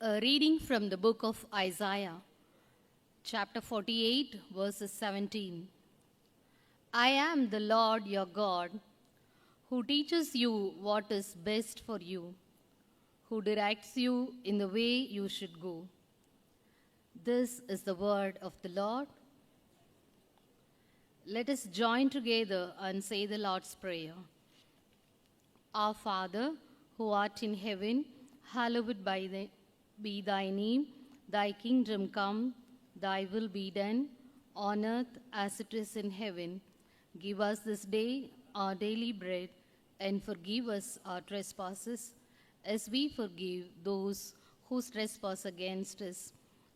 A reading from the book of Isaiah, chapter 48, verses 17. I am the Lord your God, who teaches you what is best for you, who directs you in the way you should go. This is the word of the Lord. Let us join together and say the Lord's Prayer. Our Father, who art in heaven, hallowed be thy name. Thy kingdom come, thy will be done, on earth as it is in heaven. Give us this day our daily bread, and forgive us our trespasses, as we forgive those who trespass against us.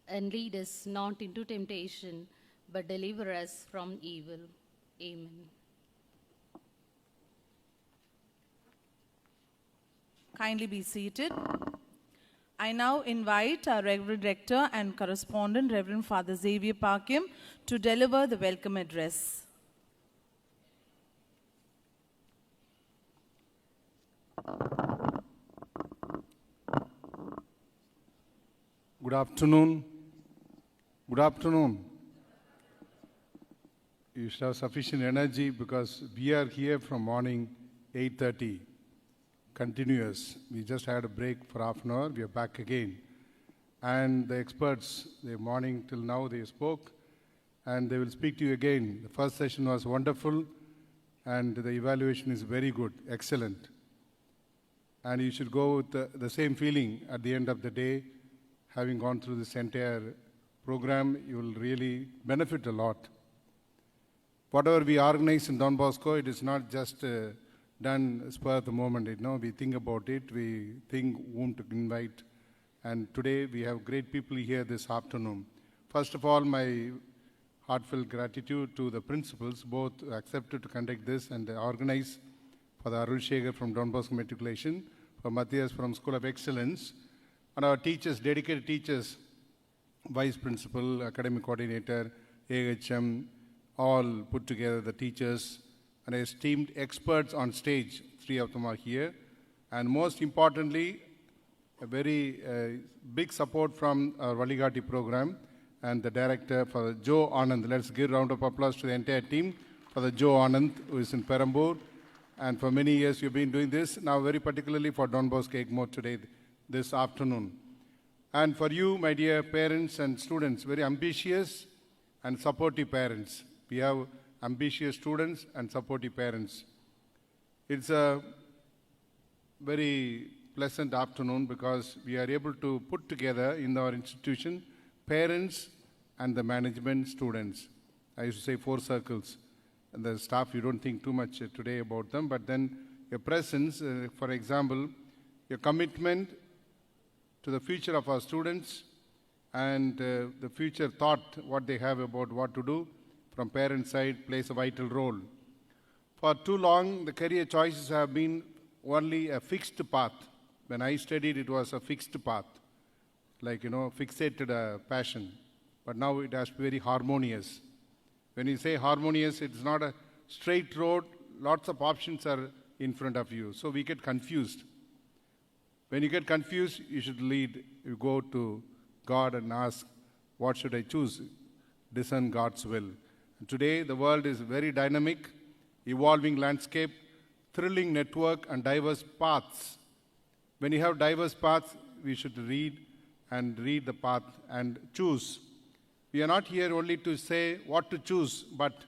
And lead us not into temptation, but deliver us from evil. Amen. Kindly be seated. I now invite our Reverend Rector and Correspondent, Reverend Father Xavier Parkim, to deliver the welcome address. Good afternoon. Good afternoon. You should have sufficient energy because we are here from morning 8:30. Continuous. We just had a break for half an hour. We are back again. And the experts, the morning till now, they spoke, and they will speak to you again. The first session was wonderful, and the evaluation is very good, excellent. And you should go with the same feeling at the end of the day. Having gone through this entire program, you will really benefit a lot. Whatever we organize in Don Bosco, it is not just done spur of the moment. We think about it, we think whom to invite. And today we have great people here this afternoon. First of all, my heartfelt gratitude to the principals, both accepted to conduct this and organize, for the Arul Shekhar from Don Bosco Matriculation, for Matthias from School of Excellence, and our teachers, dedicated teachers, Vice Principal, Academic Coordinator, AHM, all put together, the teachers, and esteemed experts on stage. 3 of them are here. And most importantly, a very big support from our Valigati program and the director for Joe Anand. Let's give a round of applause to the entire team for the Joe Anand, who is in Perambur. And for many years you've been doing this, now very particularly for Don Bosco Egmore today, this afternoon. And for you, my dear parents and students, very ambitious and supportive parents. We have ambitious students and supportive parents. It's a very pleasant afternoon because we are able to put together in our institution parents and the management, students. I used to say 4 circles. And the staff, you don't think too much today about them, but then your presence, for example, your commitment to the future of our students and the future thought, what they have about what to do, from parent side plays a vital role. For too long, the career choices have been only a fixed path. When I studied, it was a fixed path, like, fixated passion. But now it has to be very harmonious. When you say harmonious, it's not a straight road. Lots of options are in front of you. So we get confused. When you get confused, you should lead. You go to God and ask, what should I choose? Discern God's will. Today, the world is very dynamic, evolving landscape, thrilling network, and diverse paths. When you have diverse paths, we should read the path and choose. We are not here only to say what to choose, but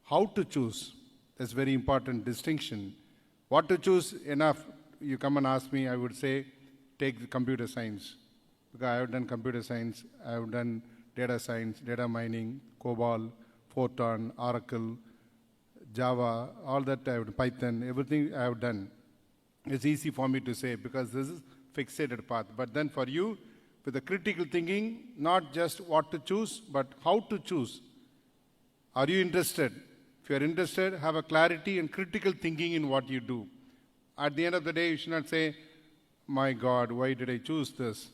how to choose. That's a very important distinction. What to choose, enough. You come and ask me, I would say, take the computer science. Because I have done computer science, I have done data science, data mining, COBOL, Fortran, Oracle, Java, all that I have, Python, everything I have done. It's easy for me to say because this is fixated path. But then for you, with the critical thinking, not just what to choose, but how to choose. Are you interested? If you are interested, have a clarity and critical thinking in what you do. At the end of the day, you should not say, my God, why did I choose this?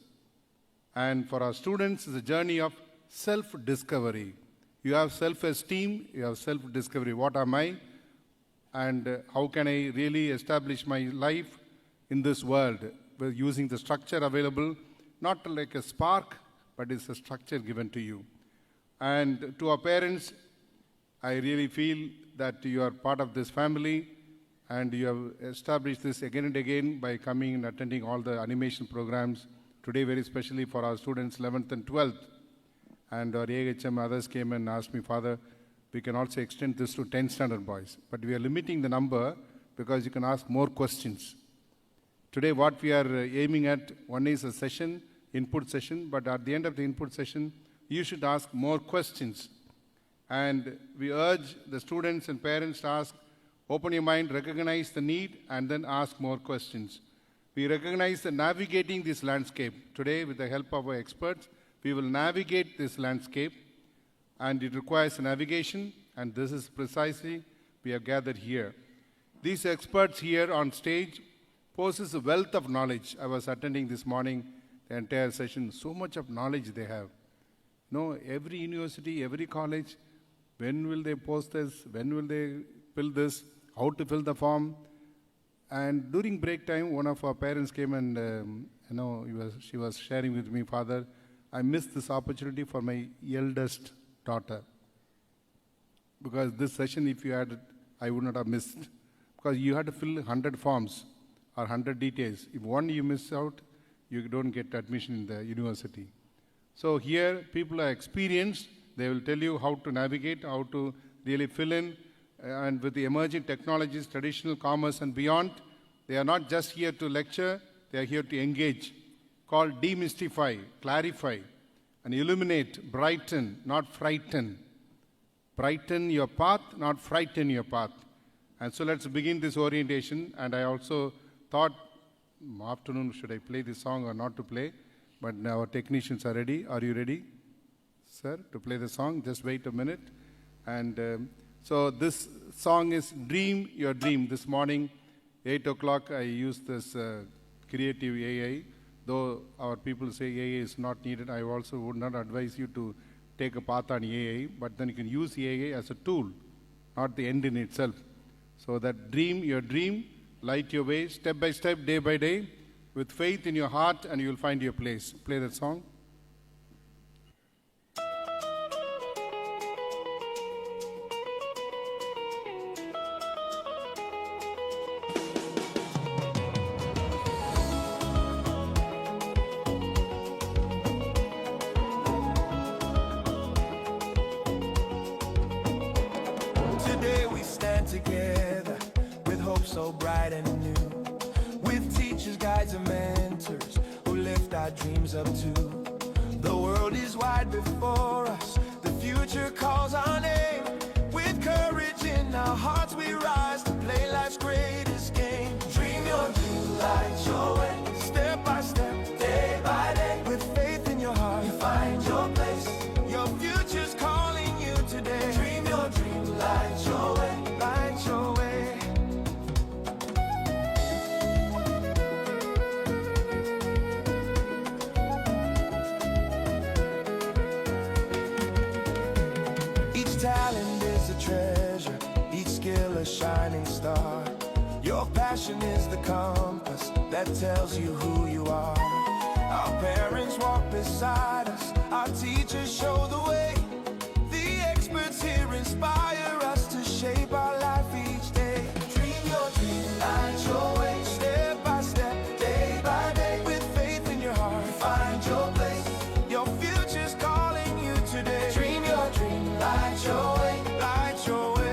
And for our students, it's a journey of self-discovery. You have self-esteem, you have self-discovery. What am I? And how can I really establish my life in this world using the structure available not like a spark, but it's a structure given to you. And to our parents, I really feel that you are part of this family, and you have established this again and again by coming and attending all the animation programs. Today, very especially for our students 11th and 12th. And our AHM others came and asked me, Father, we can also extend this to 10th standard boys. But we are limiting the number because you can ask more questions. Today, what we are aiming at, one is a session, input session, but at the end of the input session, you should ask more questions. And we urge the students and parents to ask, open your mind, recognize the need, and then ask more questions. We recognize that navigating this landscape. Today, with the help of our experts, we will navigate this landscape, and it requires navigation, and this is precisely we are gathered here. These experts here on stage possess a wealth of knowledge. I was attending this morning the entire session. So much of knowledge they have. Every university, every college, when will they post this? When will they fill this? How to fill the form? And during break time, one of our parents came and, she was sharing with me, Father, I missed this opportunity for my eldest daughter. Because this session, if you had it, I would not have missed. Because you had to fill 100 forms or 100 details. If one you miss out, you don't get admission in the university. So here, people are experienced. They will tell you how to navigate, how to really fill in. And with the emerging technologies, traditional commerce and beyond, they are not just here to lecture, they are here to engage. Called demystify, clarify, and illuminate, brighten, not frighten. Brighten your path, not frighten your path. And so let's begin this orientation. And I also thought, afternoon, should I play this song or not to play? But now our technicians are ready. Are you ready, sir, to play the song? Just wait a minute. And so this song is Dream Your Dream. This morning, 8 o'clock, I used this creative AI. Though our people say AI is not needed, I also would not advise you to take a path on AI, but then you can use AI as a tool, not the end in itself. So that dream your dream, light your way, step by step, day by day, with faith in your heart, and you will find your place. Play that song. Today we stand together with hope so bright and new, with teachers, guides, and mentors who lift our dreams up too. The world is wide before us, the future calls our name. With courage in our hearts we rise to play life's greatest game. Dream your dream, light your way, step by step, day by day. With faith in your heart, you find your place. Your future's calling you today. Dream your dream, light your way, light your way. Each talent is a treasure, each skill a shining star. Your passion is the compass that tells you who you are. Our parents walk beside us, our teachers show the way. The experts here inspire us to shape our life each day. Dream your dream, light your way, step by step, day by day. With faith in your heart, find your place. Your future's calling you today. Dream your dream, light your way, light your way.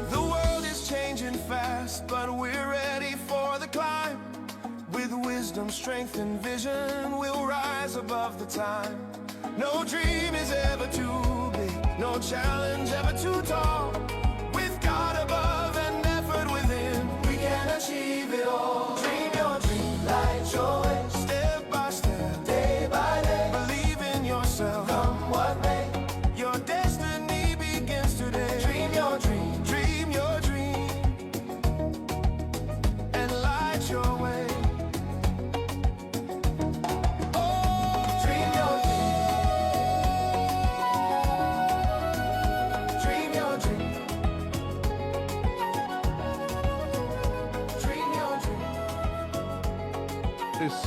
The world is changing fast, but we're ready for the climb. With wisdom, strength, and vision, we'll rise above the time. No dream is ever too big, no challenge ever too tall. With God above and effort within, we can achieve it all. Dream your dream, light your way, step by step, day by day. Believe in yourself, come what may. Your destiny begins today. Dream your dream, dream your dream, and light your way. Oh, dream your dream. is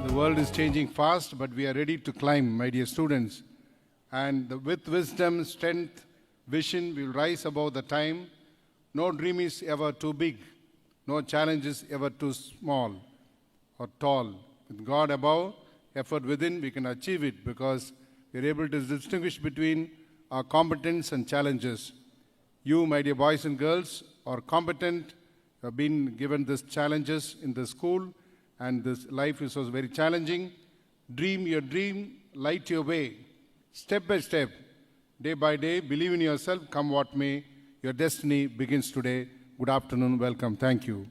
the world is changing fast, but we are ready to climb, my dear students. And with wisdom, strength, vision, we will rise above the time. No dream is ever too big. No challenge is ever too small or tall. With God above, effort within, we can achieve it because we are able to distinguish between our competence and challenges. You, my dear boys and girls, are competent. You have been given these challenges in the school, and this life is also very challenging. Dream your dream, light your way. Step by step, day by day, believe in yourself, come what may. Your destiny begins today. Good afternoon, welcome, thank you.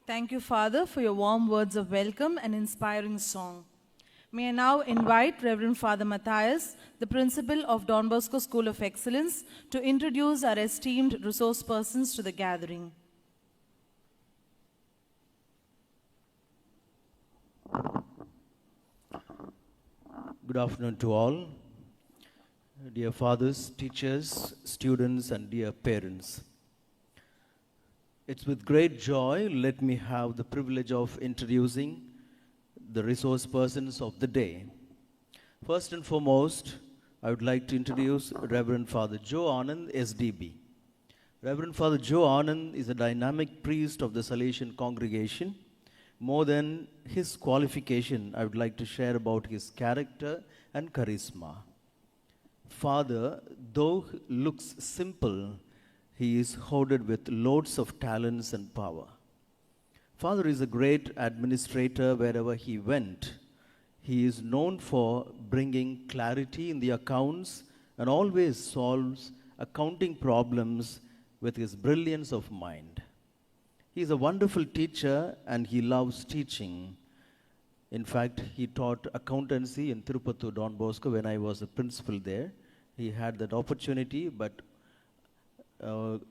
Thank you, Father, for your warm words of welcome and inspiring song. May I now invite Reverend Father Matthias, the principal of Don Bosco School of Excellence, to introduce our esteemed resource persons to the gathering. Good afternoon to all. Dear fathers, teachers, students, and dear parents. It's with great joy let me have the privilege of introducing the resource persons of the day. First and foremost, I would like to introduce Reverend Father Joe Anand, SDB. Reverend Father Joe Anand is a dynamic priest of the Salesian congregation. More than his qualification, I would like to share about his character and charisma. Father, though looks simple, he is hoarded with loads of talents and power. Father is a great administrator wherever he went. He is known for bringing clarity in the accounts and always solves accounting problems with his brilliance of mind. He is a wonderful teacher and he loves teaching. In fact, he taught accountancy in Tirupattur Don Bosco when I was a principal there. He had that opportunity, but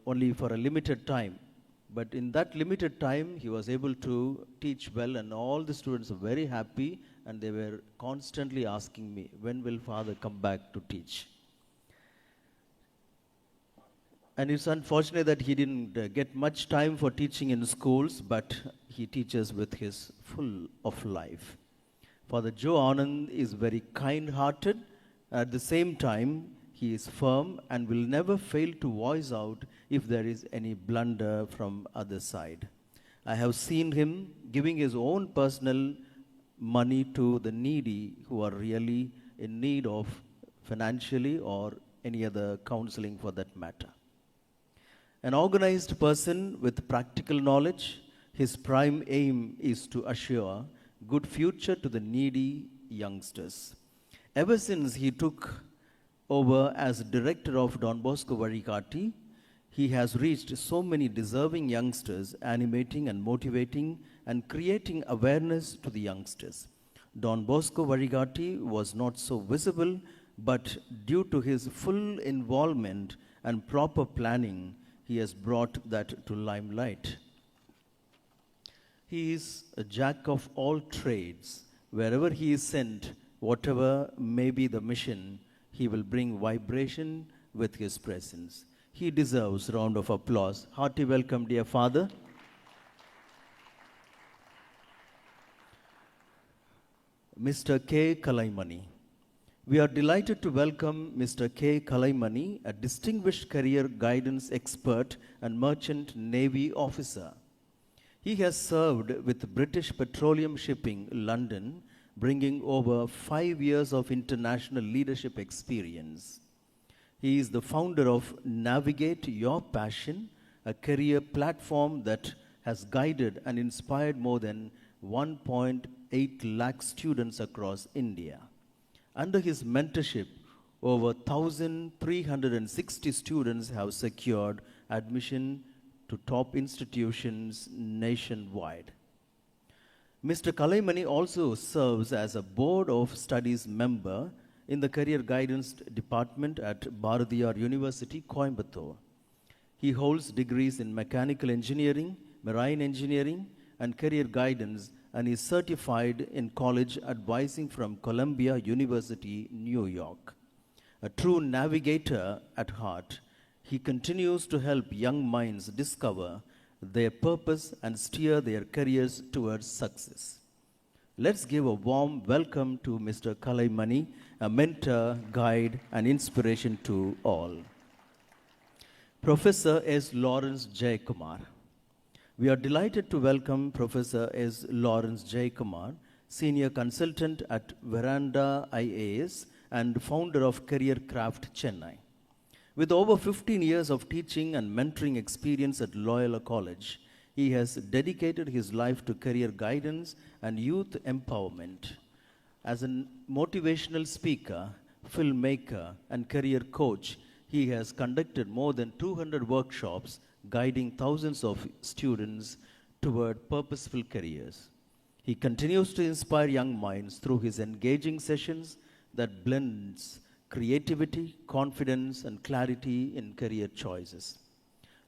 only for a limited time. But in that limited time, he was able to teach well, and all the students were very happy, and they were constantly asking me, when will Father come back to teach? And it's unfortunate that he didn't get much time for teaching in schools, but he teaches with his full of life. Father Joe Anand is very kind-hearted. At the same time, he is firm and will never fail to voice out if there is any blunder from other side. I have seen him giving his own personal money to the needy who are really in need of financially or any other counseling for that matter. An organized person with practical knowledge, his prime aim is to assure good future to the needy youngsters. Ever since he took over as director of Don Bosco Varikati, he has reached so many deserving youngsters, animating and motivating and creating awareness to the youngsters. Don Bosco Varikati was not so visible, but due to his full involvement and proper planning, he has brought that to limelight. He is a jack of all trades. Wherever he is sent, whatever may be the mission, he will bring vibration with his presence. He deserves a round of applause. Hearty welcome, dear Father. Mr. K. Kalaimani. We are delighted to welcome Mr. K. Kalaimani, a distinguished career guidance expert and merchant navy officer. He has served with British Petroleum Shipping, London, bringing over 5 years of international leadership experience. He is the founder of Navigate Your Passion, a career platform that has guided and inspired more than 1.8 lakh students across India. Under his mentorship, over 1,360 students have secured admission to top institutions nationwide. Mr. Kalaimani also serves as a Board of Studies member in the Career Guidance Department at Bharatiyar University, Coimbatore. He holds degrees in Mechanical Engineering, Marine Engineering, and Career Guidance, and is certified in college advising from Columbia University, New York. A true navigator at heart, he continues to help young minds discover their purpose and steer their careers towards success. Let's give a warm welcome to Mr. Kalaimani, a mentor, guide, and inspiration to all. Professor S. Lawrence J. Kumar. We are delighted to welcome Professor S. Lawrence J. Kumar, Senior Consultant at Veranda IAS and founder of Career Craft Chennai. With over 15 years of teaching and mentoring experience at Loyola College, he has dedicated his life to career guidance and youth empowerment. As a motivational speaker, filmmaker, and career coach, he has conducted more than 200 workshops guiding thousands of students toward purposeful careers. He continues to inspire young minds through his engaging sessions that blends creativity, confidence, and clarity in career choices.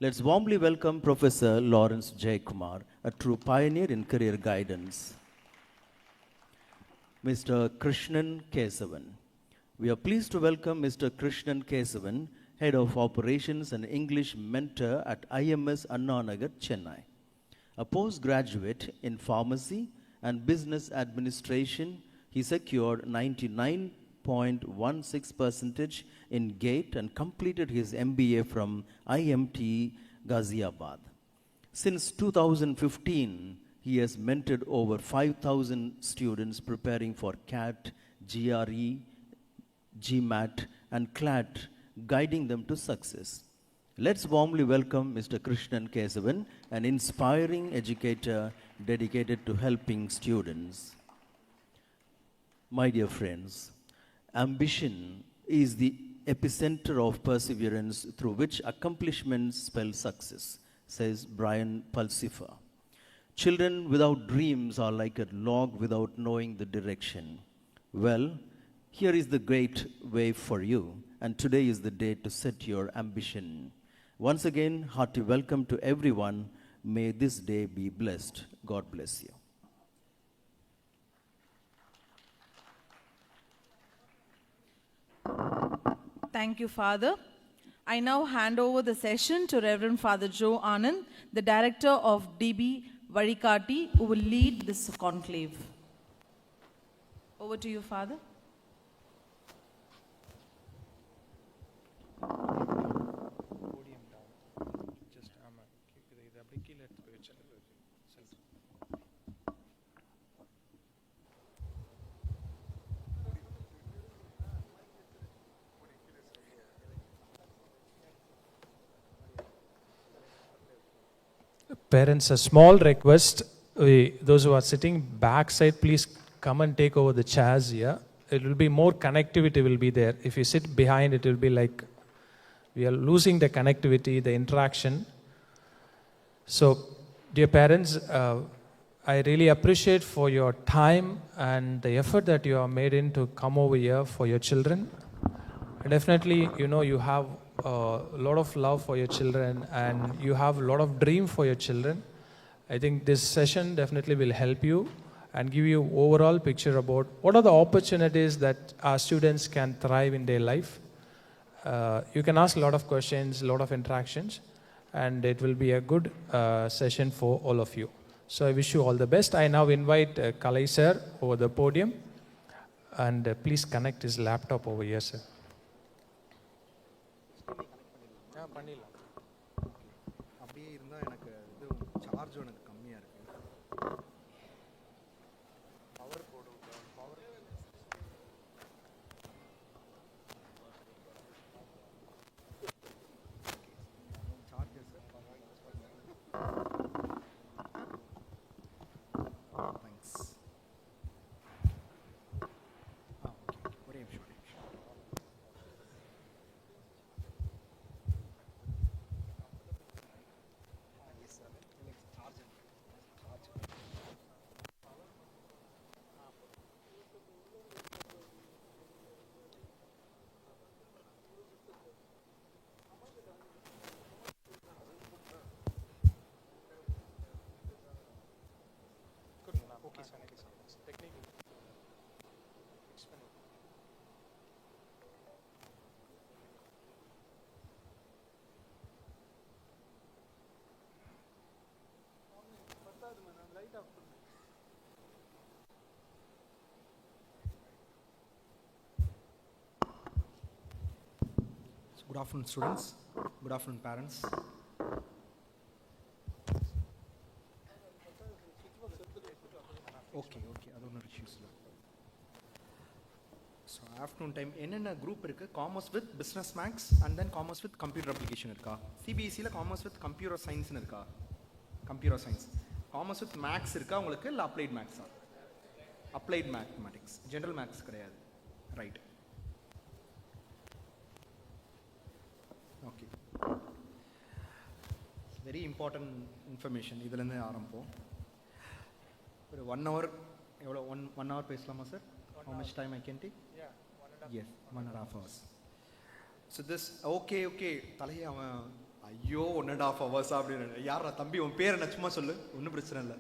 Let's warmly welcome Professor Lawrence J. Kumar, a true pioneer in career guidance. Mr. Krishnan Kesavan. We are pleased to welcome Mr. Krishnan Kesavan, Head of Operations and English Mentor at IMS Anna Nagar, Chennai. A postgraduate in pharmacy and business administration, he secured 99.16% in GATE and completed his MBA from IMT Ghaziabad. Since 2015, he has mentored over 5,000 students preparing for CAT, GRE, GMAT, and CLAT, guiding them to success. Let's warmly welcome Mr. Krishnan Kesavan, an inspiring educator dedicated to helping students. My dear friends, ambition is the epicenter of perseverance through which accomplishments spell success, says Brian Pulsifer. Children without dreams are like a log without knowing the direction. Well, here is the great way for you, and today is the day to set your ambition. Once again, hearty welcome to everyone. May this day be blessed. God bless you. Thank you, Father. I now hand over the session to Reverend Father Joe Anand, the Director of DB Varikati, who will lead this conclave. Over to you, Father. Parents, a small request, those who are sitting backside, please come and take over the chairs here. It will be more connectivity will be there. If you sit behind, it will be like we are losing the connectivity, the interaction. So, dear parents, I really appreciate for your time and the effort that you have made in to come over here for your children. Definitely, you have a lot of love for your children and you have a lot of dream for your children. I think this session definitely will help you and give you overall picture about what are the opportunities that our students can thrive in their life. You can ask a lot of questions, a lot of interactions, and it will be a good session for all of you. So I wish you all the best. I now invite Kalai sir over the podium, and please connect his laptop over here, sir. Good afternoon, students. Good afternoon, parents. Okay, அது ஒன்றும் issues இல்லை. So afternoon time என்னென்ன group இருக்குது? Commerce with business maths and then commerce with computer application இருக்கா? சிபிஎஸ்சியில் commerce with computer சயின்ஸ்னு இருக்கா? Computer science. Commerce with maths இருக்கா உங்களுக்கு, இல்லை அப்ளைட் மேக்ஸா? அப்ளைட் மேத்தமெட்டிக்ஸ், ஜென்ரல் மேக்ஸ் கிடையாது. Right. Okay, very important information. இதுலேருந்து ஆரம்பிப்போம். ஒரு 1 hour, எவ்வளோ? ஒன் hour பேசலாமா sir? How much time I can take? Yeah, 1.5. Yes, 1.5 hours. So this, okay, தலையை அவன் ஐயோ 1.5 hours அப்படின்னு. யாரா தம்பி, உன் பேர் என்ன? சும்மா சொல்லு, ஒன்றும் பிரச்சனை இல்லை.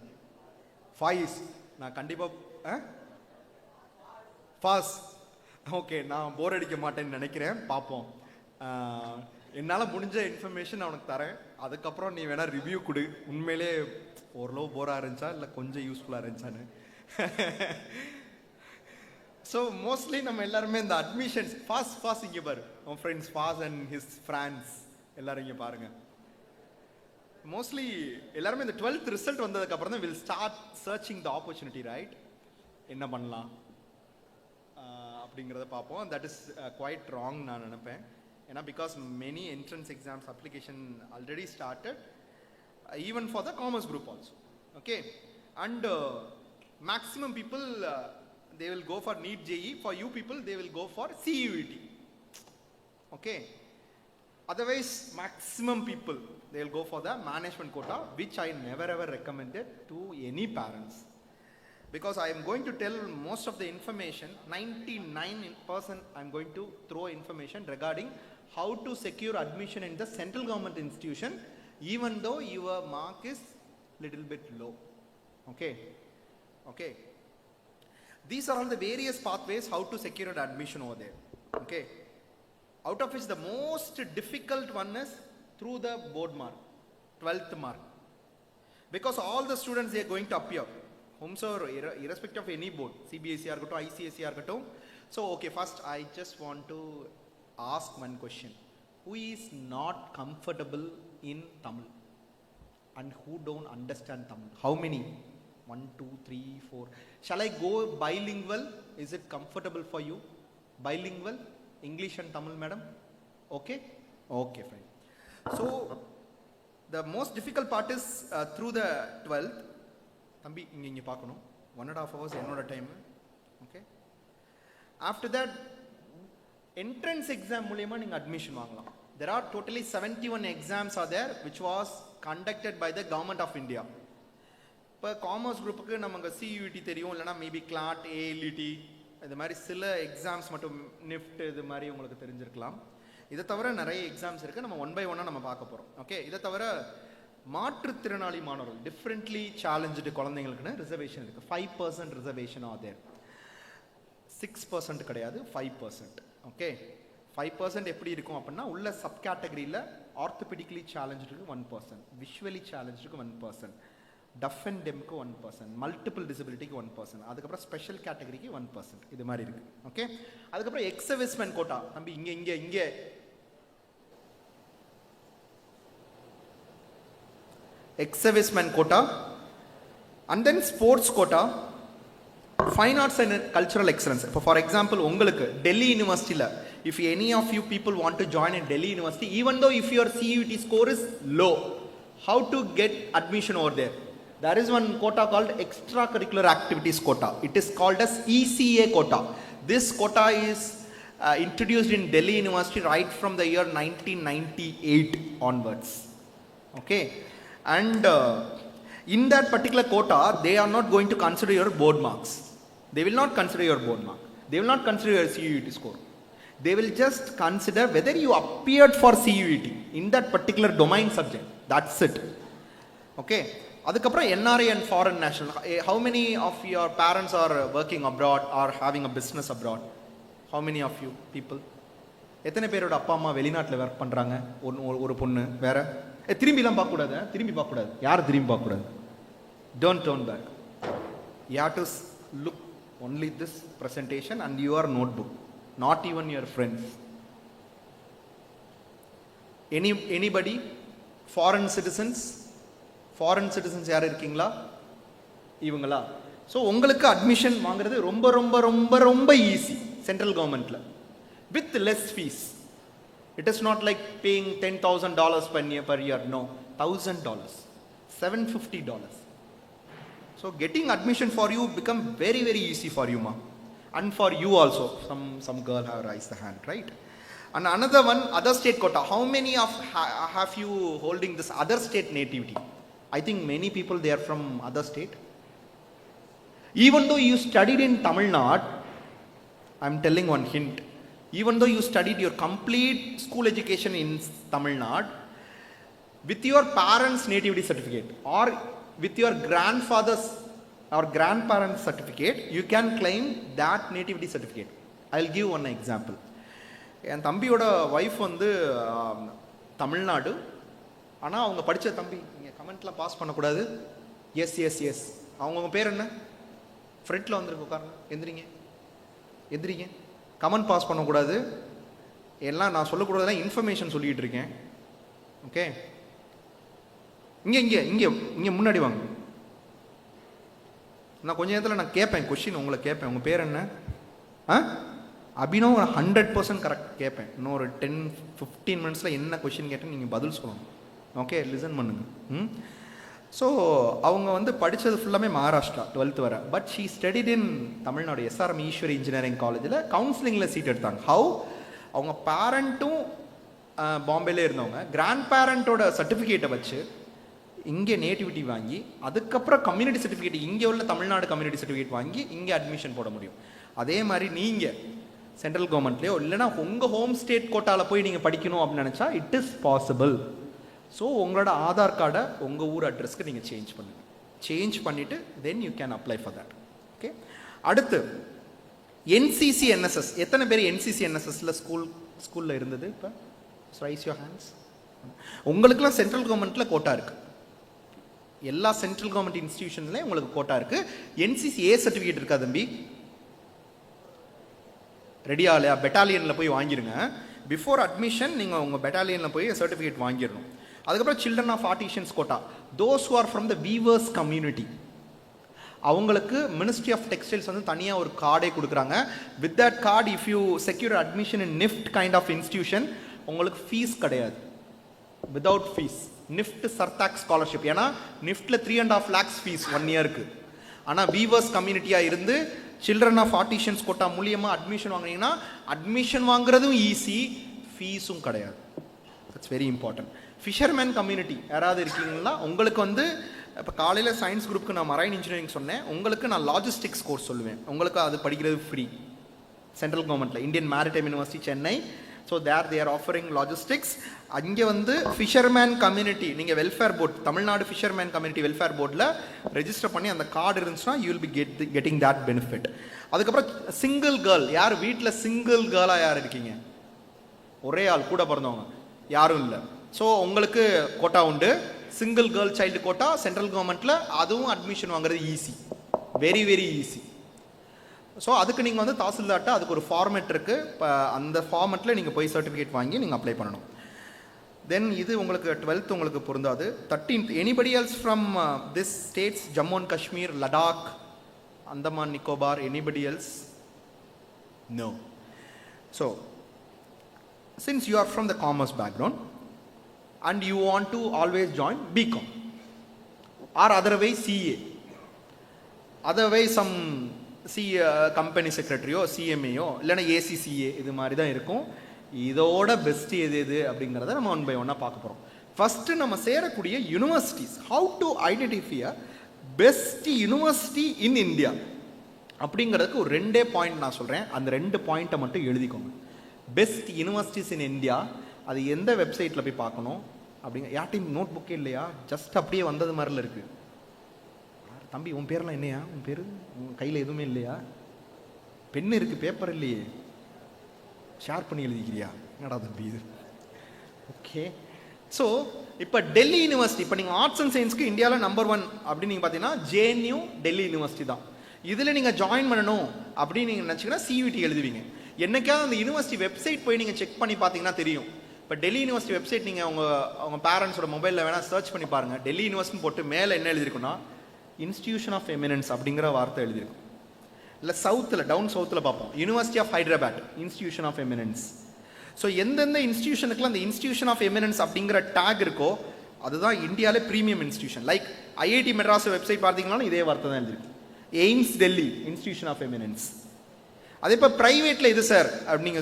ஃபாயிஸ். நான் கண்டிப்பாக ஃபாஸ். ஓகே, நான் போர் அடிக்க மாட்டேன்னு நினைக்கிறேன். பார்ப்போம். என்னால் முடிஞ்ச இன்ஃபர்மேஷன் அவனுக்கு தரேன். அதுக்கப்புறம் நீ வேணா ரிவ்யூ கொடு, உண்மையிலே ஓரளவு போராக இருந்துச்சா இல்லை கொஞ்சம் யூஸ்ஃபுல்லாக இருந்துச்சான்னு. ஸோ மோஸ்ட்லி நம்ம எல்லாருமே இந்த அட்மிஷன்ஸ் ஃபாஸ் இங்கே பாரு, உன் ஃப்ரெண்ட்ஸ் ஃபாஸ் அண்ட் ஹிஸ் ஃப்ரெண்ட்ஸ் எல்லாரும் இங்கே பாருங்க. மோஸ்ட்லி எல்லாருமே இந்த 12th ரிசல்ட் வந்ததுக்கப்புறம் தான் will start searching the opportunity, right? என்ன பண்ணலாம் அப்படிங்கிறத பார்ப்போம். தட் இஸ் குவைட் ராங் நான் நினைப்பேன். ஏன்னா because many entrance exams application already started, even for the commerce group also. Okay, and maximum people they will go for NEET JEE. For you people they will go for CUET. Okay, otherwise maximum people they will go for the management quota, which I never ever recommended to any parents, because I am going to tell most of the information. 99% I am going to throw information regarding how to secure admission in the central government institution, even though your mark is little bit low. Okay, these are all the various pathways how to secure an admission over there. Okay, out of which the most difficult one is through the board mark, 12th mark, because all the students they are going to appear, whomsoever, irrespective of any board, CBSE or ICSE or. So okay, first I just want to ask one question: who is not comfortable in Tamil and who don't understand Tamil? How many? 1, 2, 3, 4. Shall I go bilingual? Is it comfortable for you? Bilingual, English and Tamil, madam? Okay, fine. So the most difficult part is through the 12th. Thambi inge paakano 1.5 hours enoda time. Okay, after that entrance exam மூலமா நீங்க admission வாங்கலாம். There are totally 71 exams are there which was conducted by the government of India. இப்போ commerce குரூப்புக்கு நமக்கு CUET தெரியும், இல்லைனா maybe Claude, ALET, இது மாதிரி சில எக்ஸாம்ஸ் மட்டும், நிஃப்ட் இது மாதிரி உங்களுக்கு தெரிஞ்சிருக்கலாம். இதை தவிர நிறைய எக்ஸாம்ஸ் இருக்குது. நம்ம 1 by 1 நம்ம பார்க்க போகிறோம். ஓகே, இதை தவிர மாற்றுத்திறனாளி மாணவர்கள், டிஃப்ரெண்ட்லி சேலஞ்சு குழந்தைங்களுக்குன்னு ரிசர்வேஷன் இருக்குது. 5% ரிசர்வேஷன் ஆர் தேர். 6% கிடையாது, 5%. ஓகே, 5% எப்படி இருக்கும் அப்படின்னா, உள்ள சப் கேட்டகரியில் ஆர்த்தோபெடிக்கலி சேலஞ்சுக்கு 1%, விஷுவலி சேலஞ்சுக்கு 1%, டஃப் அண்ட் டெம்க்கு 1%, மல்டிபிள் டிசபிலிட்டிக்கு 1%, அதுக்கப்புறம் ஸ்பெஷல் கேட்டகரிக்கு 1%. இது மாதிரி இருக்கு. ஓகே, அதுக்கப்புறம் எக்ஸ் சர்வீஸ்மேன் கோட்டா. தம்பி இங்கே ex serviceman quota, and then sports quota, fine arts and cultural excellence. இப்போ ஃபார் எக்ஸாம்பிள் உங்களுக்கு டெல்லி யூனிவர்சிட்டியில், if any of you people want to join in Delhi University, even though if your CUET score is low, how to get admission over there? There is one quota called extracurricular activities quota. It is called as ECA quota. This quota is introduced in Delhi University right from the year 1998 onwards. Okay, and in that particular quota they are not going to consider your board marks. They will not consider your board mark. They will not consider your CUET score. They will just consider whether you appeared for CUET in that particular domain subject. That's it. Okay, adukapra NRI and foreign national. How many of your parents are working abroad or having a business abroad? How many of you people? எத்தனை பேரோட அப்பா அம்மா வெளிநாட்டில் work பண்ணுறாங்க? ஒரு பொண்ணு வேற. திரும்பிலாம் பார்க்கக்கூடாது, திரும்பி பார்க்கக்கூடாது. யார் திரும்பி பார்க்கக்கூடாது? Don't turn back. You have to look only this presentation and your notebook, not even your friends. Anybody? Foreign citizens யார் இருக்கீங்களா? இவங்களா? ஸோ உங்களுக்கு அட்மிஷன் வாங்குறது ரொம்ப ரொம்ப ரொம்ப ரொம்ப ஈஸி சென்ட்ரல் கவர்மெண்ட்ல with less fees. It is not like paying $10,000 per year. No, $1,000, $750. So getting admission for you become very very easy for you, ma, and for you also. Some girl have raised the hand, right? And another one, other state quota. How many of have you holding this other state nativity? I think many people, they are from other state. Even though you studied in Tamil Nadu, I am telling one hint. Even though you studied your complete school education in Tamil Nadu, with your parents' nativity certificate or with your grandfather's or grandparents' certificate, you can claim that nativity certificate. I'll give one example. என் தம்பியோட wife வந்து தமிழ்நாடு, ஆனால் அவங்க படித்த தம்பி, நீங்கள் கமெண்ட்லாம் pass பண்ணக்கூடாது. S S S அவங்கவுங்க பேர் என்ன? ஃப்ரெண்டில் வந்துருக்கு, உட்காருங்க, எந்திரிங்க. கமெண்ட் பாஸ் பண்ணக்கூடாது. எல்லாம் நான் சொல்லக்கூடாதெல்லாம் இன்ஃபர்மேஷன் சொல்லிகிட்டு இருக்கேன். ஓகே, இங்கே முன்னாடி வாங்க. நான் கொஞ்ச நேரத்தில் நான் கேட்பேன், கொஸ்டின் உங்களை கேட்பேன். உங்கள் பேர் என்ன? அபினவ் 100% கரெக்ட் கேட்பேன். இன்னொரு 10-15 மினிட்ஸில் என்ன கொஸ்டின் கேட்டேன்னு நீங்கள் பதில் சொல்லணும். ஓகே, லிசன் பண்ணுங்க. ஸோ அவங்க வந்து படித்தது ஃபுல்லாமே மகாராஷ்டிரா 12th வரை. But she studied in Tamil Nadu SRM Eswari engineering காலேஜில் கவுன்சிலிங்கில் சீட் எடுத்தாங்க. ஹவு? அவங்க பேரண்ட்டும் பாம்பேலே இருந்தவங்க, கிராண்ட் பேரண்ட்டோட சர்டிஃபிகேட்டை வச்சு இங்கே நேட்டிவிட்டி வாங்கி, அதுக்கப்புறம் கம்யூனிட்டி சர்டிஃபிகேட், இங்கே உள்ள தமிழ்நாடு கம்யூனிட்டி சர்டிஃபிகேட் வாங்கி இங்கே அட்மிஷன் போட முடியும். அதே மாதிரி நீங்கள் சென்ட்ரல் கவர்மெண்ட்லேயோ இல்லைனா உங்கள் ஹோம் ஸ்டேட் கோட்டாவில் போய் நீங்கள் படிக்கணும் அப்படின்னு நினச்சா இட் இஸ் பாசிபிள். ஸோ உங்களோட ஆதார் கார்டை உங்கள் ஊர் அட்ரஸ்க்கு நீங்கள் சேஞ்ச் பண்ணிவிட்டு then you can apply for that. Okay, அடுத்து என்சிசி NSS. எத்தனை பேர் என்சிசி NSSல ஸ்கூலில் இருந்தது? இப்போ ரைஸ் யுவர் ஹேண்ட்ஸ். உங்களுக்குலாம் சென்ட்ரல் கவர்மெண்ட்டில் கோட்டா இருக்குது. எல்லா சென்ட்ரல் கவர்மெண்ட் இன்ஸ்டிடியூஷன்லேயும் உங்களுக்கு கோட்டா இருக்குது. என்சிசி A சர்டிஃபிகேட் இருக்கா தம்பி? ரெடியா இல்லையா? பெட்டாலியனில் போய் வாங்கிடுங்க. பிஃபோர் அட்மிஷன் நீங்கள் உங்கள் பெட்டாலியனில் போய் சர்டிஃபிகேட் வாங்கிடணும். அதுக்கப்புறம் children of artisans quota, those who are from the weavers community, அவங்களுக்கு மினிஸ்ட்ரி ஆஃப் டெக்ஸ்டைல்ஸ் வந்து தனியாக ஒரு கார்டே கொடுக்குறாங்க. With that card if you secure admission in NIFT kind of institution, உங்களுக்கு ஃபீஸ் கிடையாது, without fees. NIFT Sarthak scholarship. ஏன்னா நிஃப்டில் 3.5 lakhs ஃபீஸ் 1 yearக்கு. ஆனால் வீவர்ஸ் கம்யூனிட்டியாக இருந்து சில்ட்ரன் ஆஃப் ஆர்டிஷியன்ஸ் கோட்டா மூலியமாக அட்மிஷன் வாங்கினீங்கன்னா அட்மிஷன் வாங்குறதும் ஈஸி, ஃபீஸும் கிடையாது. That's very important. Fisherman community யாராவது இருக்கீங்களா? உங்களுக்கு வந்து இப்போ காலையில் சயின்ஸ் குரூப்புக்கு நான் மரைன் இன்ஜினியரிங் சொன்னேன், உங்களுக்கு நான் லாஜிஸ்டிக்ஸ் கோர்ஸ் சொல்லுவேன். உங்களுக்கு அது படிக்கிறது ஃப்ரீ சென்ட்ரல் கவர்மெண்ட்டில், Indian maritime university Chennai. So there they are offering logistics. அங்கே வந்து ஃபிஷர்மேன் கம்யூனிட்டி, நீங்கள் welfare board, Tamil Nadu fisherman community welfare போர்டில் ரெஜிஸ்டர் பண்ணி அந்த கார்டு இருந்துச்சுன்னா you will be getting that benefit. அதுக்கப்புறம் சிங்கிள் கேர்ள், யார் வீட்டில் சிங்கிள் கேர்ளாக யார் இருக்கீங்க? ஒரே ஆள் கூட பிறந்தவங்க யாரும் இல்லை. ஸோ உங்களுக்கு கோட்டா உண்டு. Single girl child quota central கவர்மெண்ட்டில், அதுவும் அட்மிஷன் வாங்குறது easy, very very easy. So அதுக்கு நீங்கள் வந்து தாசில்தார்ட்ட அதுக்கு ஒரு ஃபார்மேட் இருக்குது. இப்போ அந்த ஃபார்மேட்டில் நீங்கள் போய் சர்டிஃபிகேட் வாங்கி நீங்கள் அப்ளை பண்ணணும். தென் இது உங்களுக்கு 12th உங்களுக்கு பொருந்தாது. 13th anybody else from this states, Jammu and Kashmir, Ladakh, Andaman Nicobar, anybody else? No. So since you are from the commerce background and you want to always join BCom or otherwise CA, otherwise some company செக்ரட்டரியோ CMAயோ இல்லைன்னா ACCA இது மாதிரி தான் இருக்கும். இதோட best எது அப்படிங்கிறத நம்ம 1 by 1 பார்க்க போகிறோம். ஃபஸ்ட்டு நம்ம சேரக்கூடிய universities, how to identify a best university in India அப்படிங்கிறதுக்கு ஒரு 2 பாயிண்ட் நான் சொல்கிறேன். அந்த 2 பாயிண்ட்டை மட்டும் எழுதிக்கோங்க. பெஸ்ட் யூனிவர்சிட்டிஸ் இன் இந்தியா, அது எந்த வெப்சைட்டில் போய் பார்க்கணும் அப்படிங்க. யார்ட்டையும் நோட் புக்கே இல்லையா? ஜஸ்ட் அப்படியே வந்தது மாதிரில இருக்குது. தம்பி உன் பேரெலாம் என்னையா? உன் பேர் உன் கையில் எதுவுமே இல்லையா? பென் இருக்குது, பேப்பர் இல்லையே, ஷேர் பண்ணி எழுதிக்கிறியா? என்னடா தம்பி இது? ஓகே, ஸோ இப்போ டெல்லி யூனிவர்சிட்டி, இப்போ நீங்கள் ஆர்ட்ஸ் அண்ட் சயின்ஸ்க்கு இந்தியாவில் நம்பர் 1 அப்படின்னு நீங்கள் பார்த்தீங்கன்னா ஜேஎன்யூ டெல்லி யூனிவர்சிட்டி தான். இதில் நீங்கள் ஜாயின் பண்ணணும் அப்படின்னு நீங்கள் நினச்சிங்கன்னா சிவிடி எழுதுவீங்க. என்னைக்காவது அந்த யூனிவர்சிட்டி வெப்சைட் போய் நீங்கள் செக் பண்ணி பார்த்தீங்கன்னா தெரியும். இப்போ டெல்லி யூனிவர்சிட்டி வெப்சைட் நீங்கள் அவங்க பேரண்ட்ஸோட மொபைலில் வேணால் சர்ச் பண்ணி பாருங்கள். டெல்லி யூனிவர்சிட்டி போட்டு மேலே என்ன எழுதிருக்குன்னா இன்ஸ்டிடியூஷன் ஆஃப் எமினன்ஸ் அப்படிங்கிற வார்த்தை எழுதியிருக்கும். இல்லை சவுத்தில், டவுன் சவுத்தில் பார்ப்போம், university of Hyderabad institution of eminence. So எந்தெந்த இன்ஸ்டிடியூஷனுக்குலாம் அந்த இன்ஸ்டிடியூஷன் ஆஃப் எமினன்ஸ் அப்படிங்கிற டேக் இருக்கோ அதுதான் இந்தியாவிலே premium institution. Like IIT Madras website பார்த்தீங்கன்னாலும் இதே வார்த்தை தான் எழுதிருக்கு, AIIMS Delhi institution of eminence. அதே இப்போ ப்ரைவேட்டில் இது சார் அப்படிங்க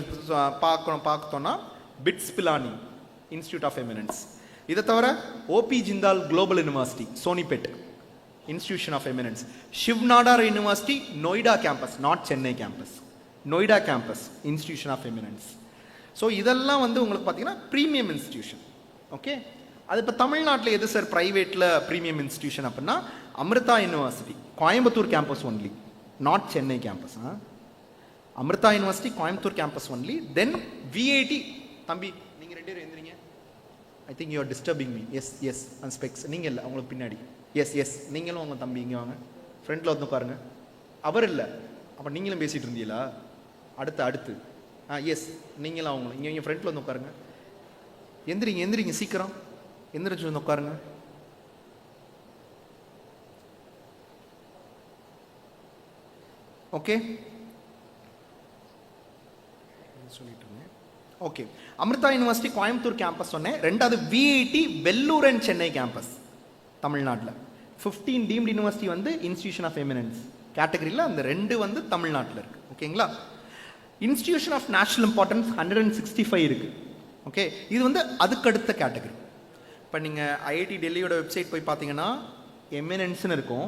பார்த்தோன்னா BITS Pilani institute of eminence. இதை தவிர OP Jindal global university Sonipat institution of eminence. Shiv Nadar university Noida campus, not Chennai campus, Noida campus institution of eminence. So இதெல்லாம் வந்து உங்களுக்கு பார்த்தீங்கன்னா ப்ரீமியம் இன்ஸ்டிடியூஷன். ஓகே, அது இப்போ தமிழ்நாட்டில் எது சார் ப்ரைவேட்டில் ப்ரீமியம் இன்ஸ்டிடியூஷன் அப்படின்னா Amrita university Coimbatore campus only, not Chennai campus. Amrita university Coimbatore campus only. Then VIT, தம்பி நீங்கள் 2 பேரும் எழுந்திரிங்க, I think you are disturbing me. Yes yes and specs நீங்கள் இல்லை, அவங்களுக்கு பின்னாடி. எஸ் எஸ் நீங்களும் உங்கள் தம்பி இங்கே வாங்க, ஃப்ரண்ட்டில் வந்து உட்காருங்க. அவர் இல்லை, அப்போ நீங்களும் பேசிகிட்டு இருந்தீங்களா? அடுத்து எஸ் நீங்களும் அவங்களும் இங்கே ஃப்ரண்ட்டில் வந்து உட்காருங்க. எந்திரிங்க சீக்கிரம் எந்திரிச்சு வந்து உட்காருங்க. ஓகே, சொல்லிட்டு இருந்தேன். Okay, Amrita university Coimbatore campus சொன்னேன். ரெண்டாவது VIT Vellore and Chennai campus தமிழ்நாட்டில். 15 டீம்டு யூனிவர்சிட்டி வந்து இன்ஸ்டிடியூஷன் ஆஃப் எமினன்ஸ் கேட்டகரியில் அந்த 2 வந்து தமிழ்நாட்டில் இருக்குது. ஓகேங்களா? இன்ஸ்டிடியூஷன் ஆஃப் நேஷனல் இம்பார்ட்டன்ஸ் 165 இருக்குது. ஓகே, இது வந்து அதுக்கடுத்த கேட்டகரி. இப்போ நீங்கள் ஐஐடி டெல்லியோட வெப்சைட் போய் பார்த்தீங்கன்னா எமினன்ஸ்னு இருக்கும்.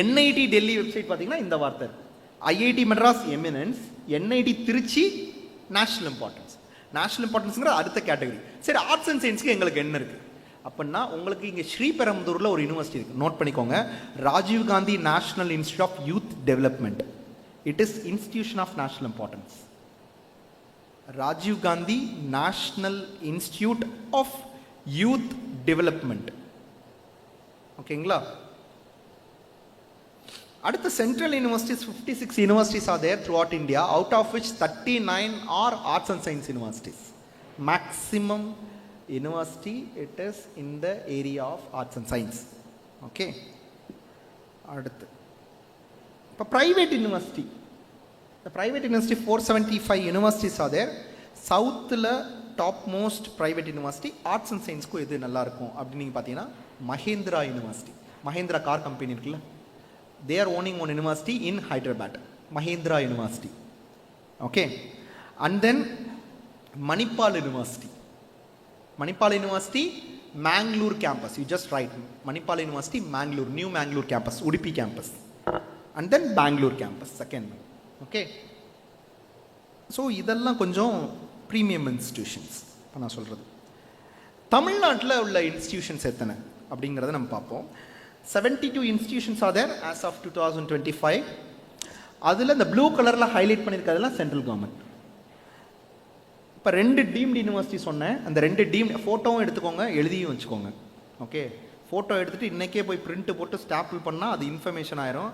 என்ஐடி டெல்லி வெப்சைட் பார்த்தீங்கன்னா இந்த வார்த்தை இருக்கும், IIT Madras eminence, NIT Trichy national importance. National இம்பார்ட்டன்ஸுங்கிற அடுத்த கேட்டகரி. சரி, ஆர்ட்ஸ் அண்ட் சயின்ஸ்க்கு எங்களுக்கு என்ன இருக்குது அப்படின்னா உங்களுக்கு இங்கே ஸ்ரீபெரும்புதூரில் ஒரு யூனிவர்சிட்டி இருக்குது, நோட் பண்ணிக்கோங்க, Rajiv Gandhi national institute of youth development. It is institution of national importance. Rajiv Gandhi National Institute of Youth Development. ஓகேங்களா? அடுத்த central universities 56 universities are there throughout India, out of which 39 are arts and science universities. Maximum university it is in the area of arts and science. Okay, அடுத்து இப்போ private university. இந்த private university 475 universities are there. சவுத்தில் top most private university arts and சயின்ஸ்க்கும் எது நல்லாயிருக்கும் அப்படின்னு நீங்கள் பார்த்தீங்கன்னா Mahindra university. Mahindra car company இருக்குல்ல, they are owning one university in Hyderabad, Mahindra university. Okay, and then Manipal university. Manipal university Mangalore campus, you just write Manipal university Mangalore, new Mangalore campus, Udupi campus. And then Bangalore campus, second. Okay. So, இதெல்லாம் கொஞ்சம் premium institutions. இப்போ நான் சொல்கிறது தமிழ்நாட்டில் உள்ள institutions எத்தனை அப்படிங்கிறத நம்ம பார்ப்போம். 72 institutions are there as of 2025. அதில் இந்த ப்ளூ கலரில் ஹைலைட் பண்ணியிருக்கிறதுலாம் சென்ட்ரல் கவர்மெண்ட். இப்போ 2 டீம்டு யூனிவர்சிட்டி சொன்னேன், அந்த 2 டீம்டு ஃபோட்டோவும் எடுத்துக்கோங்க, எழுதியும் வச்சுக்கோங்க. ஓகே, ஃபோட்டோ எடுத்துகிட்டு இன்றைக்கே போய் பிரிண்ட்டு போட்டு ஸ்டாப்பிள் பண்ணால் அது இன்ஃபர்மேஷன் ஆயிரும்.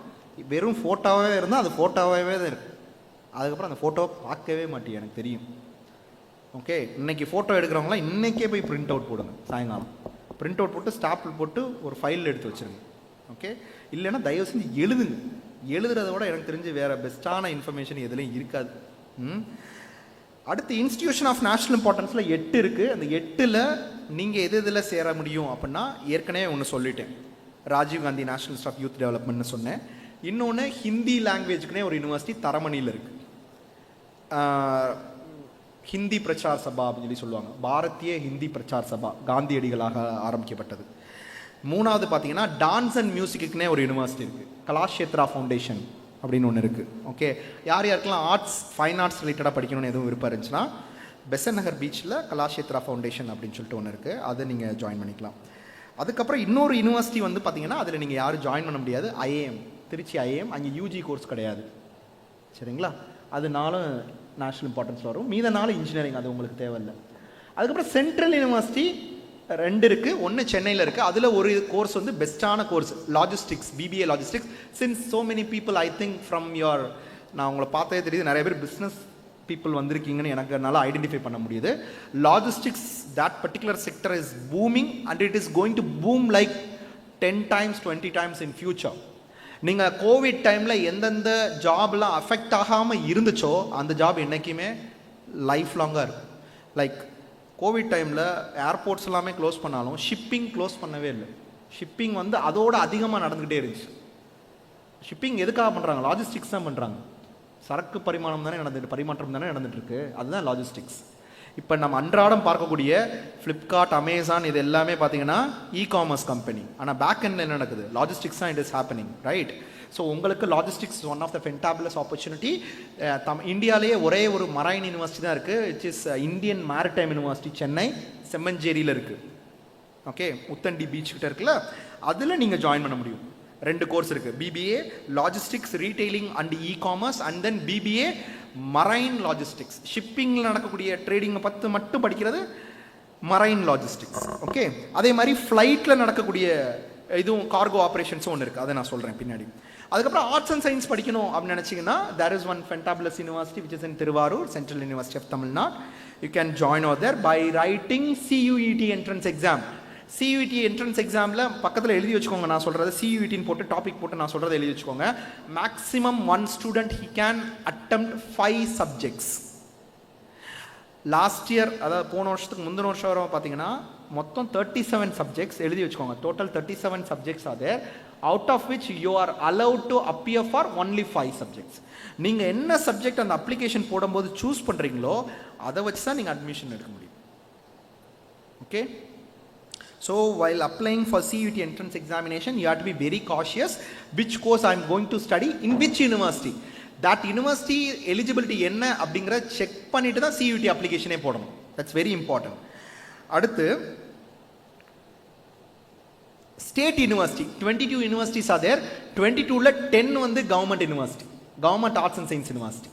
வெறும் ஃபோட்டோவே இருந்தால் அது ஃபோட்டோவாகவே தான் இருக்கும், அதுக்கப்புறம் அந்த ஃபோட்டோவை பார்க்கவே மாட்டேன், எனக்கு தெரியும். ஓகே, இன்றைக்கி ஃபோட்டோ எடுக்கிறவங்களாம் இன்றைக்கே போய் பிரிண்ட் அவுட் போடுங்க, சாயங்காலம் பிரிண்ட் அவுட் போட்டு ஸ்டாப்பிள் போட்டு ஒரு ஃபைல் எடுத்து வச்சுருங்க. ஓகே, இல்லைன்னா தயவு செஞ்சு எழுதுங்க. எழுதுறத விட எனக்கு தெரிஞ்சு வேறு பெஸ்ட்டான இன்ஃபர்மேஷன் எதுலேயும் இருக்காது. அடுத்து இன்ஸ்டிடியூஷன் ஆஃப் நேஷனல் இம்பார்ட்டன்ஸில் 8 இருக்குது. அந்த 8ல் நீங்கள் எது இதில் சேர முடியும் அப்படின்னா ஏற்கனவே ஒன்று சொல்லிட்டேன், Rajiv Gandhi national institute of youth டெவலப்மெண்ட்னு சொன்னேன். இன்னொன்று ஹிந்தி லாங்குவேஜுக்குனே ஒரு யூனிவர்சிட்டி தரமணியில் இருக்குது, ஹிந்தி பிரச்சார் சபா அப்படின்னு சொல்லி சொல்லுவாங்க, பாரதிய ஹிந்தி பிரச்சார் சபா, காந்தியடிகளாக ஆரம்பிக்கப்பட்டது. 3வது பார்த்தீங்கன்னா டான்ஸ் அண்ட் மியூசிக்குனே ஒரு யூனிவர்சிட்டி இருக்குது, கலாஷேத்ரா ஃபவுண்டேஷன் அப்படின்னு ஒன்று இருக்குது. ஓகே, யார் யாருக்கெல்லாம் ஆர்ட்ஸ் ஃபைன் ஆர்ட்ஸ் ரிலேட்டடாக படிக்கணும்னு எதுவும் விருப்பம் இருந்துச்சுன்னா பெசன் நகர் பீச்சில் கலாஷேத்ரா ஃபவுண்டேஷன் அப்படின்னு சொல்லிட்டு ஒன்று இருக்குது, அதை நீங்கள் ஜாயின் பண்ணிக்கலாம். அதுக்கப்புறம் இன்னொரு யூனிவர்சிட்டி வந்து பார்த்தீங்கன்னா அதில் நீங்கள் யாரும் ஜாயின் பண்ண முடியாது, ஐஏஎம், திருச்சி ஐஏஎம். அங்கே யூஜி கோர்ஸ் கிடையாது, சரிங்களா? அது 4 நேஷனல் இம்பார்ட்டன்ஸ் வரும், மீத 4 இன்ஜினியரிங், அது உங்களுக்கு தேவையில்லை. அதுக்கப்புறம் சென்ட்ரல் யூனிவர்சிட்டி 2 இருக்குது, ஒன்று சென்னையில் இருக்குது. அதில் ஒரு கோர்ஸ் வந்து பெஸ்ட்டான course logistics, BBA logistics. Since so many people I think from your, நான் உங்களை பார்த்தே தெரியுது நிறைய பேர் பிஸ்னஸ் பீப்புள் வந்திருக்கீங்கன்னு எனக்கு என்னால் ஐடென்டிஃபை பண்ண முடியுது. Logistics, that particular sector is booming and it is going to boom like 10 times 20 times in future. நீங்கள் கோவிட் டைமில் எந்தெந்த ஜாப்லாம் அஃபெக்ட் ஆகாமல் இருந்துச்சோ அந்த ஜாப் என்றைக்குமே லைஃப் லாங்காக இருக்கும். லைக் கோவிட் டைமில் ஏர்போர்ட்ஸ் எல்லாமே க்ளோஸ் பண்ணாலும் ஷிப்பிங் க்ளோஸ் பண்ணவே இல்லை. ஷிப்பிங் வந்து அதோட அதிகமாக நடந்துக்கிட்டே இருந்துச்சு. ஷிப்பிங் எதுக்காக பண்ணுறாங்க? லாஜிஸ்டிக்ஸ் தான் பண்ணுறாங்க. சரக்கு பரிமாற்றம் தானே நடந்துட்டு இருக்கு, அதுதான் லாஜிஸ்டிக்ஸ். இப்போ நம்ம அன்றாடம் பார்க்கக்கூடிய ஃப்ளிப்கார்ட், அமேசான் இது எல்லாமே பார்த்தீங்கன்னா இ-காமர்ஸ் கம்பெனி. ஆனால் பேக் எண்டில் என்ன நடக்குது? லாஜிஸ்டிக்ஸ் தான் it is happening, right? So உங்களுக்கு logistics one of the fantabulous opportunity. இந்தியாவிலேயே ஒரே ஒரு மரைன் யூனிவர்சிட்டி தான் இருக்குது, which is Indian maritime university, Chennai செம்மஞ்சேரியில் இருக்குது. ஓகே, உத்தண்டி பீச் கிட்ட இருக்குல்ல, அதில் நீங்கள் ஜாயின் பண்ண முடியும். 2 கோர்ஸ் இருக்குது, BBA logistics retailing and e-commerce and then BBA marine logistics. ஷிப்பிங்கில் நடக்கக்கூடிய ட்ரேடிங்கை பற்றி மட்டும் படிக்கிறது மரைன் லாஜிஸ்டிக்ஸ். ஓகே, அதே மாதிரி ஃப்ளைட்டில் நடக்கக்கூடிய இதுவும் கார்கோ ஆப்ரேஷன்ஸும் ஒன்று இருக்குது, அதை நான் சொல்கிறேன் பின்னாடி. அதுக்கப்புறம் ஆர்ட்ஸ் அண்ட் சயின்ஸ் படிக்கணும் அப்படின்னு நினச்சிங்கன்னா there is one fantabulous university which is in Thiruvarur, Central University of Tamil Nadu. You can join over there by writing CUET entrance exam. CUET entrance examல பக்கத்தில் எழுதி வச்சுக்கோங்க, நான் சொல்கிறது CUETன்னு போட்டு டாபிக் போட்டு நான் சொல்கிறத எழுதி வச்சுக்கோங்க. Maximum 1 student he can attempt 5 subjects. Last year, அதாவது போன வருஷத்துக்கு முந்தின வருஷம் வரை பார்த்தீங்கன்னா மொத்தம் 37 சப்ஜெக்ட்ஸ் எழுதி வச்சுக்கோங்க. Total 37 subjects are there, out of which you are allowed to appear for only 5 subjects. நீங்கள் என்ன சப்ஜெக்ட் அந்த அப்ளிகேஷன் போடும்போது சூஸ் பண்ணுறீங்களோ அதை வச்சு தான் நீங்கள் அட்மிஷன் எடுக்க முடியும். Okay, so while applying for CUET entrance examination you have to be very cautious which course I am going to study in which university. That university eligibility என்ன அப்படிங்கற செக் பண்ணிட்டு தான் CUET அப்ளிகேஷனே போடணும். That's very important. அடுத்து state university, 22 universities are there. 22ல 10 வந்து government university, government arts and science university.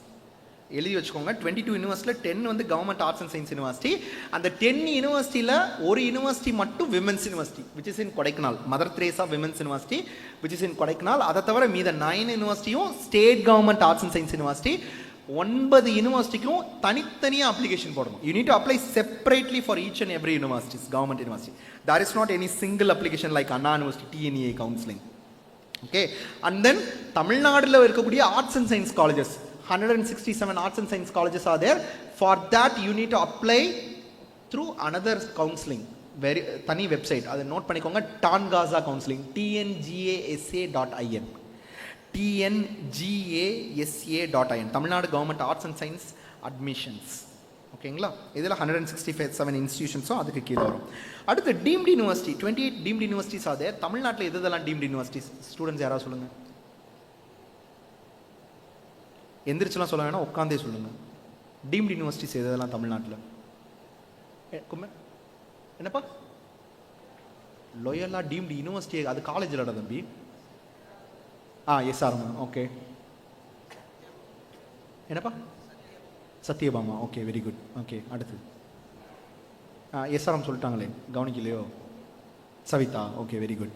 எழுதி வச்சுக்கோங்க, 22 யூனிவர்சிட்டியில் 10 வந்து government arts and science university. அந்த 10 யூனிவர்சிட்டியில் ஒரு யூனிவர்சிட்டி மட்டும் women's university, which is in Kodaikanal, Mother Teresa women's university, which is in Kodaikanal. அதை தவிர மீத 9 யூனிவர்சிட்டியும் state government arts and science university. 9 யூனிவர்சிட்டிக்கும் தனித்தனியாக அப்ளிகேஷன் போடணும். You need to apply separately for each and every universities, government university. There is not any single application like Anna university TNEA counselling. Okay, and then தமிழ்நாட்டில் இருக்கக்கூடிய arts and science colleges, 167 arts and science colleges are there. For that you need to apply through another counseling, very tani website, adu note panikonga, TANGASA counseling, tngasa.in, tngasa.in, Tamil Nadu Government Arts and Science Admissions. ஓகேங்களா, இதில் 167 இன்ஸ்டிடியூஷன்ஸும் அதுக்கு கீழே வரும். அடுத்து deemed university, 28 deemed universities ஆதே. தமிழ்நாட்டில் எதெல்லாம் deemed universities? Students யாராவது சொல்லுங்கள். எந்திரிச்செல்லாம் சொல்ல வேணாம், உட்காந்தே சொல்லுங்கள். டீம்டு யூனிவர்சிட்டிஸ் எதெல்லாம் தமிழ்நாட்டில்? என்னப்பா லோயலா டீம்டு யூனிவர்சிட்டி, அது காலேஜில் தம்பி. SRM, okay. என்னப்பா Sathyabama, okay, very good. Okay, அடுத்து SRM சொல்லிட்டாங்களே, கவனிக்கலையோ? Saveetha, okay, very good.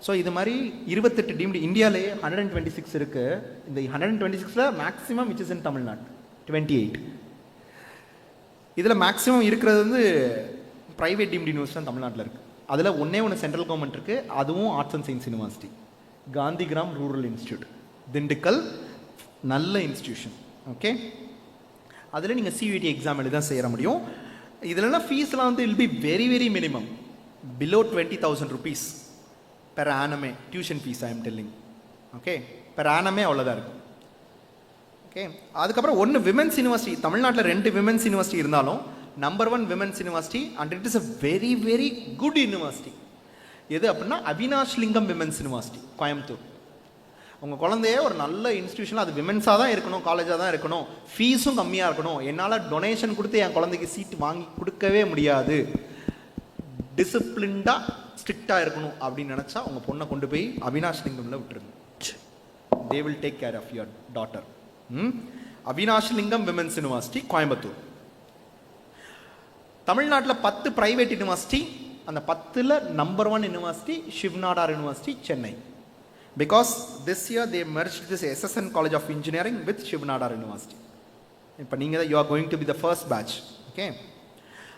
So இது மாதிரி 28 டீம்டு, இந்தியாவிலே 126 இருக்குது. இந்த 126ல் maximum which is in Tamil Nadu 28. இதில் மேக்ஸிமம் இருக்கிறது வந்து ப்ரைவேட் டீம்டு யூனிவர்சிட்டி தமிழ்நாட்டில் இருக்குது. அதில் ஒன்று சென்ட்ரல் கவர்மெண்ட் இருக்குது, அதுவும் arts and science university. Gandhigram rural institute, Dindigul, நல்ல இன்ஸ்டிடியூஷன். ஓகே, அதில் நீங்கள் CUET எக்ஸாம் எழுதி தான் சேர முடியும். இதிலலாம் ஃபீஸ்லாம் வந்து will be very very minimum, below 20,000 rupees per annum tuition fees. I am telling. Okay, per annum அவ்வளோதான் இருக்கும். ஓகே, அதுக்கப்புறம் ஒன்று விமென்ஸ் யூனிவர்சிட்டி. தமிழ்நாட்டில் 2 விமென்ஸ் யூனிவர்சிட்டி இருந்தாலும் number 1 women's university and it is a very very good university. எது அப்படின்னா அவினாஷ் லிங்கம் women's university, Coimbatore. உங்கள் குழந்தைய ஒரு நல்ல இன்ஸ்டியூஷனில், அது விமென்ஸாக தான் இருக்கணும், காலேஜாக தான் இருக்கணும், ஃபீஸும் கம்மியாக இருக்கணும், என்னால் டொனேஷன் கொடுத்து என் குழந்தைக்கு சீட்டு வாங்கி கொடுக்கவே முடியாது, டிசிப்ளின்டாக ஸ்ட்ரிக்டாக இருக்கணும் அப்படின்னு நினச்சா உங்கள் பொண்ணை கொண்டு போய் அவினாஷ் லிங்கமில் விட்டுருங்க. They will take care of your daughter. Avinashilingam women's university, Coimbatore. தமிழ்நாட்டில் 10 பிரைவேட் யூனிவர்சிட்டி, அந்த 10ல் number 1 university Shiv Nadar university Chennai. Because this year they merged this SSN College of Engineering with Shivnadar University. இப்போ நீங்கள் you are going to be the first batch. Okay.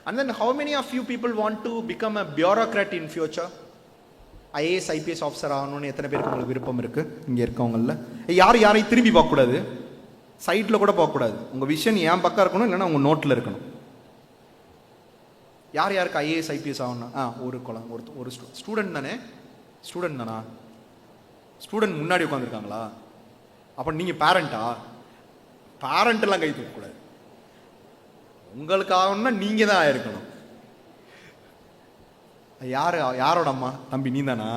And then how many of you people want to become a bureaucrat in future? IAS IPS officer ஆகணும்னு எத்தனை பேருக்கு உங்களுக்கு விருப்பம் இருக்குது இங்கே இருக்கவங்களில்? யாரையும் திரும்பி பார்க்கக்கூடாது, சைட்டில் கூட பார்க்கக்கூடாது. உங்கள் விஷன் என் பக்கம் இருக்கணும், இல்லைன்னா உங்கள் நோட்டில் இருக்கணும். யாருக்கு IAS IPS ஆகணும்னா ஒரு ஸ்டூடெண்ட் தானே? ஸ்டூடெண்ட் தானா? ஸ்டூடெண்ட் முன்னாடி உட்காந்துருக்காங்களா? அப்போ நீங்கள் பேரண்டா? பேரண்ட்டெல்லாம் கை தூக்கக்கூடாது. உங்களுக்கு ஆகணும்னா நீங்கள் தான் ஆயிருக்கணும். யாரோட அம்மா? தம்பி நீ தானா?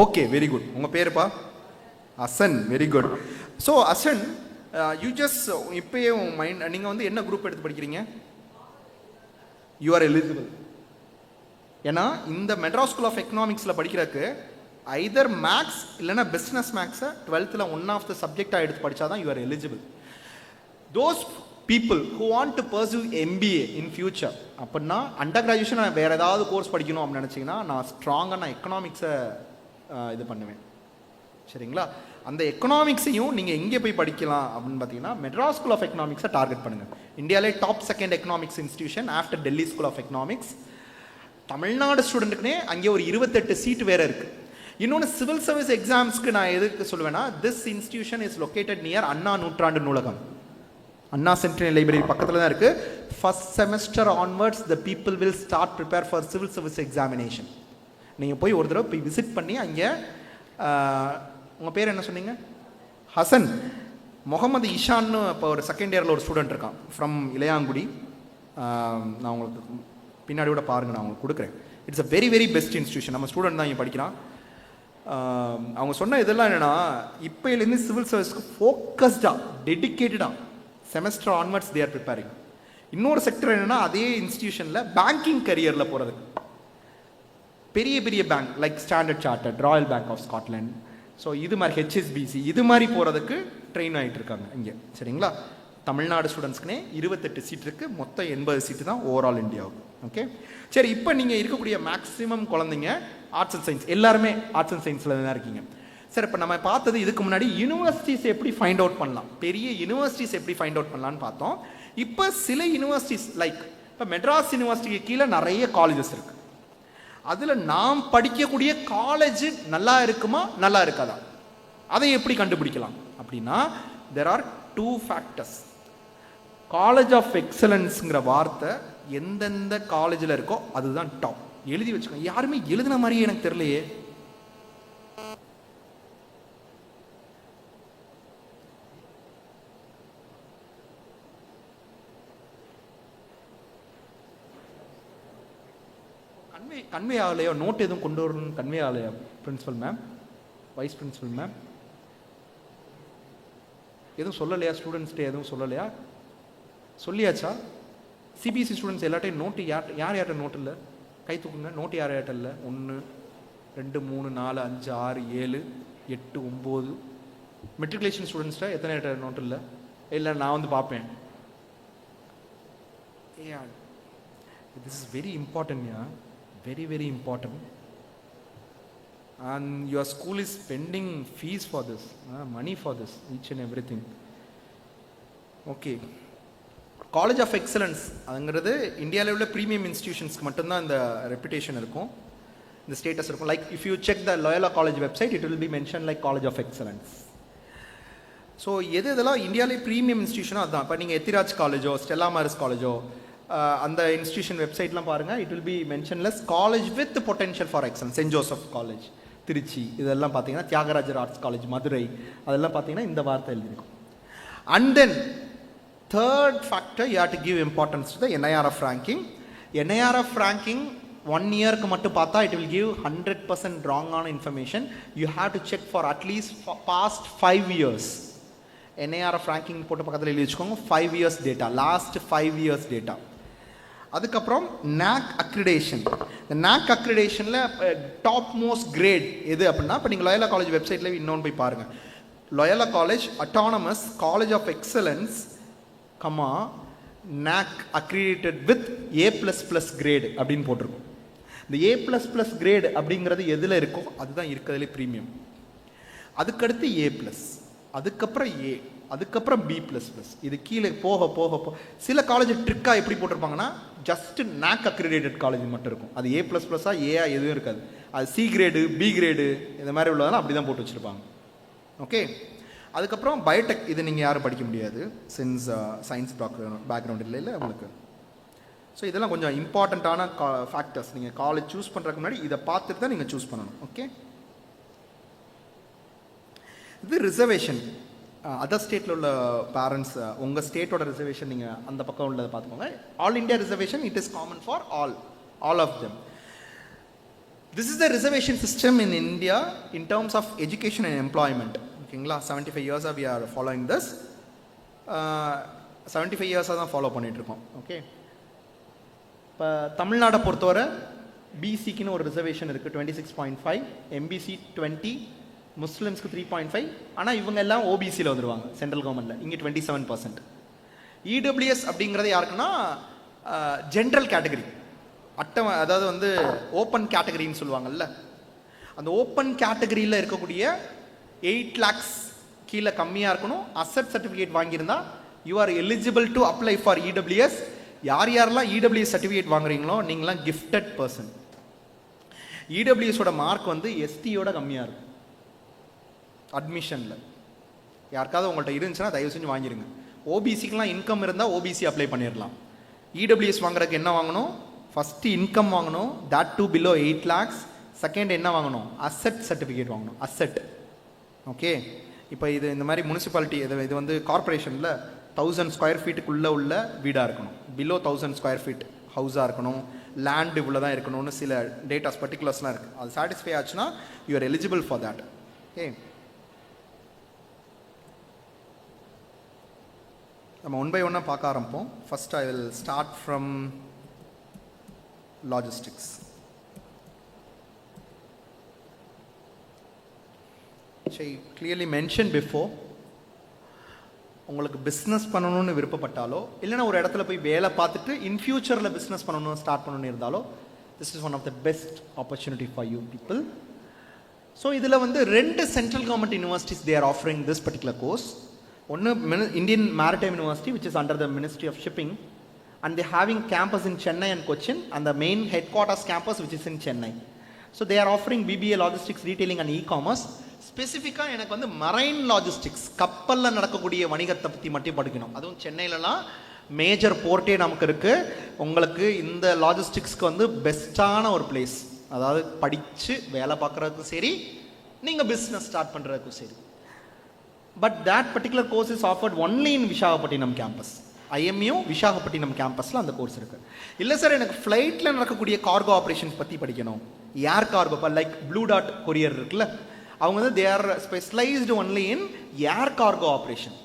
Okay, very good. உங்கள் பேருப்பா? Asan. Very good. So Asan, you just இப்போயே உங்கள் மைண்ட், நீங்கள் வந்து என்ன குரூப் எடுத்து படிக்கிறீங்க? You are eligible. ஏன்னா இந்த மெட்ராஸ் ஸ்கூல் ஆஃப் எக்கனாமிக்ஸில் படிக்கிறதுக்கு ஐதர் மேக்ஸ் இல்லைன்னா பிஸ்னஸ் மேக்ஸை 12th ஒன் ஆஃப் த சப்ஜெக்டாக எடுத்து படித்தா தான் you are eligible. Those people who want to pursue MBA in future, அப்படின்னா அண்டர் கிராஜுவேஷன் நான் வேறு ஏதாவது கோர்ஸ் படிக்கணும் அப்படின்னு நினச்சிங்கன்னா நான் ஸ்ட்ராங்காக நான் எக்கனாமிக்ஸை இது பண்ணுவேன். சரிங்களா? அந்த எக்கனாமிக்ஸையும் நீங்கள் எங்கே போய் படிக்கலாம் அப்படின்னு பார்த்தீங்கன்னா மெட்ராஸ் ஸ்கூல் ஆஃப் எக்கனாமிக்ஸை டார்கெட் பண்ணுங்கள். இந்தியாவிலே top 2nd economics institution after Delhi school of economics. Tamil Nadu ஸ்டூடெண்ட்டுக்குனே அங்கே ஒரு 28 சீட் வேறு இருக்குது. இன்னொன்று சிவில் சர்வீஸ் எக்ஸாம்ஸ்க்கு நான் எதுக்கு சொல்லுவேன்னா, this institution is located near Anna நூற்றாண்டு நூலகம், அண்ணா சென்ட்ரல் லைப்ரரி பக்கத்தில் தான் இருக்குது. First semester onwards the people will start prepare for civil service examination. நீங்கள் போய் ஒரு தடவை போய் விசிட் பண்ணி அங்கே, உங்கள் பேர் என்ன சொன்னீங்க? ஹசன். முகமது இஷான்னு இப்போ ஒரு 2nd இயரில் ஒரு ஸ்டூடெண்ட் இருக்கான் ஃப்ரம் இளையாங்குடி. நான் உங்களுக்கு பின்னாடி கூட பாருங்கள், நான் உங்களுக்கு கொடுக்குறேன். It's a very very best institution. நம்ம ஸ்டூடெண்ட் தான் இங்கே படிக்கிறான். அவங்க சொன்ன இதெல்லாம் என்னென்னா, இப்போலேருந்து சிவில் சர்வீஸ்க்கு ஃபோக்கஸ்டாக டெடிக்கேட்டடாக semester onwards they are preparing. இன்னொரு செக்டர் என்னென்னா, அதே இன்ஸ்டியூஷனில் பேங்கிங் கரியரில் போகிறதுக்கு பெரிய பெரிய bank like standard chartered, royal bank of Scotland, so இது மாதிரி HSBC இது மாதிரி போகிறதுக்கு ட்ரெயின் ஆகிட்டு இருக்காங்க இங்கே. சரிங்களா? தமிழ்நாடு ஸ்டூடெண்ட்ஸ்க்குனே 28 சீட் இருக்குது, மொத்தம் 80 சீட்டு தான் ஓவரால் இந்தியாவுக்கு. ஓகே, சரி. இப்போ நீங்கள் இருக்கக்கூடிய மேக்ஸிமம் குழந்தைங்க ஆர்ட்ஸ் அண்ட் சயின்ஸ், எல்லாருமே ஆர்ட்ஸ் அண்ட் சயின்ஸில் தான் இருக்கீங்க. சார், இப்போ நம்ம பார்த்தது இதுக்கு முன்னாடி யூனிவர்சிட்டிஸ் எப்படி ஃபைண்ட் அவுட் பண்ணலாம், பெரிய யூனிவர்சிட்டிஸ் எப்படி ஃபைண்ட் அவுட் பண்ணலான்னு பார்த்தோம். இப்போ சில யூனிவர்சிட்டிஸ் லைக் இப்போ மெட்ராஸ் யூனிவர்சிட்டிக்கு கீழே நிறைய காலேஜஸ் இருக்குது. அதில் நாம் படிக்கக்கூடிய காலேஜ் நல்லா இருக்குமா நல்லா இருக்காதா, அதை எப்படி கண்டுபிடிக்கலாம் அப்படின்னா, there are 2 factors. College of எக்ஸலன்ஸுங்கிற வார்த்தை எந்தெந்த காலேஜில் இருக்கோ அதுதான் டாப். எழுதி வச்சுக்கோங்க. யாருமே எழுதின மாதிரியே எனக்கு தெரியலையே. கன்வே ஆகலையோ, நோட் எதுவும் கொண்டு வரணும்னு கன்வே ஆகலையா principal ma'am, vice principal ma'am? எதுவும் சொல்லலையா? ஸ்டூடெண்ட்ஸ்கிட்ட எதுவும் சொல்லலையா? சொல்லியாச்சா? சிபிஎஸ்சி ஸ்டூடெண்ட்ஸ் எல்லாட்டையும் நோட்டு யார்கிட்ட நோட்டு இல்லை? கை தூக்குங்க. நோட்டு யார்கிட்ட இல்லை? 1 2 3 4 5 6 7 8 9. மெட்ரிகுலேஷன் ஸ்டூடெண்ட்ஸ்கிட்ட எத்தனை நோட்டு இல்லை? இல்லை, நான் வந்து பார்ப்பேன். This is very important. Very very important, and your school is spending fees for this, money for this, each and everything. Okay, college of excellence அதுங்கிறது இந்தியாவில் உள்ள ப்ரீமியம் இன்ஸ்டிடியூஷன்ஸ்க்கு மட்டும்தான் இந்த ரெப்புடேஷன் இருக்கும், இந்த ஸ்டேட்டஸ் இருக்கும். Like if you check the Loyola college website, it will be mention like college of excellence. So இதெல்லாம் இந்தியாவிலே ப்ரீமியம் இன்ஸ்டியூஷனோ அதுதான். இப்போ நீங்கள் எத்திராஜ் காலேஜோ ஸ்டெல்லா மாரிஸ் காலேஜோ அந்த இன்ஸ்டியூஷன் வெப்சைட்லாம் பாருங்கள், it will be mentioned as college with potential for excellence. Saint Joseph college Trichy, இதெல்லாம் பார்த்தீங்கன்னா தியாகராஜர் ஆர்ட்ஸ் காலேஜ் மதுரை, அதெல்லாம் பார்த்தீங்கன்னா இந்த வார்த்தை எழுதியிருக்கும். And then third factor, you have to give importance to the NIRF ranking. NIRF ranking 1 இயருக்கு மட்டும் பார்த்தா இட் வில் கிவ் 100% ராங்கான information. You have to check for at least past 5 years. NIRF ranking போட்டு பக்கத்தில் எழுதி வச்சுக்கோங்க. 5 years data, last 5 years data. அதுக்கப்புறம் NAC accreditation. இந்த NAC அக்ரிடேஷனில் டாப் மோஸ்ட் கிரேட் எது அப்படின்னா, இப்போ நீங்கள் லோயலா காலேஜ் வெப்சைட்டில் இன்னொன்று போய் பாருங்கள். Loyola college autonomous college of excellence, NAC accredited with A++ grade அப்படின்னு போட்டிருக்கும். இந்த A++ grade அப்படிங்கிறது எதில் இருக்கோ அதுதான் இருக்கிறதுலே ப்ரீமியம். அதுக்கடுத்து A+, அதுக்கப்புறம் A, அதுக்கப்புறம் B++. இது கீழே போக போக சில காலேஜ் ட்ரிக்காக எப்படி போட்டிருப்பாங்கன்னா ஜஸ்ட் NAC accredited காலேஜ் மட்டும் இருக்கும். அது A++ஆ ஏஆ எதுவும் இருக்காது. அது C கிரேடு, B கிரேடு இந்த மாதிரி உள்ளதெல்லாம் அப்படி தான் போட்டு வச்சுருப்பாங்க. ஓகே, அதுக்கப்புறம் பயோடெக். இது நீங்கள் யாரும் படிக்க முடியாது சின்ஸ் சயின்ஸ் பேக்ரவுண்ட் இல்லை உங்களுக்கு. ஸோ இதெல்லாம் கொஞ்சம் இம்பார்ட்டண்ட்டான ஃபேக்டர்ஸ். நீங்கள் காலேஜ் சூஸ் பண்ணுறதுக்கு முன்னாடி இதை பார்த்துட்டு தான் நீங்கள் சூஸ் பண்ணணும். ஓகே, இது ரிசர்வேஷன். அதர் ஸ்டேட்டில் உள்ள பேரண்ட்ஸ் உங்கள் ஸ்டேட்டோட ரிசர்வேஷன் நீங்கள் அந்த பக்கம் உள்ளதை பார்த்துக்கோங்க. All India reservation it is common for all of them. This is the reservation system in India in terms of education and employment. ஓகேங்களா, 75 years we are following this. 75 years தான் follow பண்ணிகிட்ருக்கோம். Okay, இப்போ தமிழ்நாடை பொறுத்தவரை பிசிக்குன்னு ஒரு reservation இருக்குது 26.5, MBC 20, முஸ்லிம்ஸ்க்கு 3.5. ஆனால் இவங்க எல்லாம் ஓபிசியில் வந்துடுவாங்க சென்ட்ரல் கவர்மெண்ட்டில். இங்கே 27%. இடபிள்யூஎஸ் அப்படிங்கிறது யாருக்குன்னா ஜென்ரல் கேட்டகரி, அதாவது வந்து ஓப்பன் கேட்டகரின்னு சொல்லுவாங்கல்ல. அந்த ஓப்பன் கேட்டகரியில் இருக்கக்கூடிய 8 lakhs கீழே கம்மியாக இருக்கணும். அசெட் சர்டிஃபிகேட் வாங்கியிருந்தா you are eligible to apply for EWS. யாரெல்லாம் இடபிள்யூஎஸ் சர்டிஃபிகேட் வாங்குறீங்களோ நீங்களாம் கிஃப்டட் பர்சன். இடபிள்யூஎஸோட மார்க் வந்து எஸ்டியோட கம்மியாக இருக்கும் அட்மிஷனில். யாருக்காவது உங்கள்கிட்ட இருந்துச்சுன்னா தயவு செஞ்சு வாங்கிடுங்க. ஓபிசிக்கெலாம் இன்கம் இருந்தால் ஓபிசி அப்ளை பண்ணிடலாம். இடபிள்யூஎஸ் வாங்குறதுக்கு என்ன வாங்கணும்? ஃபஸ்ட்டு இன்கம் வாங்கணும், that too below 8 lakhs. Second என்ன வாங்கணும்? அசெட் சர்டிஃபிகேட் வாங்கணும், அசெட். ஓகே, இப்போ இது இந்த மாதிரி முனிசிபாலிட்டி இது வந்து கார்பரேஷனில் 1000 square feet-க்குள்ளே உள்ள வீடாக இருக்கணும், பிலோ 1000 square feet ஹவுஸாக இருக்கணும், லேண்ட் இவ்வளோ தான் இருக்கணும்னு சில டேட்டாஸ் பர்டிகுலர்ஸ்லாம் இருக்குது. அது சாட்டிஸ்ஃபை ஆச்சுன்னா you are eligible for that. Okay, நம்ம ஒன் பை ஒன்னாக பார்க்க ஆரம்பிப்போம். First I will start from logistics. I clearly mentioned before, உங்களுக்கு பிஸ்னஸ் பண்ணணும்னு விருப்பப்பட்டாலோ இல்லைன்னா ஒரு இடத்துல போய் வேலை பார்த்துட்டு இன் ஃபியூச்சரில் பிஸ்னஸ் பண்ணணும் ஸ்டார்ட் பண்ணணும்னு இருந்தாலோ this is one of the best opportunity for you people. So இதில் வந்து 2 central government universities they are offering this particular course. ஒன்று Indian maritime university which is under the ministry of shipping, and they having campus in Chennai and Cochin, and the main headquarters campus which is in Chennai. So they are offering BBA logistics, retailing and e-commerce. ஸ்பெசிஃபிக்காக எனக்கு வந்து marine logistics, கப்பலில் நடக்கக்கூடிய வணிகத்தை பற்றி மட்டும் படிக்கணும். அதுவும் சென்னையிலலாம் மேஜர் போர்ட்டே நமக்கு இருக்குது. உங்களுக்கு இந்த லாஜிஸ்டிக்ஸ்க்கு வந்து பெஸ்ட்டான ஒரு பிளேஸ். அதாவது படித்து வேலை பார்க்குறதுக்கும் சரி, நீங்கள் பிஸ்னஸ் ஸ்டார்ட் பண்ணுறதுக்கும் சரி. But that particular course is offered only in Visakhapatnam campus. IMU Visakhapatnam கேம்பஸில் அந்த கோர்ஸ் இருக்குது. இல்லை சார், எனக்கு ஃப்ளைட்டில் நடக்கக்கூடிய கார்கோ ஆப்ரேஷன்ஸ் பற்றி படிக்கணும், ஏர் கார்கோ, இப்போ லைக் ப்ளூ டாட் கொரியர் இருக்குல்ல, அவங்க வந்து they are specialised only in air cargo operation,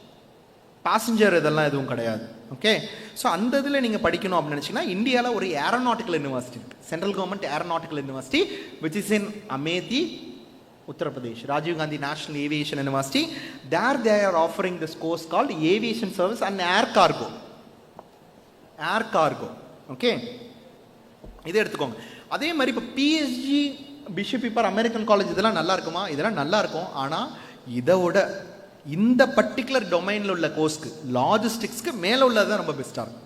passenger இதெல்லாம் எதுவும் கிடையாது. ஓகே, ஸோ அந்த இதில் நீங்கள் படிக்கணும் அப்படின்னு நினச்சிங்கன்னா இந்தியாவில் ஒரு ஏரோநாட்டிக்கல் யூனிவர்சிட்டி இருக்குது, central government aeronautical university which is in Amethi, Uttar Pradesh, Rajiv Gandhi National Aviation University. There they are offering this course called Aviation Service and Air Cargo. Air Cargo. Okay, இதை எடுத்துக்கோங்க. அதே மாதிரி இப்போ PSG, bishop பீப்பர், American college இதெல்லாம் நல்லா இருக்குமா? இதெல்லாம் நல்லா இருக்கும். ஆனால் இதை விட இந்த பர்டிகுலர் டொமைனில் உள்ள கோர்ஸ்க்கு லாஜிஸ்டிக்ஸ்க்கு மேலே உள்ளது தான் ரொம்ப பெஸ்ட்டாக இருக்கும்.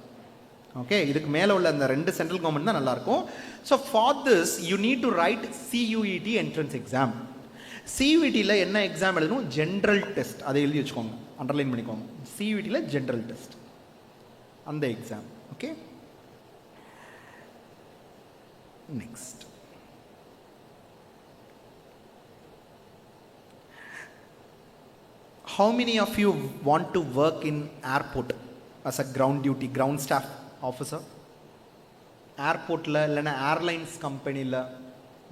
ஓகே, இதுக்கு மேலே உள்ள அந்த 2 சென்ட்ரல் கவர்மெண்ட் தான் நல்லாயிருக்கும். So for this you need to write CUET entrance exam. சியூஇடியில் என்ன எக்ஸாம் எழுதணும்? General test. அதை எழுதி வச்சுக்கோங்க, அண்டர்லைன் பண்ணிக்கோங்க. சியூஇடியில் ஜென்ரல் டெஸ்ட், அந்த exam. Okay, next how many of you want to work in airport as a ground duty, ground staff officer? ஏர்போர்ட்டில் இல்லைன்னா ஏர்லைன்ஸ் கம்பெனியில்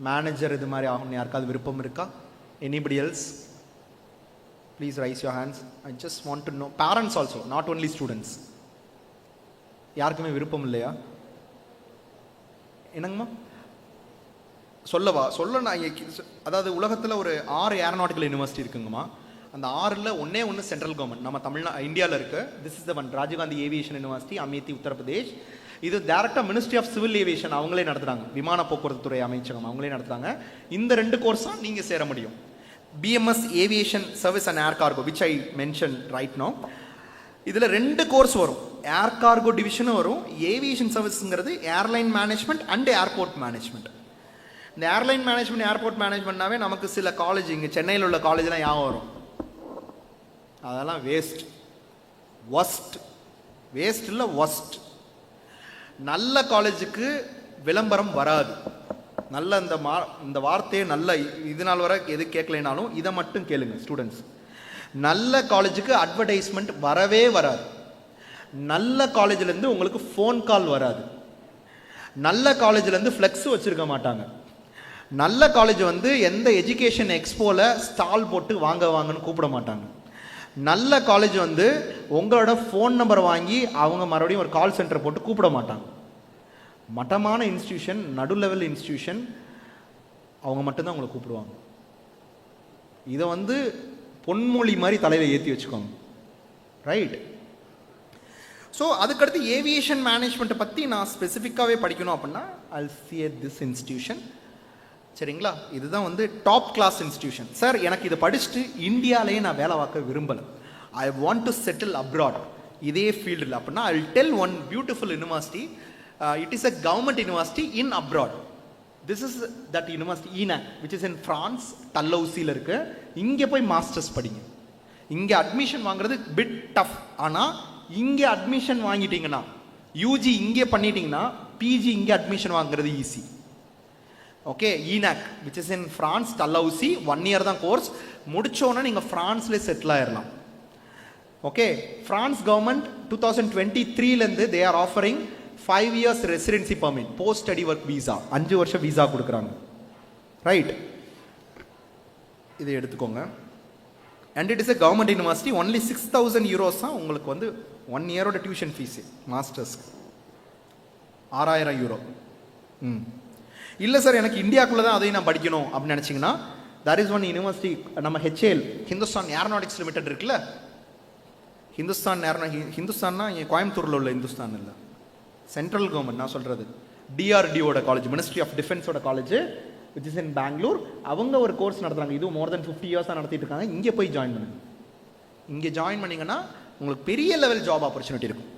மேனேஜர் இது மாதிரி ஆகணும்னு யாருக்காவது விருப்பம் இருக்கா? Anybody else? Please raise your hands. I just want to know. Parents also, not only students. யாருக்குமே விருப்பம் இல்லையா? என்னங்கம்மா சொல்லவா? சொல்ல நான் அதாவது உலகத்தில் ஒரு 6 ஏரோநாட்டிக்கல் யூனிவர்சிட்டி இருக்குங்கம்மா. அந்த 6ல் ஒன்று சென்ட்ரல் கவர்மெண்ட் நம்ம இந்தியாவில் இருக்குது. This is the one, Rajiv Gandhi aviation university, அமேத்தி, Uttar Pradesh. இது டேரெக்டாக மினிஸ்ட்ரி ஆஃப் சிவில் ஏவியேஷன் அவங்களே நடத்துகிறாங்க, விமான போக்குவரத்து துறை அமைச்சகம் அவங்களே நடத்துகிறாங்க. இந்த 2 கோர்ஸாக நீங்கள் சேர முடியும். BMS aviation service and air cargo which I mention right now. இதில் 2 கோர்ஸ் வரும், ஏர் கார்கோ டிவிஷனும் வரும். ஏவியேஷன் சர்வீஸுங்கிறது airline management and airport management. இந்த ஏர்லைன் மேனேஜ்மெண்ட் ஏர்போர்ட் மேனேஜ்மெண்ட்னாவே நமக்கு சில காலேஜ் இங்கே சென்னையில் உள்ள காலேஜ்லாம் ஞாபகம் வரும். அதெல்லாம் வேஸ்ட், ஒஸ்ட். வேஸ்ட் இல்லை, ஒஸ்ட். நல்ல காலேஜுக்கு விளம்பரம் வராது. நல்ல இந்த வார்த்தையை நல்ல இது நாள் வரை எது கேட்கலைனாலும் இதை மட்டும் கேளுங்க ஸ்டூடெண்ட்ஸ். நல்ல காலேஜுக்கு அட்வர்டைஸ்மெண்ட் வரவே வராது. நல்ல காலேஜ்லேருந்து உங்களுக்கு ஃபோன் கால் வராது. நல்ல காலேஜ்லேருந்து ஃப்ளெக்ஸ் வச்சுருக்க மாட்டாங்க. நல்ல காலேஜ் எந்த எஜுகேஷன் எக்ஸ்போவில் ஸ்டால் போட்டு வாங்கன்னு கூப்பிட மாட்டாங்க. நல்ல காலேஜ் உங்களோட ஃபோன் நம்பர் வாங்கி அவங்க மறுபடியும் ஒரு கால் சென்டர் போட்டு கூப்பிட மாட்டாங்க. மட்டமான இன்ஸ்டியூஷன், நடு லெவல் இன்ஸ்டியூஷன், அவங்க மட்டும்தான் உங்களை கூப்பிடுவாங்க. இதை பொன்மொழி மாதிரி தலையில் ஏற்றி வச்சுக்கோங்க, ரைட்? ஸோ அதுக்கடுத்து ஏவியேஷன் மேனேஜ்மெண்ட்டை பற்றி நான் ஸ்பெசிஃபிக்காகவே படிக்கணும் அப்படின்னா I'll see this இன்ஸ்டியூஷன். சரிங்களா? இதுதான் டாப் கிளாஸ் இன்ஸ்டியூஷன். சார் எனக்கு இதை படிச்சுட்டு இந்தியாவிலேயே நான் வேலை பார்க்க விரும்பலை, I want to settle abroad இதே ஃபீல்டில் அப்படின்னா I will tell one beautiful university. It is a government university in abroad. This is that university ENAC which is in France, டல்லௌசியில் இருக்கு. இங்கே போய் மாஸ்டர்ஸ் படிங்க. இங்கே அட்மிஷன் வாங்குறது பிட் டஃப். ஆனால் இங்கே அட்மிஷன் வாங்கிட்டீங்கன்னா, யூஜி இங்கே பண்ணிட்டீங்கன்னா பிஜி இங்கே அட்மிஷன் வாங்குறது easy. Okay, ENAC which is in France, டல்லௌசி, 1 year தான் கோர்ஸ். முடிச்சோன்னா நீங்கள் ஃப்ரான்ஸ்லேயே செட்டில் ஆயிடலாம். ஓகே, ஃப்ரான்ஸ் கவர்மெண்ட் 2023லேருந்து they are offering 5 years residency permit, post study work visa, 5 வருஷம் வீசா கொடுக்குறாங்க, ரைட்? இதை எடுத்துக்கோங்க. And it is a government university. Only 6,000 euros தான் உங்களுக்கு 1 year டியூஷன் ஃபீஸு. மாஸ்டர்ஸ்க்கு 6,000 euro. இல்லை சார் எனக்கு இந்தியாவுக்குள்ளே தான் அதையும் நான் படிக்கணும் அப்படின்னு நினச்சிங்கன்னா, தட் இஸ் ஒன் யூனிவர்சிட்டி. நம்ம HAL, ஹிந்துஸ்தான் ஏரோநாட்டிக்ஸ் லிமிடெட் இருக்குல்ல, ஹிந்துஸ்தான்னா இங்கே கோயம்புத்தூரில் உள்ள ஹிந்துஸ்தான் இல்லை, சென்ட்ரல் கவர்மெண்ட் நான் சொல்கிறது. DRDOட காலேஜ், மினிஸ்ட்ரி ஆஃப் டிஃபென்ஸோட college which is in Bangalore. அவங்க ஒரு கோர்ஸ் நடத்துகிறாங்க. இது more than 50 years நடத்திட்டு இருக்காங்க. இங்கே போய் ஜாயின் பண்ணுங்க. இங்கே ஜாயின் பண்ணிங்கன்னா உங்களுக்கு பெரிய லெவல் ஜாப் ஆப்பர்ச்சுனிட்டி இருக்கும்.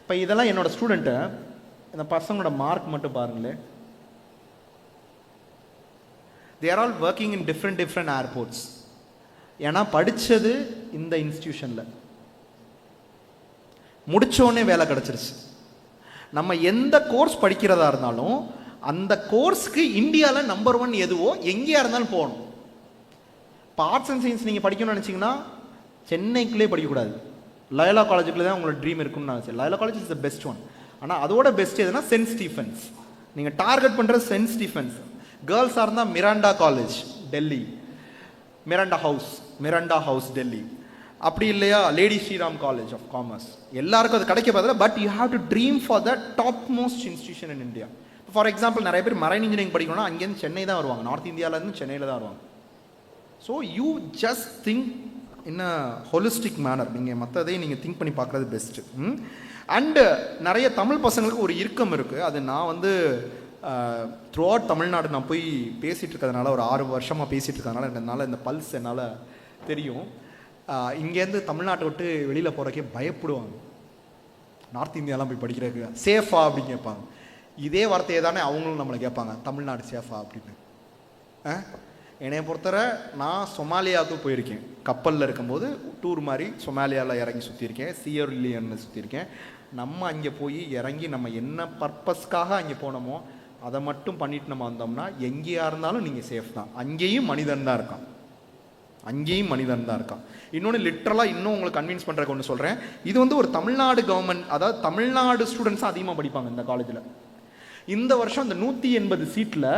இப்போ இதெல்லாம் என்னோட ஸ்டூடெண்ட்டு, இந்த பசங்களோட மார்க் மட்டும் பாருங்களேன். they are all working in different airports. ஏன்னா படித்தது இந்த இன்ஸ்டியூஷனில், முடித்தோடனே வேலை கிடச்சிருச்சு. நம்ம எந்த கோர்ஸ் படிக்கிறதா இருந்தாலும் அந்த கோர்ஸ்க்கு இந்தியாவில் நம்பர் 1 எதுவோ எங்கேயா இருந்தாலும் போகணும். இப்போ ஆர்ட்ஸ் அண்ட் சயின்ஸ் நீங்கள் படிக்கணும்னு நினச்சிங்கன்னா சென்னைக்குள்ளே படிக்கக்கூடாது, லயோலா காலேஜுக்குள்ளே தான் உங்களோட ட்ரீம் இருக்குன்னு நினச்சேன். Loyola college is the best one. ஆனால் அதோட பெஸ்ட் எதுனா சென்ட் ஸ்டீஃபன்ஸ். நீங்கள் டார்கெட் பண்ணுறது சென்ட் ஸ்டீஃபன்ஸ். கேர்ள்ஸாக இருந்தால் மிராண்டா காலேஜ் டெல்லி, மிராண்டா ஹவுஸ் டெல்லி. அப்படி இல்லையா Lady Shriram college of commerce. எல்லாருக்கும் அது கிடைக்க பதில், but you have to dream for the top most institution in India. For example நிறைய பேர் மரைன் இன்ஜினியரிங் படிக்கணும்னா அங்கேருந்து சென்னை தான் வருவாங்க, நார்த் இந்தியாவிலேருந்து சென்னையில் தான் வருவாங்க. So you just think in a holistic manner. நீங்கள் மற்றதையும் நீங்கள் திங்க் பண்ணி பார்க்குறது பெஸ்ட்டு. அண்டு நிறைய தமிழ் பசங்களுக்கு ஒரு இறுக்கம் இருக்குது. அது நான் த்ரூ அவுட் தமிழ்நாடு நான் போய் பேசிகிட்டு இருக்கிறதுனால, ஒரு 6 வருஷமாக பேசிகிட்டு இருக்கிறதுனால என்னால் இந்த பல்ஸ் என்னால் தெரியும். இங்கேருந்து தமிழ்நாட்டை விட்டு வெளியில் போகிறக்கே பயப்படுவாங்க. நார்த் இந்தியாலாம் போய் படிக்கிறதுக்கு சேஃபா அப்படின்னு கேட்பாங்க. இதே வார்த்தையை தானே அவங்களும் நம்மளை கேட்பாங்க, தமிழ்நாடு சேஃபா அப்படின்னு. என்னை பொறுத்தவரை நான் சொமாலியாவுக்கு போயிருக்கேன், கப்பலில் இருக்கும்போது டூர் மாதிரி சொமாலியாவில் இறங்கி சுற்றியிருக்கேன், சியர்லியனில் சுற்றியிருக்கேன். நம்ம அங்கே போய் இறங்கி நம்ம என்ன பர்பஸ்க்காக அங்கே போனோமோ அதை மட்டும் பண்ணிட்டு நம்ம வந்தோம்னா எங்கேயா இருந்தாலும் நீங்கள் சேஃப் தான். அங்கேயும் மனிதன் தான் இருக்கான், இன்னொன்று லிட்ரலாக இன்னும் உங்களுக்கு கன்வின்ஸ் பண்ணுறதுக்கு ஒன்று சொல்கிறேன். இது ஒரு தமிழ்நாடு கவர்மெண்ட், அதாவது தமிழ்நாடு ஸ்டூடெண்ட்ஸ் அதிகமாக படிப்பாங்க இந்த காலேஜில். இந்த வருஷம் இந்த 180 சீட்டில்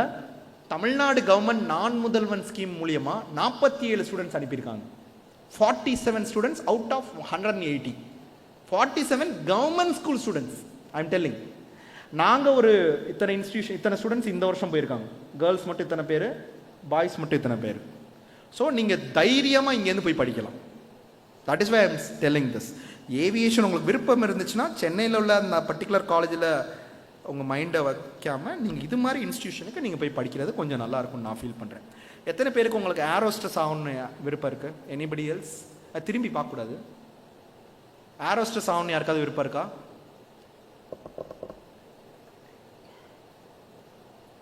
தமிழ்நாடு கவர்மெண்ட் நான் முதல்வன் ஸ்கீம் மூலியமாக 47 ஸ்டூடெண்ட்ஸ் அனுப்பியிருக்காங்க. 47 students out of 180. 47 government school students. I am telling. நாங்கள் ஒரு இத்தனை ஸ்டூடெண்ட்ஸ் இந்த வருஷம் போயிருக்காங்க. கேர்ள்ஸ் மட்டும் இத்தனை பேர், பாய்ஸ் மட்டும் இத்தனை பேர். ஸோ நீங்கள் தைரியமாக இங்கேருந்து போய் படிக்கலாம். That is why I'm telling this. Aviation உங்களுக்கு விருப்பம் இருந்துச்சுன்னா சென்னையில் உள்ள அந்த பர்டிகுலர் காலேஜில் உங்கள் மைண்டை வைக்காமல் நீங்கள் இது மாதிரி இன்ஸ்டியூஷனுக்கு நீங்கள் போய் படிக்கிறது கொஞ்சம் நல்லா இருக்கும்னு நான் ஃபீல் பண்ணுறேன். எத்தனை பேருக்கு உங்களுக்கு ஏர் ஹோஸ்டஸ் ஆகணும்னு விருப்பம் இருக்குது? Anybody else? அது திரும்பி பார்க்கக்கூடாது. ஏர் ஹோஸ்டஸ் ஆகணும்னு யாருக்காவது விருப்பம் இருக்கா?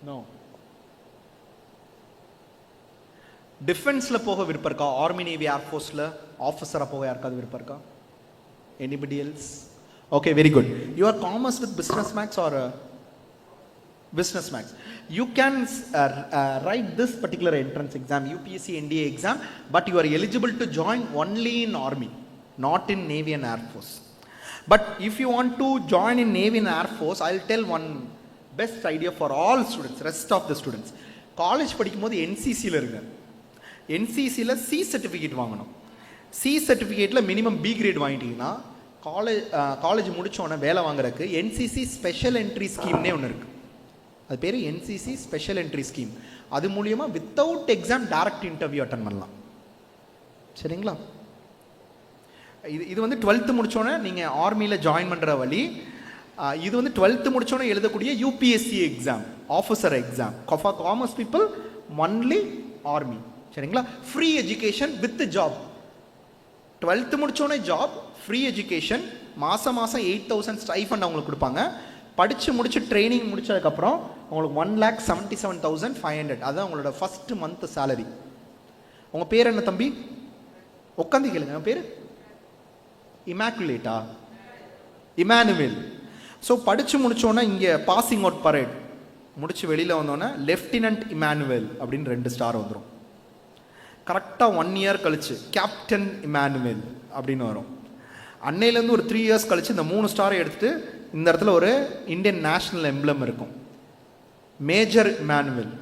நோ. டிஃபென்ஸில் போக விருப்பம் இருக்கா? ஆர்மி நேவி ஏர்ஃபோர்ஸில் ஆஃபீஸராக போக யாருக்காவது விருப்பம் இருக்கா? Anybody else? Okay, very good. You are commerce with business max or business max. You can write this particular entrance exam, UPSC NDA exam, but you are eligible to join only in Army, not in Navy and Air Force. But if you want to join in Navy and Air Force, I'll tell one best idea for all students, rest of the students. College படிக்கும்போது NCCல இருங்க. NCCல C certificate வாங்கணும். C certificateல minimum B grade வாங்கிட்டீங்கன்னா college முடித்தோன்னே வேலை வாங்குறதுக்கு என்சிசி ஸ்பெஷல் என்ட்ரி ஸ்கீம்னே ஒன்று இருக்குது. அது பேர் என்சிசி ஸ்பெஷல் என்ட்ரி ஸ்கீம். அது மூலியமாக without exam direct interview attend பண்ணலாம். சரிங்களா? இது வந்து 12th முடித்தோன்னே நீங்கள் ஆர்மியில் ஜாயின் பண்ணுற வழி. இது வந்து 12th முடித்தோன்னே எழுதக்கூடிய UPSC exam, officer exam. For commerce people only army. சரிங்களா? Free education with job. 12th முடித்தோன்னே ஜாப், ஃப்ரீ எஜுகேஷன், மாதம் 8,000 ஸ்டைஃபண்ட் அவங்களுக்கு கொடுப்பாங்க. படித்து முடிச்சு ட்ரைனிங் முடிச்சதுக்கப்புறம் உங்களுக்கு 1,77,500 அதுதான் உங்களோட ஃபஸ்ட்டு மந்த் சேலரி. உங்கள் பேர் என்ன தம்பி? உட்காந்து கேளுங்க. உங்கள் பேர் இமாக்குலேட்டா? இமானுவேல். ஸோ படித்து முடித்தோன்னே இங்கே பாசிங் அவுட் பரேட் முடித்து வெளியில் வந்தோன்னே லெஃப்டினன்ட் இமானுவேல் அப்படின்னு 2 ஸ்டார் வந்துடும். கரெக்டாக 1 இயர் கழிச்சு கேப்டன் இமானுவேல் அப்படின்னு வரும். அன்னையிலேருந்து ஒரு 3 இயர்ஸ் கழிச்சு இந்த 3 ஸ்டாரை எடுத்துகிட்டு இந்த இடத்துல ஒரு இந்தியன் நேஷ்னல் எம்ப்ளம் இருக்கும், மேஜர் இமானுவேல்.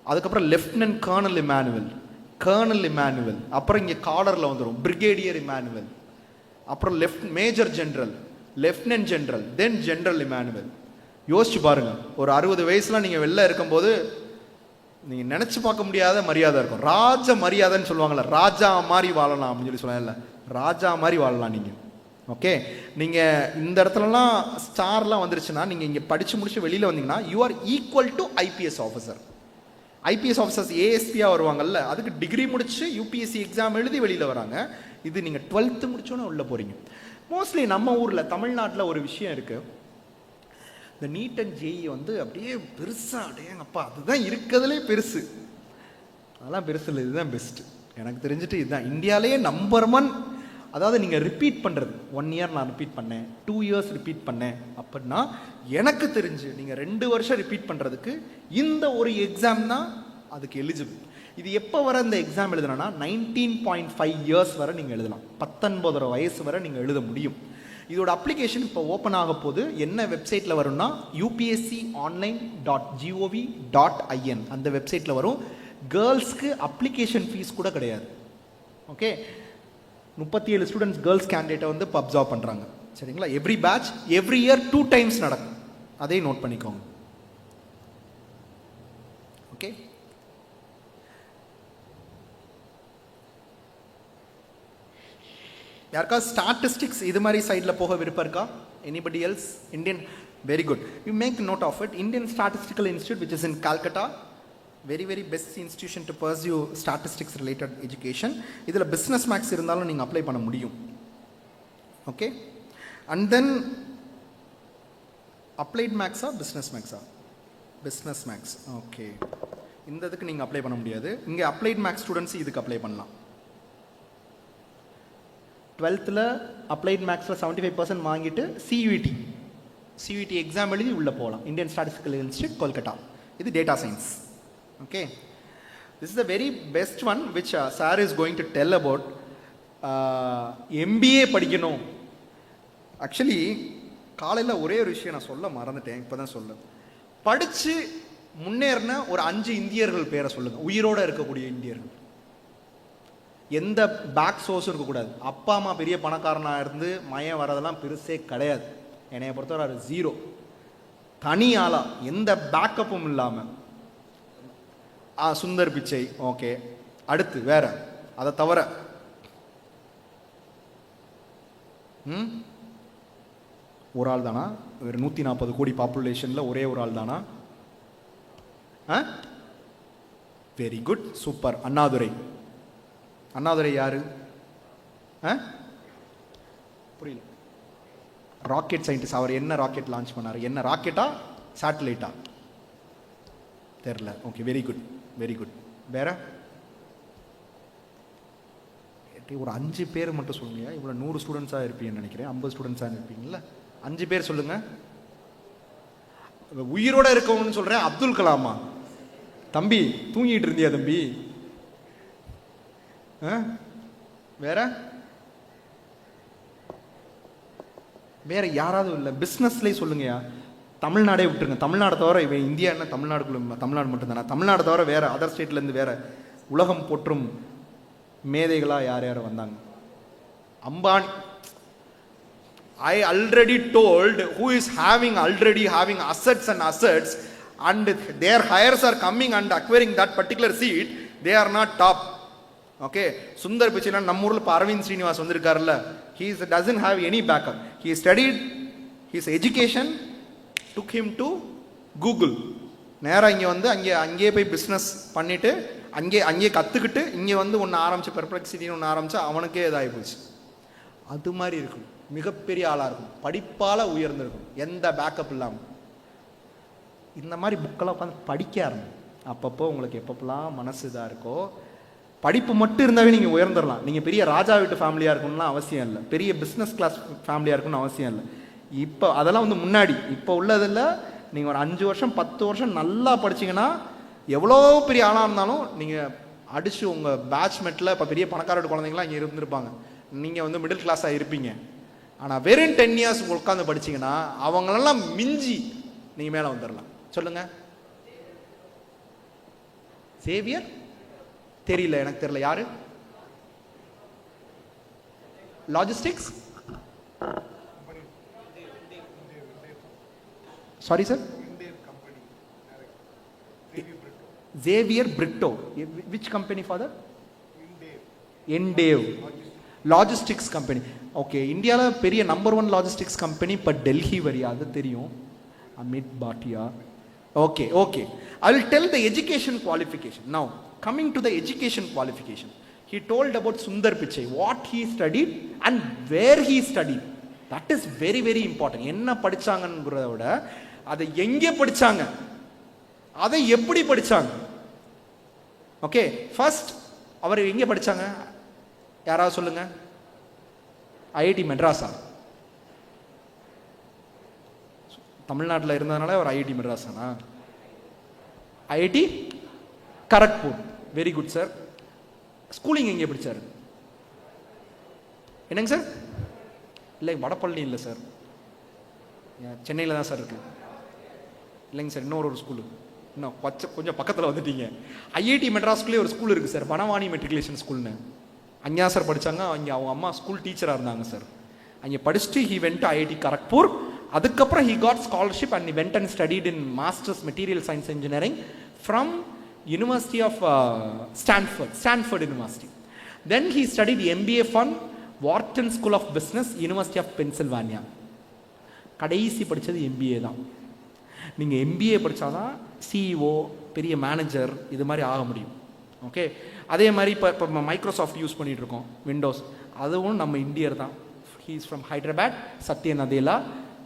அதுக்கப்புறம் lieutenant colonel Emmanuel, colonel Emmanuel. அப்புறம் இங்கே காலரில் வந்துடும் பிரிகேடியர் இமானுவேல். அப்புறம் major general, lieutenant general, then general Emmanuel. யோசிச்சு பாருங்கள், ஒரு 60 வயசுல நீங்கள் வெளில இருக்கும்போது நீங்கள் நினச்சி பார்க்க முடியாத மரியாதை இருக்கும். ராஜ மரியாதைன்னு சொல்லுவாங்கள்ல, ராஜா மாதிரி வாழலாம் அப்படின்னு சொல்லல, ராஜா மாதிரி வாழலாம் நீங்கள். ஓகே, நீங்கள் இந்த இடத்துலலாம் ஸ்டார்லாம் வந்துருச்சுன்னா நீங்கள் இங்கே படித்து முடிச்சு வெளியில் வந்தீங்கன்னா you are equal to IPS officer. IPS officers ஏஎஸ்பியாக வருவாங்கல்ல, அதுக்கு டிகிரி முடிச்சு யூபிஎஸ்சி எக்ஸாம் எழுதி வெளியில் வராங்க. இது நீங்கள் 12th முடிச்சோன்னே உள்ளே போகிறீங்க. மோஸ்ட்லி நம்ம ஊரில் தமிழ்நாட்டில் ஒரு விஷயம் இருக்குது, இந்த நீட் அண்ட் ஜேஇ வந்து அப்படியே பெருசாக அப்படியேங்கப்பா அதுதான் இருக்கிறதுலே பெருசு. அதெல்லாம் பெருசு இல்லை, இதுதான் பெஸ்ட்டு. எனக்கு தெரிஞ்சுட்டு இதுதான் இந்தியாவிலேயே நம்பர் 1. அதாவது நீங்கள் ரிப்பீட் பண்ணுறது, 1 இயர் நான் ரிப்பீட் பண்ணேன், 2 இயர்ஸ் ரிப்பீட் பண்ணேன் அப்படின்னா எனக்கு தெரிஞ்சு நீங்கள் 2 வருஷம் ரிப்பீட் பண்ணுறதுக்கு இந்த ஒரு எக்ஸாம் தான் அதுக்கு எலிஜிபிள். இது எப்போ வர இந்த எக்ஸாம் எழுதணும்னா 19.5 இயர்ஸ் வரை நீங்கள் எழுதலாம். 19 வயசு வரை நீங்கள் எழுத முடியும். இதோட அப்ளிகேஷன் இப்போ ஓப்பன் ஆக போது. என்ன வெப்சைட்டில் வரும்னா upsconline.gov.in அந்த வெப்சைட்டில் வரும். கேர்ள்ஸ்க்கு அப்ளிகேஷன் ஃபீஸ் கூட கிடையாது. ஓகே, 37 ஸ்டூடெண்ட்ஸ் கேர்ள்ஸ் கேண்டிடேட்டை வந்து அப்சர்வ் பண்ணுறாங்க. சரிங்களா? Every batch every year 2 times நடக்கும். அதையும் நோட் பண்ணிக்கோங்க. ஓகே, யாருக்கா ஸ்டாட்டிஸ்டிக்ஸ் இது மாதிரி சைடில் போக விருப்பம் இருக்கா? Anybody else? Indian, very good, you make note of it. Indian statistical institute which is in Calcutta, very very best institution to pursue statistics related education. இதில் பிஸ்னஸ் மேக்ஸ் இருந்தாலும் நீங்கள் அப்ளை பண்ண முடியும். ஓகே, அண்ட் தென் அப்ளைட் மேக்ஸா business மேக்ஸா? Business maths. Okay, இந்த இதுக்கு நீங்கள் அப்ளை பண்ண முடியாது. இங்கே அப்ளைட் மேக்ஸ் ஸ்டூடெண்ட்ஸ் இதுக்கு அப்ளை பண்ணலாம். 12th அப்ளைட் மேக்ஸில் 75% வாங்கிட்டு சியூஇடி எக்ஸாம் எழுதி உள்ளே போகலாம். Indian statistical institute Kolkata. இது data science. Okay, this is the very best one which sir is going to tell about. MBA படிக்கணும். ஆக்சுவலி காலையில் ஒரே ஒரு விஷயம் நான் சொல்ல மறந்துட்டேன், இப்போ தான் சொல்ல. படித்து முன்னேறின ஒரு 5 இந்தியர்கள் பேரை சொல்லுங்கள், உயிரோடு இருக்கக்கூடிய இந்தியர்கள். எந்த பேக் சோர்ஸும் இருக்கக்கூடாது. அப்பா அம்மா பெரிய பணக்காரனாக இருந்து மயம் வரதெல்லாம் பெருசே கிடையாது. என்னைய பொறுத்தவரை 0. தனி ஆளாக எந்த பேக்கப்பும் இல்லாமல். சுந்தர் பிச்சை, ஓகே, அடுத்து வேற அதை தவிர ஒரு ஆள் தானா? ஒரு 140 கோடி பாப்புலேஷன்ல ஒரே ஒரு ஆள் தானா? Very good, super. Annadurai. Annadurai யாரு? புரியல. Rocket scientist. அவர் என்ன ராக்கெட் லான்ச் பண்ணாரு? என்ன ராக்கெட்டா சேட்டலைட்டா? தெரியல. Okay, very good, very good. வேற ஒரு 5 பேர் மட்டும் சொல்லுங்க. இவ்வளோ 100 ஸ்டூடெண்ட்ஸாக இருப்பீங்கன்னு நினைக்கிறேன். 50 ஸ்டூடெண்ட்ஸாக இருப்பீங்களா? 5 பேர் சொல்லுங்க. உயிரோட இருக்கவங்கன்னு சொல்றேன். அப்துல் கலாமா? தம்பி தூங்கிட்டு இருந்தியா தம்பி? வேற வேற யாராவது இல்லை? பிஸ்னஸ்லேயே சொல்லுங்கயா. தமிழ்நாடே விட்டுருங்க. தமிழ்நாடு தவிர இவன் இந்தியா என்ன தமிழ்நாடுக்குள்ள? தமிழ்நாடு மட்டும் தானே? தமிழ்நாடு தவிர வேற அதர் ஸ்டேட்லேருந்து வேற உலகம் போற்றும் மேதைகளா யார் யார் வந்தாங்க? Ambani. I already told who is already having assets and their hires are coming and acquiring that particular seat, they are not top. Okay, Sundar Pichai நம்ம ஊர்ல Aravind Srinivas வந்திருக்காருல்ல, he doesn't have any backup. He studied, his education took him to Google. நேரா இங்க வந்து அங்கே போய் business பண்ணிட்டு அங்கே கத்துக்கிட்டு இங்க வந்து ஒன்று ஆரம்பிச்சு பெர்ப்ளெக்சிட்டின்னு ஒன்று ஆரம்பிச்சு அவனுக்கே இதாகி போச்சு. அது மாதிரி இருக்கும். மிகப்பெரிய ஆளா இருக்கும். படிப்பால உயர்ந்திருக்கும். எந்த பேக்கப் இல்லாமல். இந்த மாதிரி புக்கெல்லாம் உட்காந்து படிக்க ஆரம்பிக்கும். அப்பப்போ உங்களுக்கு எப்பப்பெல்லாம் மனசு இதாக இருக்கோ, படிப்பு மட்டும் இருந்தாவே நீங்கள் உயர்ந்துடலாம். நீங்கள் பெரிய ராஜா வீட்டு ஃபேமிலியாக இருக்கணும்லாம் அவசியம் இல்லை. பெரிய பிஸ்னஸ் கிளாஸ் ஃபேமிலியாக இருக்கணும்னு அவசியம் இல்லை. இப்போ அதெல்லாம் வந்து முன்னாடி. இப்போ உள்ளதில் நீங்கள் ஒரு 5 வருஷம் 10 வருஷம் நல்லா படிச்சிங்கன்னா எவ்வளோ பெரிய ஆளாக இருந்தாலும் நீங்கள் அடித்து உங்கள் பேட்ச்மெட்டில் இப்போ பெரிய பணக்காரோட குழந்தைங்களாம் இங்கே இருந்திருப்பாங்க. நீங்கள் வந்து மிடில் கிளாஸாக இருப்பீங்க. ஆனால் வெறும் 10 இயர்ஸ் உட்காந்து படிச்சிங்கன்னா அவங்களெல்லாம் மிஞ்சி நீங்கள் மேலே வந்துடலாம். சொல்லுங்க. சேவியர் தெரியல, எனக்கு தெரியல. யாரு? Logistics. Sorry sir. Xavier Brito. Which company, father? Endev. Logistics company. Okay, India la பெரிய number 1 logistics company but Delhi வரியா? அது தெரியும். Amit Bhatia. Okay, okay. I will tell the education qualification. Now, coming to the education qualification. He told about Sundar Pichai, what he studied and where he studied. That is very, very important. என்ன படிச்சாங்கன்றத விட அதை எங்கே படிச்சாங்க, அதை எப்படி படிச்சாங்க. Okay, first அவர் எங்கே படிச்சாங்க? யாராவது சொல்லுங்க. ஐஐடி மெட்ராஸா? தமிழ்நாட்டில் இருந்ததுனால அவர் ஐஐடி மெட்ராஸானா? IIT Kharagpur. Very good sir. Schooling எங்கே படிச்சாரு? என்னங்க சார்? இல்லை, வடபழனி இல்லை சார், சென்னையில் தான் சார் இருக்கு. இல்லைங்க சார், இன்னொரு ஸ்கூலு இன்னும் கொஞ்சம் பக்கத்தில் வந்துட்டீங்க. ஐஐடி மெட்ராஸ்குள்ளே ஒரு ஸ்கூல் இருக்குது சார், வனவாணி மெட்ரிகுலேஷன் ஸ்கூல்னு. அங்கே சார் படித்தாங்க. அங்கே அவங்க அம்மா ஸ்கூல் டீச்சராக இருந்தாங்க சார். அங்கே படிச்சுட்டு he went to IIT Kharagpur. அதுக்கப்புறம் he got scholarship and he went and studied in masters material science engineering from University of Stanford University. Then he studied MBA from Wharton School of Business, University of Pennsylvania. கடைசி படித்தது MBA தான். நீங்கள் MBA படித்தாதான் CEO, பெரிய manager இது மாதிரி ஆக முடியும். Okay, அதே மாதிரி இப்போ மைக்ரோசாஃப்ட் யூஸ் பண்ணிகிட்டு இருக்கோம், விண்டோஸ். அதுவும் நம்ம இந்தியர் தான். He is from Hyderabad, Satya Nadella.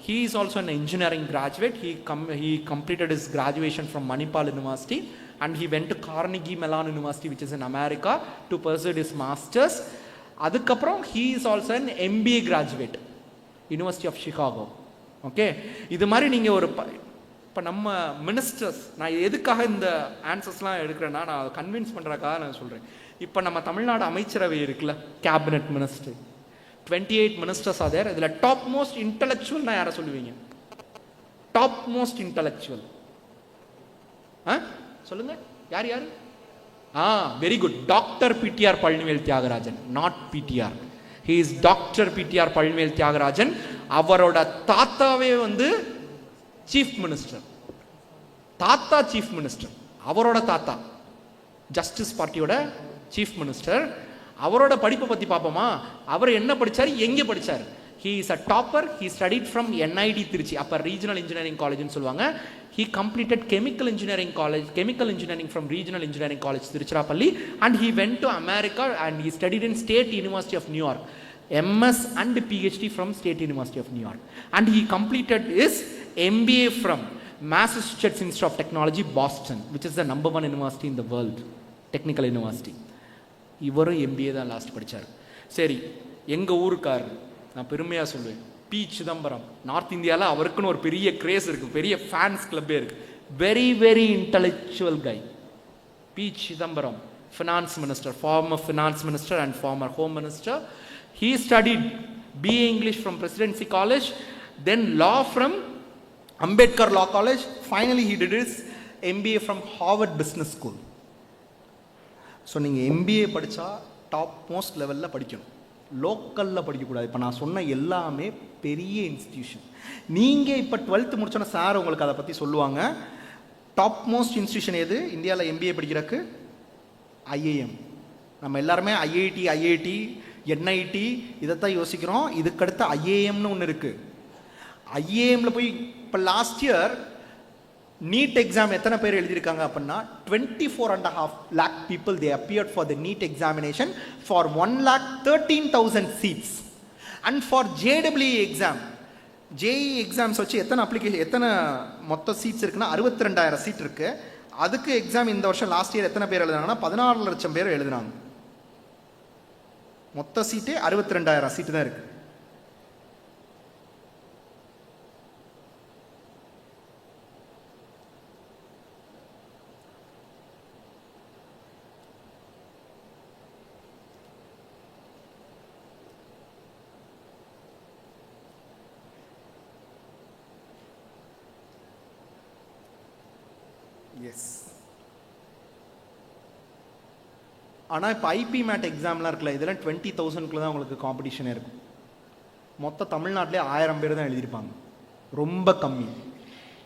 He is also an engineering graduate. He completed his graduation from Manipal University and he went to Carnegie Mellon University, which is in America, to pursue his masters. அதுக்கப்புறம் he is also an MBA graduate, University of Chicago. Okay, இது மாதிரி நீங்கள் ஒரு இப்போ நம்ம ministers, நான் எதுக்காக இந்த ஆன்சர்ஸ்லாம் எடுக்கிறேன்னா நான் கன்வின்ஸ் பண்ணுறக்காக நான் சொல்கிறேன். இப்போ நம்ம தமிழ்நாடு அமைச்சரவை இருக்குல்ல, cabinet minister, 28 ministers are there. இதில் டாப் மோஸ்ட் இன்டலெக்சுவல்னா யாரை சொல்லுவீங்க? டாப் மோஸ்ட் இன்டலெக்சுவல் சொல்லுங்க. யார் யார்? Very good. Doctor PTR Palanivel Thiagarajan. Not PTR, he is doctor PTR Palanivel Thiagarajan. அவரோட தாத்தாவே வந்து சீஃப் மினிஸ்டர். தாத்தா சீஃப் மினிஸ்டர். அவரோட தாத்தா ஜஸ்டிஸ் பார்ட்டியோட சீஃப் மினிஸ்டர். அவரோட படிப்பை பற்றி பார்ப்போமா? அவர் என்ன படித்தார், எங்கே படித்தார்? He is a topper. He studied from NID Tiruchi, upper regional engineering college னு சொல்லுவாங்க. He completed chemical engineering from regional engineering college Tiruchirappalli, and he went to America and he studied in State University of New York, MS and PhD from State University of New York, and he completed his MBA from Massachusetts Institute of Technology, Boston, which is the number 1 university in the world, technical university. இவரும் MBA தான் last படித்தார். சரி, எங்கள் ஊருக்கார், நான் பெருமையாக சொல்லுவேன், B Chidambaram. North இந்தியாவில் அவருக்குன்னு ஒரு பெரிய கிரேஸ் இருக்குது, பெரிய ஃபேன்ஸ் கிளப்பே இருக்குது. Very very intellectual guy P Chidambaram, finance minister, former finance minister and former home minister. He studied BA English from Presidency College, then law from Ambedkar Law College. Finally, he did his MBA from Harvard Business School. So நீங்கள் MBA படித்தா top most லெவலில் படிக்கணும், லோக்கலில் படிக்கக்கூடாது. இப்போ நான் சொன்ன எல்லாமே பெரிய இன்ஸ்டிடியூஷன். நீங்கள் இப்போ 12th முடிச்சோன்னா சார் உங்களுக்கு அதை பற்றி சொல்லுவாங்க. டாப் மோஸ்ட் இன்ஸ்டிடியூஷன் எது இந்தியாவில் MBA படிக்கிறதுக்கு? IIM. நம்ம எல்லாருமே IIT NIT இதைத்தான் யோசிக்கிறோம். இதுக்கடுத்து IIMனு ஒன்று இருக்குது. IIMல போய் இப்போ லாஸ்ட் இயர் நீட் எக்ஸாம் எத்தனை பேர் எழுதியிருக்காங்க அப்படின்னா 24.5 lakh people they appeared for the NEET examination for 1,13,000 seats. And for JEE exams வச்சு எத்தனை அப்ளிகேஷன், எத்தனை மொத்த சீட்ஸ் இருக்குன்னா 62,000 சீட் இருக்குது. அதுக்கு எக்ஸாம் இந்த வருஷம் லாஸ்ட் இயர் எத்தனை பேர் எழுதுனாங்கன்னா 14 லட்சம் பேர் எழுதுனாங்க. மொத்த சீட்டே 62,000 சீட்டு தான் இருக்குது. எஸ். ஆனால் இப்போ ஐபி மேட் எக்ஸாம்லாம் இருக்குல்ல, இதெல்லாம் 20,000க்குள்ள தான் உங்களுக்கு காம்படிஷனே இருக்கும். மொத்த தமிழ்நாட்டிலே 1000 பேர் தான் எழுதியிருப்பாங்க, ரொம்ப கம்மி.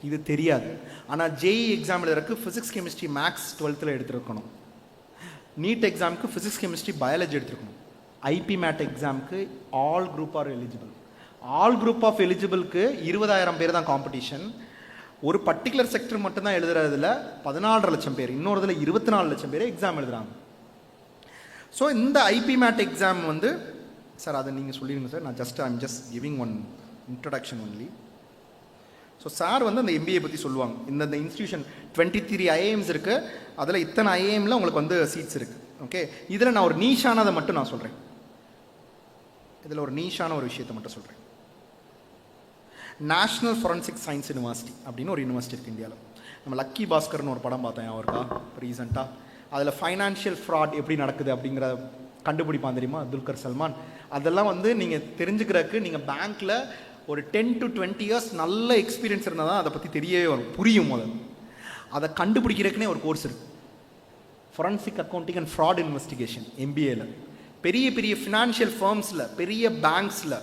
இது தெரியாது. ஆனால் JEE எக்ஸாம் எழுதுறதுக்கு ஃபிசிக்ஸ் கெமிஸ்ட்ரி மேக்ஸ் 12th எடுத்துருக்கணும். நீட் எக்ஸாமுக்கு ஃபிசிக்ஸ் கெமிஸ்ட்ரி பயாலஜி எடுத்துருக்கணும். ஐபி மேட் எக்ஸாமுக்கு all group are eligible. All group of எலிஜிபிளுக்கு 20,000 பேர் தான் காம்படிஷன். ஒரு பர்டிகுலர் செக்டர் மட்டும்தான் எழுதுறதுல 14 லட்சம் பேர், இன்னொருதில் 24 லட்சம் பேர் எக்ஸாம் எழுதுறாங்க. ஸோ இந்த ஐபி மேட் எக்ஸாம் வந்து சார் அதை நீங்கள் சொல்லிடுங்க சார், நான் I'm just giving one introduction only. So sir வந்து அந்த MBA பற்றி சொல்லுவாங்க. இந்த இன்ஸ்டியூஷன் 23 IIMs இருக்குது, அதில் இத்தனை IIMல உங்களுக்கு வந்து சீட்ஸ் இருக்குது. ஓகே, இதில் நான் ஒரு நீஷானதை மட்டும் நான் சொல்கிறேன். இதில் ஒரு நீஷான ஒரு விஷயத்தை மட்டும் சொல்கிறேன். நேஷ்னல் ஃபாரன்சிக் சயின்ஸ் யூனிவர்சிட்டி அப்படின்னு ஒரு யூனிவர்சிட்டி இருக்குது இந்தியாவில். நம்ம லக்கி பாஸ்கர்னு ஒரு படம் பார்த்தேன் அவருக்கா ரீசெண்டாக. அதில் ஃபைனான்ஷியல் ஃப்ராட் எப்படி நடக்குது அப்படிங்கிற கண்டுபிடிப்பான் தெரியுமா, துல்கர் சல்மான். அதெல்லாம் வந்து நீங்கள் தெரிஞ்சுக்கிறதுக்கு நீங்கள் பேங்க்கில் ஒரு 10 to 20 years நல்ல எக்ஸ்பீரியன்ஸ் இருந்தால் தான் அதை பற்றி தெரியவே வரும், புரியும். அதை கண்டுபிடிக்கிறதுக்குனே ஒரு கோர்ஸ் இருக்குது, forensic accounting and fraud investigation MBAல. பெரிய பெரிய ஃபினான்ஷியல் ஃபர்ம்ஸில், பெரிய பேங்க்ஸில்,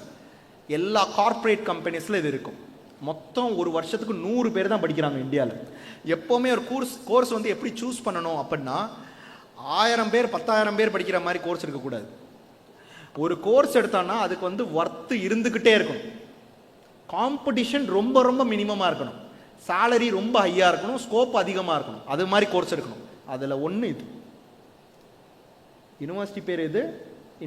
எல்லா கார்ப்பரேட் கம்பெனிஸில் இது இருக்கும். மொத்தம் ஒரு வருஷத்துக்கு 100 பேர் தான் படிக்கிறாங்க இந்தியாவில். எப்போவுமே ஒரு கோர்ஸ் வந்து எப்படி சூஸ் பண்ணணும் அப்படின்னா 1000 பேர் 10,000 பேர் படிக்கிற மாதிரி கோர்ஸ் இருக்கக்கூடாது. ஒரு கோர்ஸ் எடுத்தோன்னா அதுக்கு வந்து ஒர்த்து இருந்துக்கிட்டே இருக்கணும். காம்படிஷன் ரொம்ப ரொம்ப மினிமமாக இருக்கணும், சேலரி ரொம்ப ஹையாக இருக்கணும், ஸ்கோப் அதிகமாக இருக்கணும். அது மாதிரி கோர்ஸ் எடுக்கணும். அதில் ஒன்று இது. யூனிவர்சிட்டி பேர் இது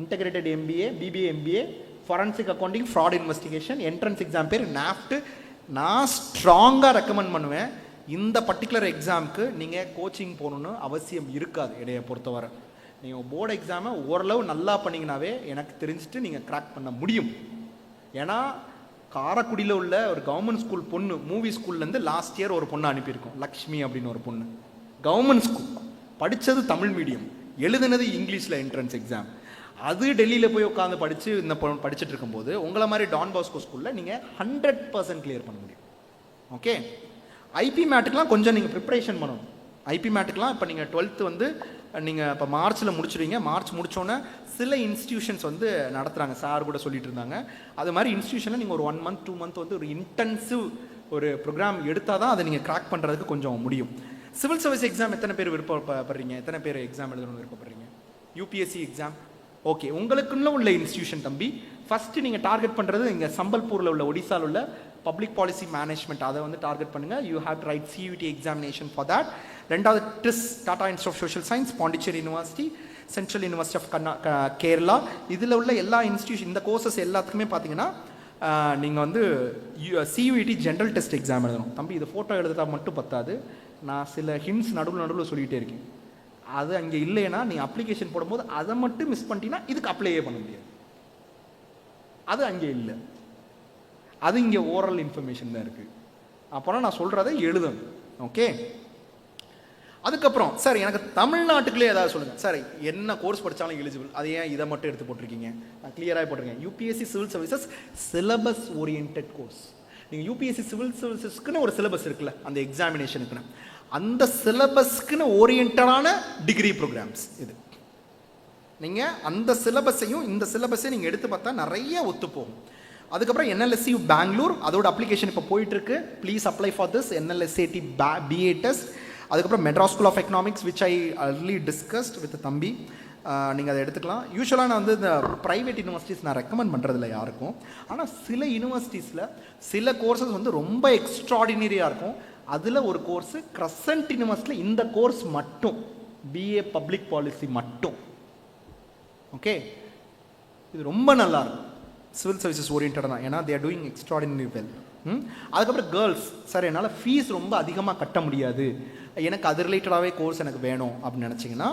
integrated MBA, BBA MBA, forensic accounting fraud investigation. Entrance exam பேர் NAFT. நான் ஸ்ட்ராங்காக ரெக்கமெண்ட் பண்ணுவேன், இந்த பர்டிகுலர் எக்ஸாமுக்கு நீங்கள் கோச்சிங் போகணுன்னு அவசியம் இருக்காது. இடையை பொறுத்தவரை நீங்கள் போர்டு எக்ஸாமை ஓரளவு நல்லா பண்ணிங்கனாவே எனக்கு தெரிஞ்சுட்டு நீங்கள் கிராக் பண்ண முடியும். ஏன்னா காரைக்குடியில் உள்ள ஒரு கவர்மெண்ட் ஸ்கூல் பொண்ணு, மூவி ஸ்கூல்லேருந்து லாஸ்ட் இயர் ஒரு பொண்ணு அனுப்பியிருக்கோம், லக்ஷ்மி அப்படின்னு ஒரு பொண்ணு. கவர்மெண்ட் ஸ்கூல், படித்தது தமிழ் மீடியம், எழுதுனது இங்கிலீஷில் என்ட்ரன்ஸ் எக்ஸாம். அது டெல்லியில் போய் உட்காந்து படிச்சுட்டு இருக்கும்போது உங்களை மாதிரி டான் பாஸ்கோ ஸ்கூலில் நீங்கள் 100% கிளியர் பண்ண முடியும். ஓகே, ஐபி மேட்டுக்கெலாம் கொஞ்சம் நீங்கள் ப்ரிப்பரேஷன் பண்ணணும். ஐபி மேட்டுக்கெலாம் இப்போ நீங்கள் 12th வந்து நீங்கள் இப்போ மார்ச்சில் முடிச்சுடுவீங்க. மார்ச் முடித்தோன்னே சில இன்ஸ்டியூஷன்ஸ் வந்து நடத்துகிறாங்க, சார் கூட சொல்லிட்டு இருந்தாங்க. அது மாதிரி இன்ஸ்டியூஷனில் நீங்கள் ஒரு 1 month 2 month வந்து ஒரு இன்டென்சிவ் ஒரு ப்ரோக்ராம் எடுத்தால் தான் அதை நீங்கள் கிராக் பண்ணுறதுக்கு கொஞ்சம் முடியும். சிவில் சர்வீஸ் எக்ஸாம் எத்தனை பேர் விருப்பப்படுறீங்க? எத்தனை பேர் எக்ஸாம் எழுதணும்னு விருப்பப்படுறீங்க? UPSC exam. ஓகே, உங்களுக்குள்ள உள்ள இன்ஸ்டிடியூஷன் தம்பி ஃபஸ்ட்டு நீங்கள் டார்கெட் பண்ணுறது இங்கே சம்பல்பூரில் உள்ள ஒடிசாவில் உள்ள பப்ளிக் பாலிசி மேனேஜ்மெண்ட், அதை வந்து டார்கெட் பண்ணுங்கள். You have to write CUET examination for that. ரெண்டாவது TISS, Tata institute of social science, Pondicherry university, central university of Kerala. இதில் உள்ள எல்லா இன்ஸ்டியூஷன், இந்த கோர்சஸ் எல்லாத்துக்குமே பார்த்தீங்கன்னா நீங்கள் வந்து சியூஇடி ஜென்ரல் டெஸ்ட் எக்ஸாம் எழுதணும். தம்பி இது ஃபோட்டோ எழுதுறதா மட்டும் பத்தாது, நான் சில ஹிண்ட்ஸ் நடுவில் சொல்லிகிட்டே இருக்கேன். அது அங்கே இல்லைன்னா நீங்கள் அப்ளிகேஷன் போடும்போது அதை மட்டும் மிஸ் பண்ணிட்டீங்கன்னா இதுக்கு அப்ளையே பண்ண முடியாது. அது அங்கே இல்லை, அது இங்கே ஓரல் இன்ஃபர்மேஷன் தான் இருக்குது. அப்புறம் நான் சொல்கிறத எழுதணும். ஓகே, அதுக்கப்புறம் சார் எனக்கு தமிழ்நாட்டுக்குள்ளே ஏதாவது சொல்லுங்கள் சார், என்ன கோர்ஸ் படித்தாலும் எலிஜிபிள், அது ஏன் இதை மட்டும் எடுத்து போட்டிருக்கீங்க? நான் கிளியராக போட்டிருக்கேன், UPSC civil services syllabus orient course. நீங்கள் யூபிஎஸ்சி சிவில் சர்வீசஸ்க்குன்னு ஒரு சிலபஸ் இருக்குல்ல, அந்த எக்ஸாமினேஷனுக்குன்னு, அந்த சிலபஸ்க்குன்னு ஓரியன்டான டிகிரி ப்ரோக்ராம்ஸ் இது. நீங்கள் அந்த சிலபஸையும் இந்த சிலபஸையும் நீங்கள் எடுத்து பார்த்தா நிறைய ஒத்துப்போகும். அதுக்கப்புறம் என்எல்எஸ்சி பெங்களூர், அதோட அப்ளிகேஷன் இப்போ போயிட்டுருக்கு. Please apply for this NLSAT BA test. அதுக்கப்புறம் Madras school of economics which I already discussed with தம்பி, நீங்கள் அதை எடுத்துக்கலாம். யூஸ்வலாக நான் வந்து இந்த ப்ரைவேட் யூனிவர்சிட்டிஸ் நான் ரெக்கமெண்ட் பண்ணுறதில்ல யாருக்கும். ஆனால் சில யூனிவர்சிட்டிஸில் சில கோர்சஸ் வந்து ரொம்ப எக்ஸ்ட்ராடினரியாக இருக்கும். அதில் ஒரு கோர்ஸு கிரசன்ட் யூனிவர்சிட்டியில் இந்த கோர்ஸ் மட்டும், பிஏ பப்ளிக் பாலிசி மட்டும். ஓகே, இது ரொம்ப நல்லாயிருக்கும், சிவில் சர்வீசஸ் ஓரியன்டாக தான், ஏன்னா they are doing extraordinary well. அதுக்கப்புறம் கேர்ள்ஸ், சார் என்னால் ஃபீஸ் ரொம்ப அதிகமாக கட்ட முடியாது, எனக்கு அது ரிலேட்டடாகவே கோர்ஸ் எனக்கு வேணும் அப்படின்னு நினச்சிங்கன்னா,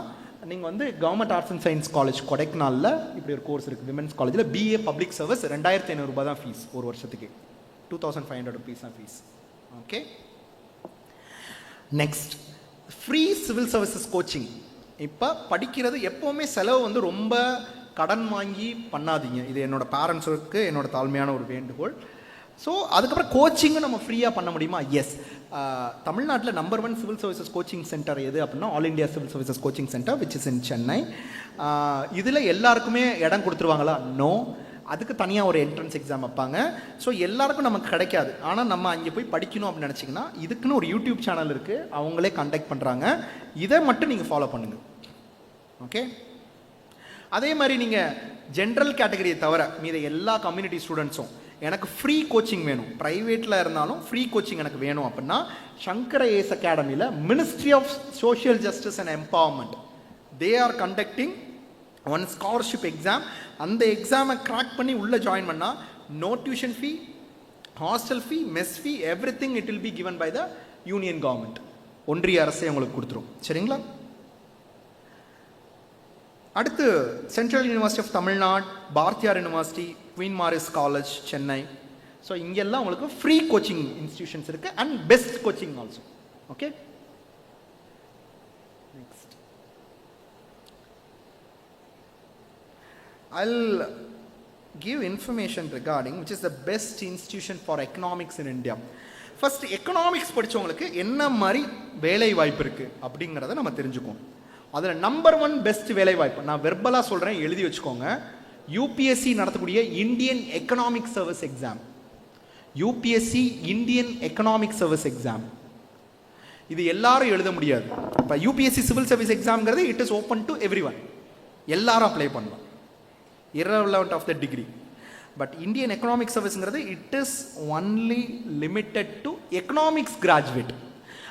நீங்கள் வந்து government arts and science college கொடைக்கானலில் இப்படி ஒரு கோர்ஸ் இருக்குது, விமென்ஸ் காலேஜில் பிஏ பப்ளிக் சர்வீஸ். 2500 ரூபாய் தான் ஃபீஸ் ஒரு வருஷத்துக்கு, 2500 rupees தான் fees. Okay, next free civil services coaching. இப்போ படிக்கிறது எப்போவுமே செலவு வந்து ரொம்ப கடன் வாங்கி பண்ணாதீங்க, இது என்னோட பேரண்ட்ஸுக்கு என்னோட தாழ்மையான ஒரு வேண்டுகோள். ஸோ அதுக்கப்புறம் கோச்சிங்கும் நம்ம ஃப்ரீயாக பண்ண முடியுமா? எஸ். தமிழ்நாட்டில் number 1 civil services coaching centre எது அப்படின்னா all India civil services coaching centre which is இன் சென்னை. இதில் எல்லாருக்குமே இடம் கொடுத்துருவாங்களா? நோ. அதுக்கு தனியாக ஒரு என்ட்ரன்ஸ் எக்ஸாம் வைப்பாங்க. ஸோ எல்லாருக்கும் நமக்கு கிடைக்காது. ஆனால் நம்ம அங்கே போய் படிக்கணும் அப்படின்னு நினச்சிங்கன்னா இதுக்குன்னு ஒரு யூடியூப் சேனல் இருக்குது, அவங்களே கண்டக்ட் பண்ணுறாங்க. இதை மட்டும் நீங்கள் ஃபாலோ பண்ணுங்கள். ஓகே, அதே மாதிரி நீங்கள் ஜென்ரல் கேட்டகரியை தவிர மீத எல்லா கம்யூனிட்டி ஸ்டூடெண்ட்ஸும் எனக்கு ஃப்ரீ கோச்சிங் வேணும், ப்ரைவேட்டில் இருந்தாலும் ஃப்ரீ கோச்சிங் எனக்கு வேணும் அப்படின்னா சங்கர ஏஸ் அகாடமியில் ministry of social justice and empowerment they are conducting one scholarship exam. அந்த எக்ஸாமை கிராக் பண்ணி உள்ளே ஜாயின் பண்ணால் no tuition fee, hostel fee, mess fee, every thing it will be given by the union government. ஒன்றிய அரசே உங்களுக்கு கொடுத்துரும். சரிங்களா? அடுத்து central university of Tamil Nadu, Bharathiar university, Queen Mary's college Chennai. So இங்கெல்லாம் உங்களுக்கு ஃப்ரீ கோச்சிங் இன்ஸ்டிடியூஷன்ஸ் இருக்குது and best coaching also. Okay, next I'll give information regarding which is the best institution for economics in India. First economics படித்தவங்களுக்கு என்ன மாதிரி வேலை வாய்ப்பு இருக்குது அப்படிங்கிறத நம்ம தெரிஞ்சுக்கோம். அதில் நம்பர் 1 பெஸ்ட் வேலை வாய்ப்பு நான் வெர்பலாக சொல்கிறேன், எழுதி வச்சுக்கோங்க. யூபிஎஸ்சி நடத்தக்கூடிய Indian economic service exam. UPSC Indian economic service exam இது எல்லாரும் எழுத முடியாது. இப்போ யூபிஎஸ்சி சிவில் சர்வீஸ் எக்ஸாம்ங்கிறது it is open to everyone, எல்லாரும் அப்ளை பண்ணலாம் irrelevant of the degree. But Indian economic சர்வீஸ்ங்கிறது it is only limited to economics graduate.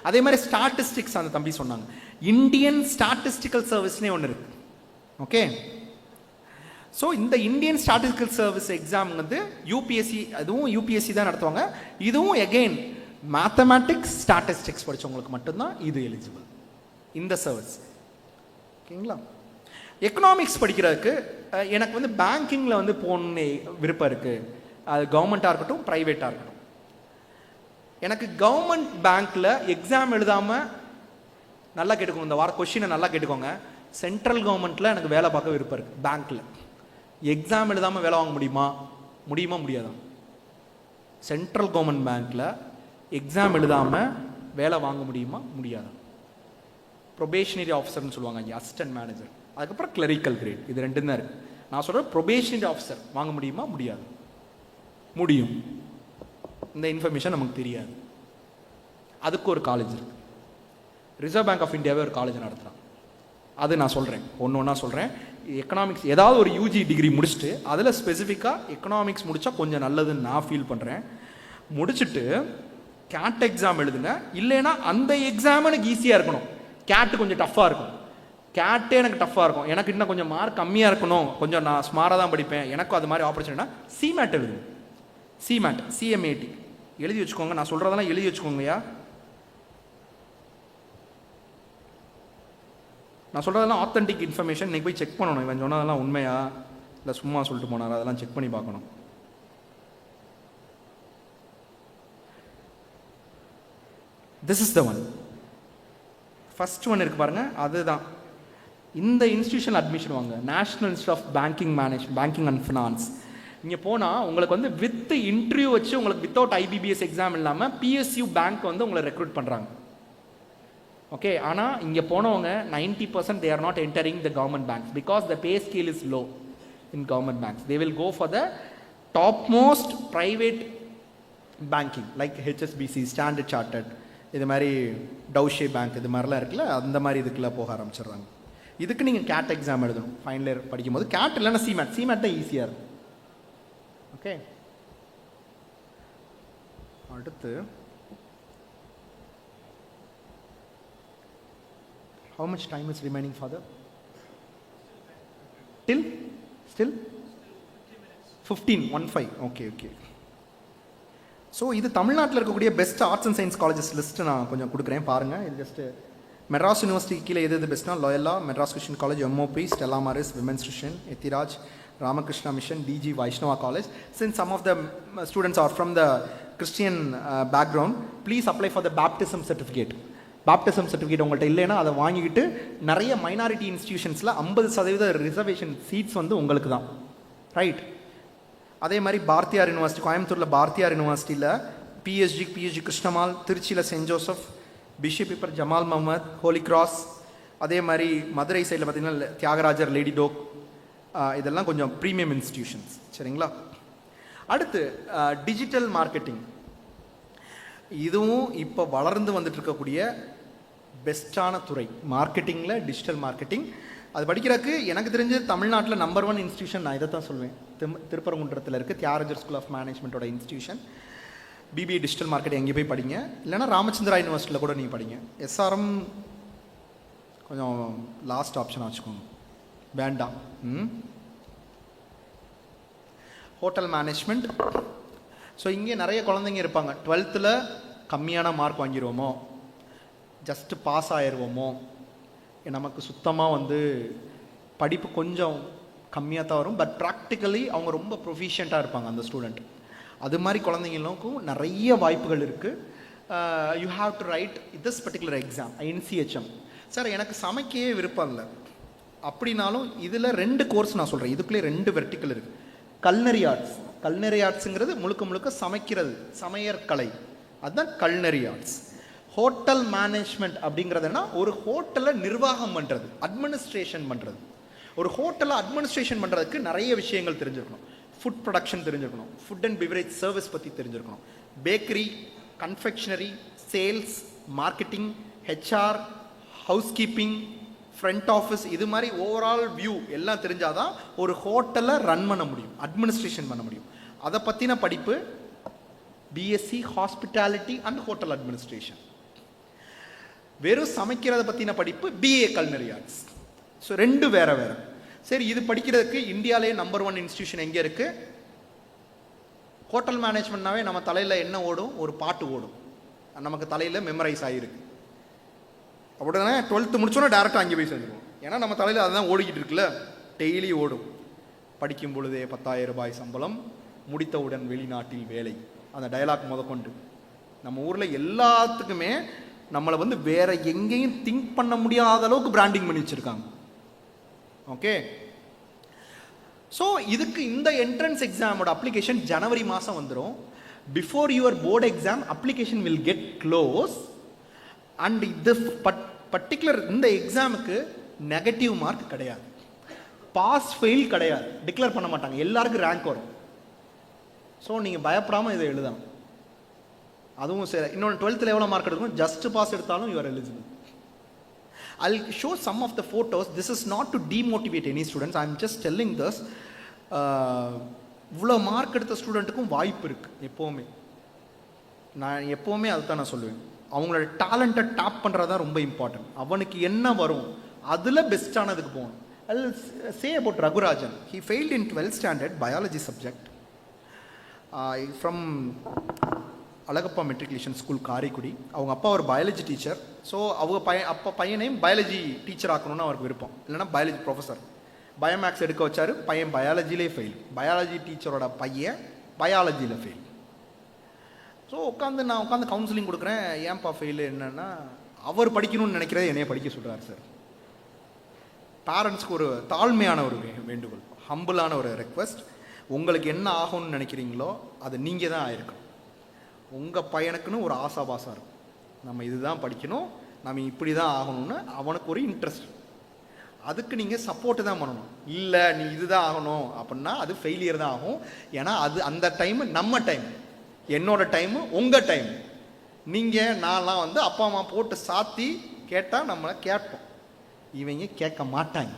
அதே மாதிரி ஸ்டாட்டிஸ்டிக்ஸ் அந்த தம்பி சொன்னாங்க, இந்தியன் ஸ்டாட்டிஸ்டிக்கல் சர்வீஸ்னே ஒன்று இருக்கு. ஓகே, ஸோ இந்த இந்தியன் ஸ்டாட்டிஸ்டிக்கல் சர்வீஸ் எக்ஸாம் வந்து யூபிஎஸ்சி, அதுவும் யூபிஎஸ்சி தான் நடத்துவாங்க. இதுவும் எகெயின் மேத்தமேட்டிக்ஸ் ஸ்டாட்டிஸ்டிக்ஸ் படித்தவங்களுக்கு மட்டும்தான் இது எலிஜிபிள் இந்த சர்வீஸ். ஓகேங்களா? எக்கனாமிக்ஸ் படிக்கிறதுக்கு எனக்கு வந்து பேங்கிங்கில் வந்து போகணுன்னு விருப்பம் இருக்குது, அது கவர்மெண்ட்டாக இருக்கட்டும் ப்ரைவேட்டாக இருக்கட்டும். எனக்கு கவர்மெண்ட் பேங்க்கில் எக்ஸாம் எழுதாமல், நல்லா கேட்டுக்கோங்க இந்த வார கொஷினை நல்லா கேட்டுக்கோங்க, சென்ட்ரல் கவர்மெண்ட்டில் எனக்கு வேலை பார்க்க விருப்பம் இருக்குது. பேங்க்கில் எக்ஸாம் எழுதாமல் வேலை வாங்க முடியுமா முடியாதா? சென்ட்ரல் கவர்மெண்ட் பேங்க்கில் எக்ஸாம் எழுதாமல் வேலை வாங்க முடியாதா? ப்ரொபேஷனரி ஆஃபீஸர்னு சொல்லுவாங்க இங்கே, அசிஸ்டன்ட் மேனேஜர், அதுக்கப்புறம் கிளரிக்கல் கிரேட், இது ரெண்டும் தான் இருக்குது. நான் சொல்கிறேன் ப்ரொபேஷனரி ஆஃபீஸர் வாங்க முடியாது? முடியும். இந்த இன்ஃபர்மேஷன் நமக்கு தெரியாது. அதுக்கு ஒரு காலேஜ் இருக்குது, ரிசர்வ் பேங்க் ஆஃப் இந்தியாவே ஒரு காலேஜ் நடத்துகிறான், அது நான் சொல்கிறேன், ஒன்று ஒன்றா சொல்கிறேன். எக்கனாமிக்ஸ் ஏதாவது ஒரு யூஜி டிகிரி முடிச்சுட்டு அதில் ஸ்பெசிஃபிக்காக எக்கனாமிக்ஸ் முடித்தா கொஞ்சம் நல்லதுன்னு நான் ஃபீல் பண்ணுறேன். முடிச்சுட்டு கேட் எக்ஸாம் எழுதுங்க. இல்லைன்னா அந்த எக்ஸாம் எனக்கு ஈஸியாக இருக்கணும், கேட்டு கொஞ்சம் டஃப்பாக இருக்கும். கேட்டே எனக்கு டஃப்பாக இருக்கும், எனக்கு இன்னும் கொஞ்சம் மார்க் கம்மியாக இருக்கணும், கொஞ்சம் நான் ஸ்மாராக தான் படிப்பேன், எனக்கும் அது மாதிரி ஆப்பர்ச்சுனிட்டினா சிமேட் எழுதுங்க. சிமேட், CMAT எழுதி வச்சுக்கோங்க. நான் சொல்கிறதெல்லாம் எழுதி வச்சுக்கோங்கய்யா. நான் சொல்கிறதெல்லாம் ஆத்தென்டிக் இன்ஃபர்மேஷன். இன்றைக்கி போய் செக் பண்ணணும், இவன் சொன்னதெல்லாம் உண்மையா இல்லை சும்மா சொல்லிட்டு போனார், அதெல்லாம் செக் பண்ணி பார்க்கணும். This is the one. First one இருக்கு பாருங்க, அதுதான். இந்த இன்ஸ்டியூஷன் அட்மிஷன் வாங்க, national institute of banking and finance. இங்கே போனால் உங்களுக்கு வந்து வித் இன்டர்வியூ வச்சு உங்களுக்கு வித்தவுட் IBBS எக்ஸாம் இல்லாமல் PSU பேங்க் வந்து உங்களை ரெக்ரூட் பண்ணுறாங்க. ஓகே, ஆனால் இங்கே போனவங்க 90% they are not entering the government banks because the pay scale is low in government banks. They will go for the topmost private banking like HSBC, Standard Chartered, இது மாதிரி டவுஷே bank, இது மாதிரிலாம் இருக்குல்ல, அந்த மாதிரி இதுக்குள்ள போக ஆரம்பிச்சிடுறாங்க. இதுக்கு நீங்கள் கேட் எக்ஸாம் எழுதணும் ஃபைனல் இயர் படிக்கும்போது. கேட் இல்லைன்னா சிமேட் தான் ஈஸியாக இருக்கும். ஓகே, அடுத்து how much time is remaining, father? Still 15. Okay. So இது தமிழ்நாட்டில் இருக்கக்கூடிய best arts and science colleges list நான் கொஞ்சம் கொடுக்குறேன் பாருங்கள். இது ஜஸ்ட்டு மெட்ராஸ் யூனிவர்சிட்டி கீழே எது பெஸ்ட்னா Loyola, Madras Christian college, MOP, Stella Maris, women's Christian, Ethiraj, Ramakrishna mission, DG Vaishnava college. Since some of the students are from the Christian background, please apply for the baptism certificate. Baptism certificate உங்கள்கிட்ட இல்லைன்னா அதை வாங்கிக்கிட்டு நிறைய minority இன்ஸ்டிடியூஷன்ஸில் 50% reservation seeds வந்து உங்களுக்கு தான், right? அதே மாதிரி பாரதியார் யூனிவர்சிட்டி, கோயம்புத்தூரில் பாரதியார் யூனிவர்சிட்டியில் PSG கிருஷ்ணமால், திருச்சியில் saint Joseph, bishop Heber Jamal Mohamed, holy cross. அதே மாதிரி மதுரை சைடில் பார்த்திங்கன்னா தியாகராஜர், லேடி டோக், இதெல்லாம் கொஞ்சம் ப்ரீமியம் இன்ஸ்டிடியூஷன்ஸ், சரிங்களா? அடுத்து டிஜிட்டல் மார்க்கெட்டிங். இதுவும் இப்போ வளர்ந்து வந்துட்டு இருக்கக்கூடிய பெஸ்ட்டான துறை மார்க்கெட்டிங்கில், டிஜிட்டல் மார்க்கெட்டிங். அது படிக்கிறதுக்கு எனக்கு தெரிஞ்சு தமிழ்நாட்டில் நம்பர் 1 இன்ஸ்டியூஷன் நான் இதை தான் சொல்வேன். திருப்பரங்குன்றத்தில் இருக்குது தியாகராஜர் ஸ்கூல் ஆஃப் மேனேஜ்மெண்ட்டோட இன்ஸ்டியூஷன். BBA டிஜிட்டல் மார்க்கெட்டிங் எங்கே போய் படிங்க, இல்லைனா ராமச்சந்திரா யூனிவர்சிட்டியில் கூட நீங்கள் படிங்க. SRM கொஞ்சம் லாஸ்ட் ஆப்ஷனாக வச்சுக்கோங்க, வேண்டாம். Hotel management. ஸோ இங்கே நிறைய குழந்தைங்க இருப்பாங்க, 12th கம்மியான மார்க் வாங்கிடுவோமோ, ஜஸ்ட்டு பாஸ் ஆயிடுவோமோ, நமக்கு சுத்தமாக வந்து படிப்பு கொஞ்சம் கம்மியாக தான் வரும், பட் ப்ராக்டிக்கலி அவங்க ரொம்ப ப்ரொஃபிஷியண்ட்டாக இருப்பாங்க அந்த ஸ்டூடெண்ட். அது மாதிரி குழந்தைங்களுக்கும் நிறைய வாய்ப்புகள் இருக்குது. You have to write this particular exam, NCHM. Sir எனக்கு சமைக்கவே விருப்பம் இல்லை அப்படின்னாலும் இதில் 2 கோர்ஸ் நான் சொல்கிறேன், இதுக்குள்ளே 2 வெர்டிக்கல் இருக்குது. Culinary arts. கல்னரி ஆர்ட்ஸுங்கிறது முழுக்க சமைக்கிறது, சமையற்கலை, அதுதான் கல்னரி ஆர்ட்ஸ். ஹோட்டல் மேனேஜ்மெண்ட் அப்படிங்கிறதுனா ஒரு ஹோட்டலை நிர்வாகம் பண்ணுறது, அட்மினிஸ்ட்ரேஷன் பண்ணுறது. ஒரு ஹோட்டலை அட்மினிஸ்ட்ரேஷன் பண்ணுறதுக்கு நிறைய விஷயங்கள் தெரிஞ்சிருக்கணும். ஃபுட் ப்ரொடக்ஷன் தெரிஞ்சிருக்கணும், ஃபுட் அண்ட் பிவரேஜ் சர்வீஸ் பற்றி தெரிஞ்சிருக்கணும், bakery, confectionery, sales, marketing, HR, house keeping, front office, இது மாதிரி ஓவரால் வியூ எல்லாம் தெரிஞ்சாதான் ஒரு ஹோட்டலை ரன் பண்ண முடியும், அட்மினிஸ்ட்ரேஷன் பண்ண முடியும். அதை பற்றின படிப்பு BSc hospitality and hotel administration. வெறும் சமைக்கிறத பற்றின படிப்பு BA கல்னரி ஆர்ட்ஸ். ஸோ 2 வேற. சரி, இது படிக்கிறதுக்கு இந்தியாவிலே நம்பர் 1 இன்ஸ்டியூஷன் எங்கே இருக்குது? ஹோட்டல் மேனேஜ்மெண்ட்னாவே நம்ம தலையில் என்ன ஓடும்? ஒரு பாட்டு ஓடும், நமக்கு தலையில் மெமரைஸ் ஆகிருக்கு. அப்படின்னா 12th முடிச்சோன்னா டேரெக்டாக அங்கே போய் சேர்ந்துருவோம். ஏன்னா நம்ம தலையில் அதுதான் ஓடிக்கிட்டு இருக்குல்ல, டெய்லி ஓடும். படிக்கும் பொழுதே 10,000 ரூபாய் சம்பளம், முடித்தவுடன் வெளிநாட்டில் வேலை, அந்த டயலாக் முதற்கொண்டு நம்ம ஊரில் எல்லாத்துக்குமே நம்மளை வந்து வேற எங்கேயும் திங்க் பண்ண முடியாத அளவுக்கு பிராண்டிங் பண்ணி வச்சுருக்காங்க. ஓகே, ஸோ இதுக்கு இந்த என்ட்ரன்ஸ் எக்ஸாமோட அப்ளிகேஷன் ஜனவரி மாதம் வந்துடும். Before your board exam application will get close. And இது பர்டிகுலர் இந்த எக்ஸாமுக்கு நெகட்டிவ் மார்க் கிடையாது, பாஸ் ஃபெயில் கிடையாது, டிக்ளேர் பண்ண மாட்டாங்க, எல்லாருக்கும் ரேங்க் வரும். ஸோ நீங்கள் பயப்படாமல் இதை எழுதணும். அதுவும் சரி, இன்னொன்று 12th எவ்வளோ மார்க் எடுக்கணும்? ஜஸ்ட் பாஸ் எடுத்தாலும் you're eligible. I'll show some of the photos. This is not to demotivate any students. I'm just telling this. இவ்வளோ மார்க் எடுத்த ஸ்டூடெண்ட்டுக்கும் வாய்ப்பு இருக்குது. எப்போவுமே நான் எப்போவுமே அதுதான் நான் சொல்லுவேன். அவங்களோட டேலண்ட்டை டேப் பண்ணுறது தான் ரொம்ப இம்பார்ட்டன்ட். அவனுக்கு என்ன வரும் அதில் பெஸ்ட்டானதுக்கு போகணும். I'll say about Ragurajan. He failed in 12th standard biology subject from Alagappa matriculation school Karaikudi. அவங்க அப்பா ஒரு பயாலஜி டீச்சர். ஸோ அவங்க பையனையும் பயாலஜி டீச்சர் ஆக்கணும்னு அவருக்கு விருப்பம். இல்லைனா பயாலஜி ப்ரொஃபஸர். பயோமேக்ஸ் எடுக்க வச்சார். பையன் பயாலஜிலே ஃபெயில். பயாலஜி டீச்சரோட பையன் பயாலஜியில் ஃபெயில். ஸோ நான் உட்காந்து கவுன்சிலிங் கொடுக்குறேன். ஏன்பா ஃபெயிலு என்னென்னா, அவர் படிக்கணும்னு நினைக்கிறத என்னைய படிக்க சொல்கிறார் சார். பேரண்ட்ஸ்க்கு ஒரு தாழ்மையான ஒரு வேண்டுகோள், ஹம்பிளான ஒரு ரெக்வஸ்ட். உங்களுக்கு என்ன ஆகும்னு நினைக்கிறீங்களோ அது நீங்கள் தான் ஆயிருக்கணும். உங்கள் பையனுக்குன்னு ஒரு ஆசாபாசம் இருக்கும். நம்ம இதுதான் படிக்கணும், நம்ம இப்படி தான் ஆகணும்னு அவனுக்கு ஒரு இன்ட்ரெஸ்ட். அதுக்கு நீங்கள் சப்போர்ட்டு தான் பண்ணணும். இல்லை நீ இதுதான் ஆகணும் அப்படின்னா அது ஃபெயிலியர் தான் ஆகும். ஏன்னா அது அந்த டைமு நம்ம டைம், என்னோட டைமு உங்கள் டைம். நீங்கள் நான்லாம் வந்து அப்பா அம்மா போட்டு சாத்தி கேட்டால் நம்மளை கேட்போம். இவங்க கேட்க மாட்டாங்க,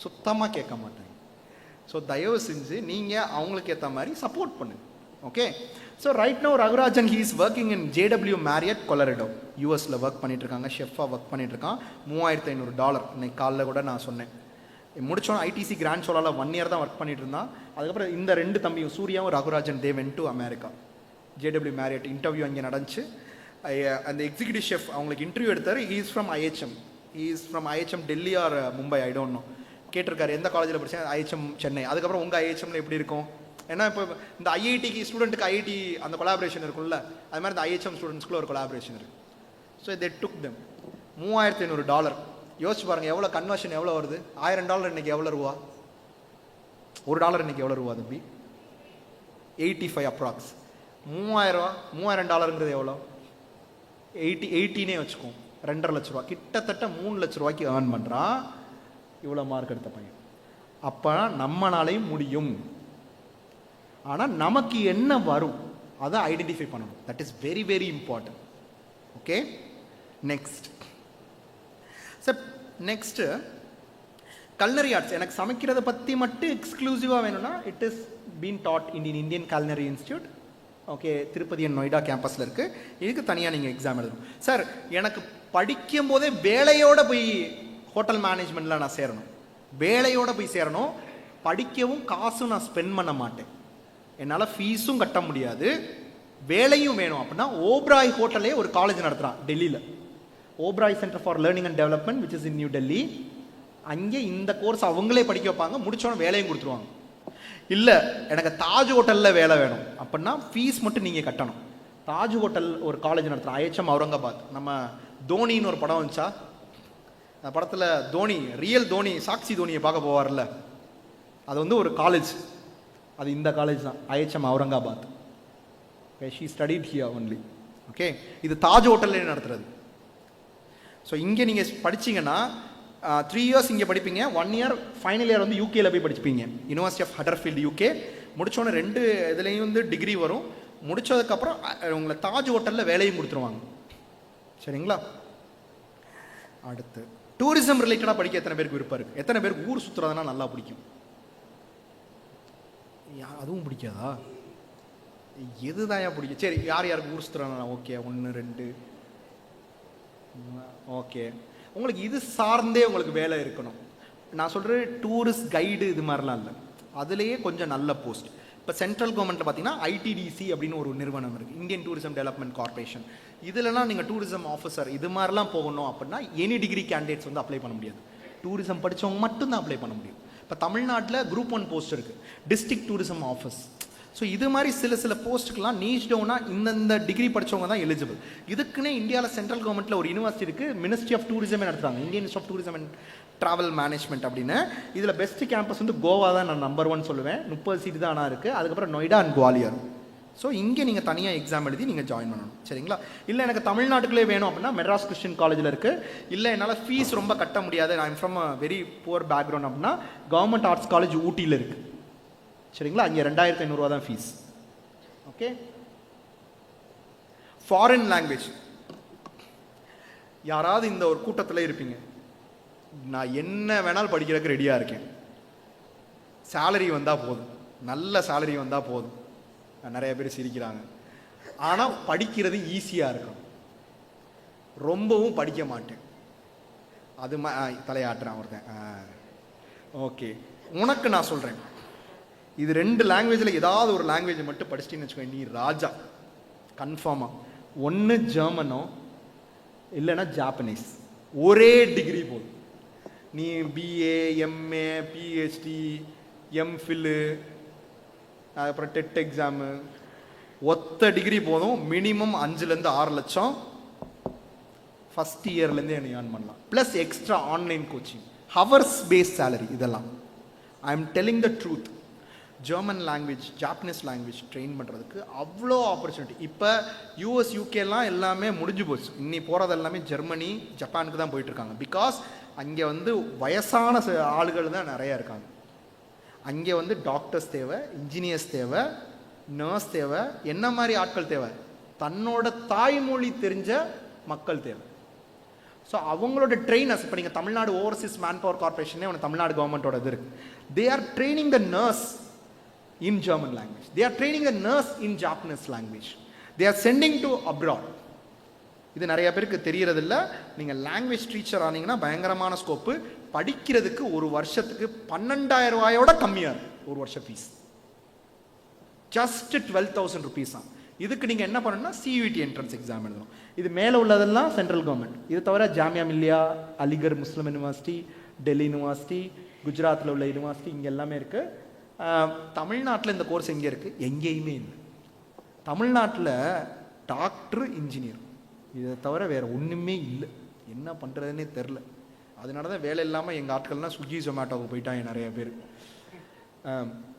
சுத்தமாக கேட்க மாட்டாங்க. ஸோ தயவு செஞ்சு நீங்கள் அவங்களுக்கு ஏற்ற மாதிரி சப்போர்ட் பண்ணுங்க. Okay. So right now Raghurajan he is working in JW Marriott Colorado, யூஎஸில் ஒர்க் பண்ணிட்டுருக்காங்க. ஷெஃபாக ஒர்க் பண்ணிட்டுருக்கான். $3500 இன்னைக்கு காலைல கூட நான் சொன்னேன். முடிச்சோம் ஐடிசி கிராண்ட் சோலாவில் 1 year தான் ஒர்க் பண்ணிட்டு இருந்தான். அதுக்கப்புறம் இந்த 2 தம்பியும் சூர்யாவும் Raghurajan they went to America. JW Marriott interview அங்கே நடந்துச்சு. அந்த எக்ஸிக்யூட்டிவ் ஷெஃப் அவங்களுக்கு இன்டர்வியூ எடுத்தார். He is from IHM. He is from IHM Delhi or Mumbai, I don't know. கேட்டிருக்காரு எந்த காலேஜில் படித்தேன், IHM சென்னை. அதுக்கப்புறம் உங்கள் IHMல எப்படி இருக்கும்? ஏன்னா இப்போ இந்த ஐஐடிக்கு ஸ்டூடெண்ட்டுக்கு ஐஐடி அந்த கொலாபரேஷன் இருக்கும்ல, அது மாதிரி இந்த IHM ஸ்டூடெண்ட்ஸ்குள்ள ஒரு கொலாபரேஷன் இருக்குது. So they took them. $3500. யோசிச்சு பாருங்கள் எவ்வளோ கன்வர்ஷன் எவ்வளோ வருது. $1000 இன்னைக்கு எவ்வளோ ரூபா? $1 இன்னைக்கு எவ்வளோ ரூபா தம்பி? 85 அப்ராக்ஸ். $3000 எவ்வளோ? 18 வச்சுக்கோம். 2.5 லட்ச ரூபா, கிட்டத்தட்ட 3 லட்ச ரூபாய்க்கு ஏர்ன் பண்ணுறான் இவ்வளோ மார்க் எடுத்த பையன். அப்போ நம்மளாலையும் முடியும். ஆனால் நமக்கு என்ன வரும் அதை ஐடென்டிஃபை பண்ணணும். That is very very important. Okay. Next sir, next culinary arts. எனக்கு சமைக்கிறத பற்றி மட்டும் எக்ஸ்க்ளூசிவாக வேணும்னா it is been taught in Indian culinary institute. Okay, Tirupati and Noida கேம்பஸில் இருக்குது. இதுக்கு தனியாக நீங்கள் எக்ஸாம் எழுதணும். சார் எனக்கு படிக்கும் போதே வேலையோடு போய் ஹோட்டல் மேனேஜ்மெண்ட்டில் நான் சேரணும், வேலையோடு போய் சேரணும். படிக்கவும் காசும் நான் ஸ்பெண்ட் பண்ண மாட்டேன். என்னால் ஃபீஸும் கட்ட முடியாது, வேலையும் வேணும் அப்படின்னா ஓப்ராய் ஹோட்டலே ஒரு காலேஜ் நடத்துகிறான் டெல்லியில். Oberoi centre for learning and development which is in new Delhi. அங்கே இந்த கோர்ஸ் அவங்களே படிக்க வைப்பாங்க, முடிச்சோன்னே வேலையும் கொடுத்துருவாங்க. இல்லை எனக்கு தாஜ் ஹோட்டலில் வேலை வேணும் அப்படின்னா ஃபீஸ் மட்டும் நீங்கள் கட்டணும். தாஜ் ஹோட்டல் ஒரு காலேஜ் நடத்துகிறோம், IHM அவுரங்காபாத். நம்ம தோனின்னு ஒரு படம் வந்துச்சா, அந்த படத்தில் தோனி, ரியல் தோனி, சாக்ஷி தோனியை பார்க்க போவார்ல, அது வந்து ஒரு காலேஜ். அது இந்த காலேஜ் தான், IHM Aurangabad. Okay, she studied here only. Okay, இது தாஜ் ஹோட்டல்லே நடத்துறது. ஸோ இங்கே நீங்கள் படிச்சிங்கன்னா 3 years இங்கே படிப்பீங்க. 1 year ஃபைனல் இயர் வந்து யூகேல போய் படிச்சுப்பீங்க, யூனிவர்சிட்டி ஆஃப் ஹடர்ஃபீல்டு UK. முடிச்சோன்னே 2 இதுலேயும் வந்து டிகிரி வரும். முடிச்சதுக்கப்புறம் உங்களை தாஜ் ஹோட்டலில் வேலையும் கொடுத்துருவாங்க. சரிங்களா? அடுத்து டூரிசம் ரிலேட்டடாக படிக்க எத்தனை பேருக்கு விருப்பம் இருக்குது? எத்தனை பேருக்கு ஊர் சுற்றுறதுனா நல்லா பிடிக்கும்? அதுவும் பிடிக்காதா? எதுதான் பிடிக்கும்? சரி, யார் யாருக்கு ஊர் சுற்றுறாங்க? ஓகே, 1 2. ஓகே, உங்களுக்கு இது சார்ந்தே உங்களுக்கு வேலை இருக்கணும். நான் சொல்கிறேன் டூரிஸ்ட் கைடு இது மாதிரிலாம் இல்லை, அதுலேயே கொஞ்சம் நல்ல போஸ்ட். இப்போ சென்ட்ரல் கவர்மெண்ட்டில் பார்த்தீங்கன்னா ITDC அப்படின்னு ஒரு நிறுவனம் இருக்குது, இந்தியன் டூரிசம் டெவலப்மெண்ட் கார்பரேஷன். இதுலலாம் நீங்கள் டூரிசம் ஆஃபீஸர் இது மாதிரிலாம் போகணும் அப்படின்னா எனி டிகிரி கேண்டிடேட்ஸ் வந்து அப்ளை பண்ண முடியாது. டூரிசம் படித்தவங்க மட்டும்தான் அப்ளை பண்ண முடியும். இப்போ தமிழ்நாட்டில் Group 1 போஸ்ட் இருக்குது, டிஸ்ட்ரிக்ட் டூரிசம் ஆஃபீஸ். ஸோ இது மாதிரி சில போஸ்ட்டுக்கெலாம் நீச் டவுனாக இந்த டிகிரி படித்தவங்க தான் எலிஜிபிள். இதுக்குன்னே இந்தியாவில் சென்ட்ரல் கவர்மெண்ட்டில் ஒரு யூனிவர்சிட்டி இருக்குது, மினிஸ்ட்ரி ஆஃப் டூரிசமே நடத்துகிறாங்க, Indian institute of tourism and travel management அப்படின்னு. இதில் பெஸ்ட் கேம்பஸ் வந்து கோவா தான் நான் நம்பர் 1 சொல்லுவேன். 30 சீட் தான் ஆனால் இருக்குது. அதுக்கப்புறம் நொய்டா அண்ட் குவாலியர். ஸோ இங்கே நீங்கள் தனியாக எக்ஸாம் எழுதி நீங்கள் ஜாயின் பண்ணணும். சரிங்களா? இல்லை எனக்கு தமிழ்நாட்டுக்குள்ளே வேணும் அப்படின்னா மெட்ராஸ் கிறிஸ்டியன் காலேஜில் இருக்குது. இல்லை என்னால் ஃபீஸ் ரொம்ப கட்ட முடியாது, நான் from a very poor background அப்படின்னா கவர்மெண்ட் ஆர்ட்ஸ் காலேஜ் ஊட்டியில் இருக்குது. சரிங்களா? அங்கே 2500 தான் ஃபீஸ். ஓகே. ஃபாரின் லாங்குவேஜ் யாராவது இந்த ஒரு கூட்டத்தில் இருப்பீங்க, நான் என்ன வேணாலும் படிக்கிறதுக்கு ரெடியாக இருக்கேன், சேலரி வந்தால் போதும், நல்ல சேலரி வந்தால் போதும். நிறைய பேர் சிரிக்கிறாங்க. ஆனால் படிக்கிறது ஈஸியாக இருக்கும், ரொம்பவும் படிக்க மாட்டேன். அது தலையாட்டுறான் ஒருத்தன். ஓகே, உனக்கு நான் சொல்கிறேன், இது 2 லாங்குவேஜில் ஏதாவது ஒரு லாங்குவேஜ் மட்டும் படிச்சிட்டின்னு வச்சுக்கோங்க, நீ ராஜா கன்ஃபார்மாக. ஒன்று ஜெர்மனோ இல்லைன்னா ஜாப்பனீஸ். ஒரே டிகிரி போதும். நீ பிஏ, எம்ஏ, பிஹெச்டி, எம்ஃபில்லு, அப்புறம் டெட் எக்ஸாமு, ஒத்த டிகிரி போதும். மினிமம் 5 to 6 லட்சம் ஃபஸ்ட் இயர்லேருந்தே என்னை ஏர்ன் பண்ணலாம். Plus extra online coaching, hours base salary. இதெல்லாம் I am telling the truth. German language, Japanese language train பண்ணுறதுக்கு அவ்வளோ ஆப்பர்ச்சுனிட்டி. இப்போ யூஎஸ், யூகேலாம் எல்லாமே முடிஞ்சு போச்சு. இன்னி போகிறது எல்லாமே ஜெர்மனி, ஜப்பானுக்கு தான் போயிட்டுருக்காங்க. பிகாஸ் அங்கே வயசான ஆளுகள் தான் நிறையா இருக்காங்க. அங்கே டாக்டர்ஸ் தேவை, இன்ஜினியர்ஸ் தேவை, நர்ஸ் தேவை. என்ன மாதிரி ஆட்கள் தேவை? தன்னோட தாய்மொழி தெரிஞ்ச மக்கள் தேவை. ஸோ அவங்களோட ட்ரெயினர்ஸ், இப்போ நீங்கள் Tamil Nadu Overseas man power கார்பரேஷனே Tamil Nadu கவர்மெண்ட்டோட இது இருக்குது. They are training the nurse in German language. They are training the nurse in Japanese language. They are sending to abroad. இது நிறைய பேருக்கு தெரியறதில்ல. நீங்கள் லாங்குவேஜ் டீச்சர் ஆனீங்கன்னா பயங்கரமான ஸ்கோப்பு. படிக்கிறதுக்கு ஒரு வருஷத்துக்கு 12,000 ரூபாயோட கம்மியாக இருக்குது ஒரு வருஷம் ஃபீஸ். ஜஸ்ட் 12,000 rupees தான். இதுக்கு நீங்கள் என்ன பண்ணணும்னா சியூஇடி என்ட்ரன்ஸ் எக்ஸாம் எழுதணும். இது மேலே உள்ளதெல்லாம் சென்ட்ரல் கவர்மெண்ட். இது தவிர ஜாமியா மில்லியா, அலிகர் முஸ்லிம் யூனிவர்சிட்டி, டெல்லி யூனிவர்சிட்டி, குஜராத்தில் உள்ள யூனிவர்சிட்டி, இங்கே எல்லாமே இருக்குது. தமிழ்நாட்டில் இந்த கோர்ஸ் எங்கே இருக்குது? எங்கேயுமே இல்லை. தமிழ்நாட்டில் டாக்டர், இன்ஜினியர், இதை தவிர வேறு ஒன்றுமே இல்லை. என்ன பண்ணுறதுன்னே தெரில. அதனால தான் வேலை இல்லாமல் எங்கள் ஆட்கள்லாம் ஸ்விக்கி ஜொமேட்டோவுக்கு போயிட்டாங்க நிறைய பேர்.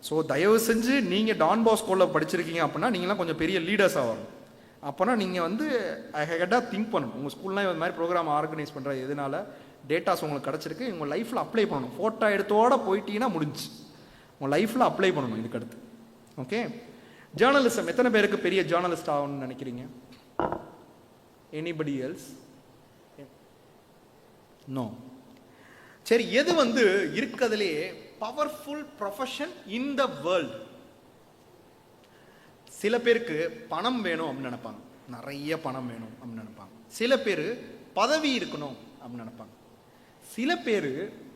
ஸோ தயவு செஞ்சு நீங்கள் டான் பாஸ்கோவில் படிச்சிருக்கீங்க அப்படின்னா நீங்களாம் கொஞ்சம் பெரிய லீடர்ஸாக வரணும். அப்போனா நீங்கள் ஹெட்டாக திங்க் பண்ணணும். உங்கள் ஸ்கூல்லாம் இது மாதிரி ப்ரோக்ராம் ஆர்கனைஸ் பண்ணுற எதனால டேட்டாஸ் உங்களுக்கு கிடச்சிருக்கு, உங்கள் லைஃப்பில் அப்ளை பண்ணணும். ஃபோட்டோ எடுத்தோடு போயிட்டீங்கன்னா முடிஞ்சு. உங்கள் லைஃப்பில் அப்ளை பண்ணணும் இதுக்கு அடுத்து. Okay, journalism. எத்தனை பேருக்கு பெரிய ஜேர்னலிஸ்ட் ஆகணும்னு நினைக்கிறீங்க? Anybody else? நோ. சரி, எது இருக்கிறதுலே powerful profession in the world? சில பேருக்கு பணம் வேணும் அப்படின்னு நினைப்பாங்க, நிறைய பணம் வேணும் அப்படின்னு நினைப்பாங்க. சில பேர் பதவி இருக்கணும் அப்படின்னு நினைப்பாங்க. சில பேர்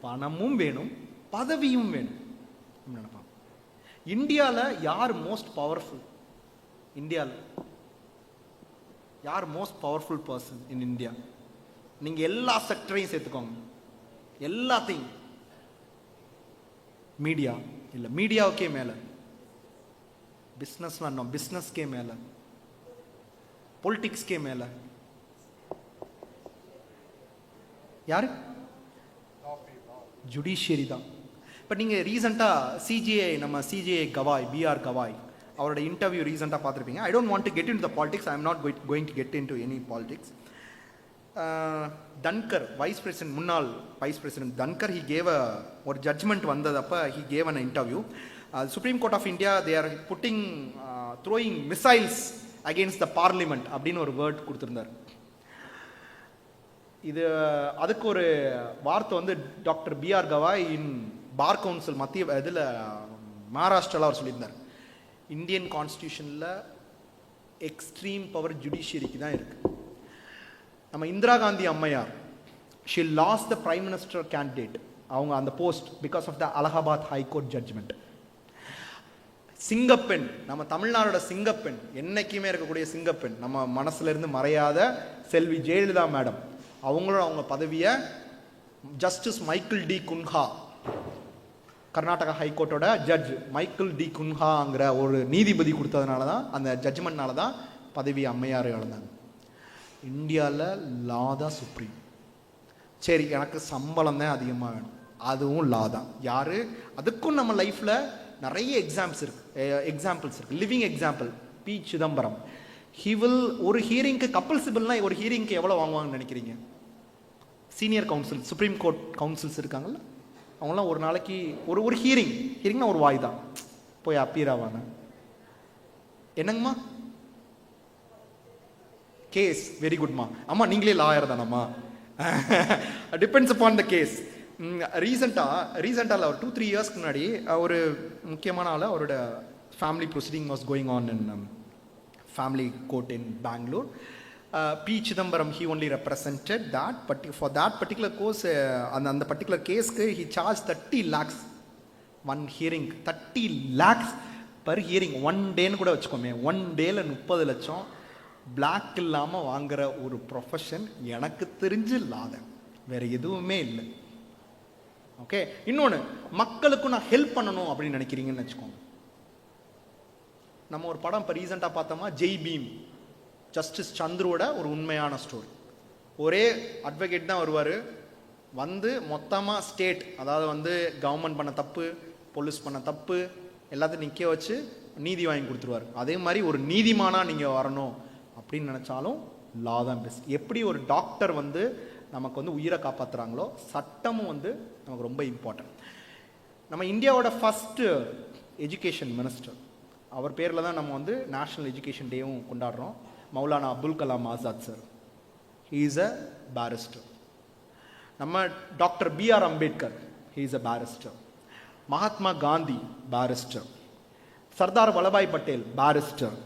பணமும் வேணும், பதவியும் வேணும் அப்படின்னு நினைப்பாங்க. இந்தியாவில் யார் மோஸ்ட் பவர்ஃபுல்? இந்தியாவில் யார் most powerful person in India? நீங்கள் எல்லா செக்டரையும் சேர்த்துக்கோங்க, எல்லாத்தையும். மீடியா இல்லை, மீடியாவுக்கே மேலே. பிஸ்னஸ்லாம் இன்னும் பிஸ்னஸ்க்கே மேலே, பொலிட்டிக்ஸ்க்கே மேலே. யாரு? ஜுடிஷியரி தான். இப்போ நீங்கள் ரீசெண்டாக நம்ம சிஜிஐ கவாய், பிஆர் கவாய், அவரோட இன்டர்வியூ ரீசெண்டாக பார்த்துருப்பீங்க. I don't want to get in to the politics. I am not going to get in to any politics. Dhankhar, vice president, முன்னாள் vice president Dhankhar, he gave ஒரு ஜட்ஜ்மெண்ட் வந்ததப்போ he gave an interview. Supreme court of India, they are putting throwing missiles against the parliament அப்படின்னு ஒரு word கொடுத்துருந்தார். இது அதுக்கு ஒரு வார்த்தை doctor BR Gavai in bar council, மத்திய இதில் மகாராஷ்டிராவில் அவர் சொல்லியிருந்தார், இந்தியன் கான்ஸ்டியூஷனில் எக்ஸ்ட்ரீம் பவர் ஜுடிஷியரிக்கு தான் இருக்குது. நம்ம இந்திரா காந்தி அம்மையார், she lost the prime minister candidate, அவங்க அந்த post because of the Allahabad high court judgment. சிங்கப்பெண், நம்ம தமிழ்நாடோட சிங்கப்பெண், என்னைக்குமே இருக்கக்கூடிய சிங்கப்பெண், நம்ம மனசுல இருந்து மறையாத செல்வி ஜெயலலிதா மேடம், அவங்க பதவியை justice Michael D'Cunha, Karnataka ஹைகோர்ட்டோட ஜட்ஜ் மைக்கேல் டி குன்ஹாங்கிற ஒரு நீதிபதி கொடுத்ததுனால தான், அந்த ஜட்ஜ்மெண்ட்னால தான் பதவி அம்மையார் இழந்தாங்க. இந்தியாவில் லா தான் சுப்ரீம். சரி, எனக்கு சம்பளம் தான் அதிகமாக வேணும், அதுவும் லா தான். யார்? அதுக்கும் நம்ம லைஃப்பில் நிறைய எக்ஸாம்பிள்ஸ் இருக்கு. Living example P Chidambaram. ஒரு ஹியரிங்க்கு கப்பல் சிபிள்னா ஒரு ஹியரிங்க்கு எவ்வளோ வாங்குவாங்கன்னு நினைக்கிறீங்க? Senior counsel, supreme court counsels இருக்காங்கல்ல, அவங்களாம் ஒரு நாளைக்கு ஒரு ஹியரிங்னா ஒரு வாய் தான், போய் அப்பீர் ஆவாங்க. என்னங்கம்மா? கேஸ் வெரி குட்மா. அம்மா நீங்களே லாயர் தானம்மா? Depends upon the case. ரீசெண்டாக ஒரு 2-3 இயர்ஸ்க்கு முன்னாடி ஒரு முக்கியமான ஆள், அவரோட family proceeding was going on in family court in Bangalore. P. Chidambaram, he only represented that, but for that particular course, அந்த particular கேஸ்க்கு he charged 30 lakhs one hearing. 30 lakhs per hearing, one டேன்னு கூட வச்சுக்கோமே. 1 டேல 30 லட்சம் பிளாக் இல்லாமல் வாங்குற ஒரு profession எனக்கு தெரிஞ்சு இல்லாத வேற எதுவுமே இல்லை. ஓகே, இன்னொன்று, மக்களுக்கும் நான் ஹெல்ப் பண்ணணும் அப்படின்னு நினைக்கிறீங்கன்னு வச்சுக்கோங்க. நம்ம ஒரு படம் இப்போ ரீசெண்டாக பார்த்தோமா, ஜெய் பீம், ஜஸ்டிஸ் சந்துருவோட ஒரு உண்மையான ஸ்டோரி. ஒரே அட்வொகேட் தான் வருவார், வந்து மொத்தமாக ஸ்டேட், அதாவது வந்து கவர்மெண்ட் பண்ண தப்பு, போலீஸ் பண்ண தப்பு எல்லாத்தையும் நிற்க வச்சு நீதி வாங்கி கொடுத்துருவார். அதே மாதிரி ஒரு நீதிமானாக நீங்கள் வரணும் அப்படின்னு நினச்சாலும் லா தான் பெஸ்ட். எப்படி ஒரு டாக்டர் வந்து நமக்கு வந்து உயிரை காப்பாற்றுறாங்களோ, சட்டமும் வந்து நமக்கு ரொம்ப இம்பார்ட்டன்ட். நம்ம இந்தியாவோட ஃபஸ்ட்டு எஜுகேஷன் மினிஸ்டர், அவர் பேரில் தான் நம்ம வந்து நேஷ்னல் எஜுகேஷன் டேவும் கொண்டாடுறோம். Maulana Abdul Kalam Azad sir, he is a barrister. நம்ம doctor B.R. Ambedkar, he is a barrister. Mahatma Gandhi barrister. Sardar Vallabhbhai Patel barrister.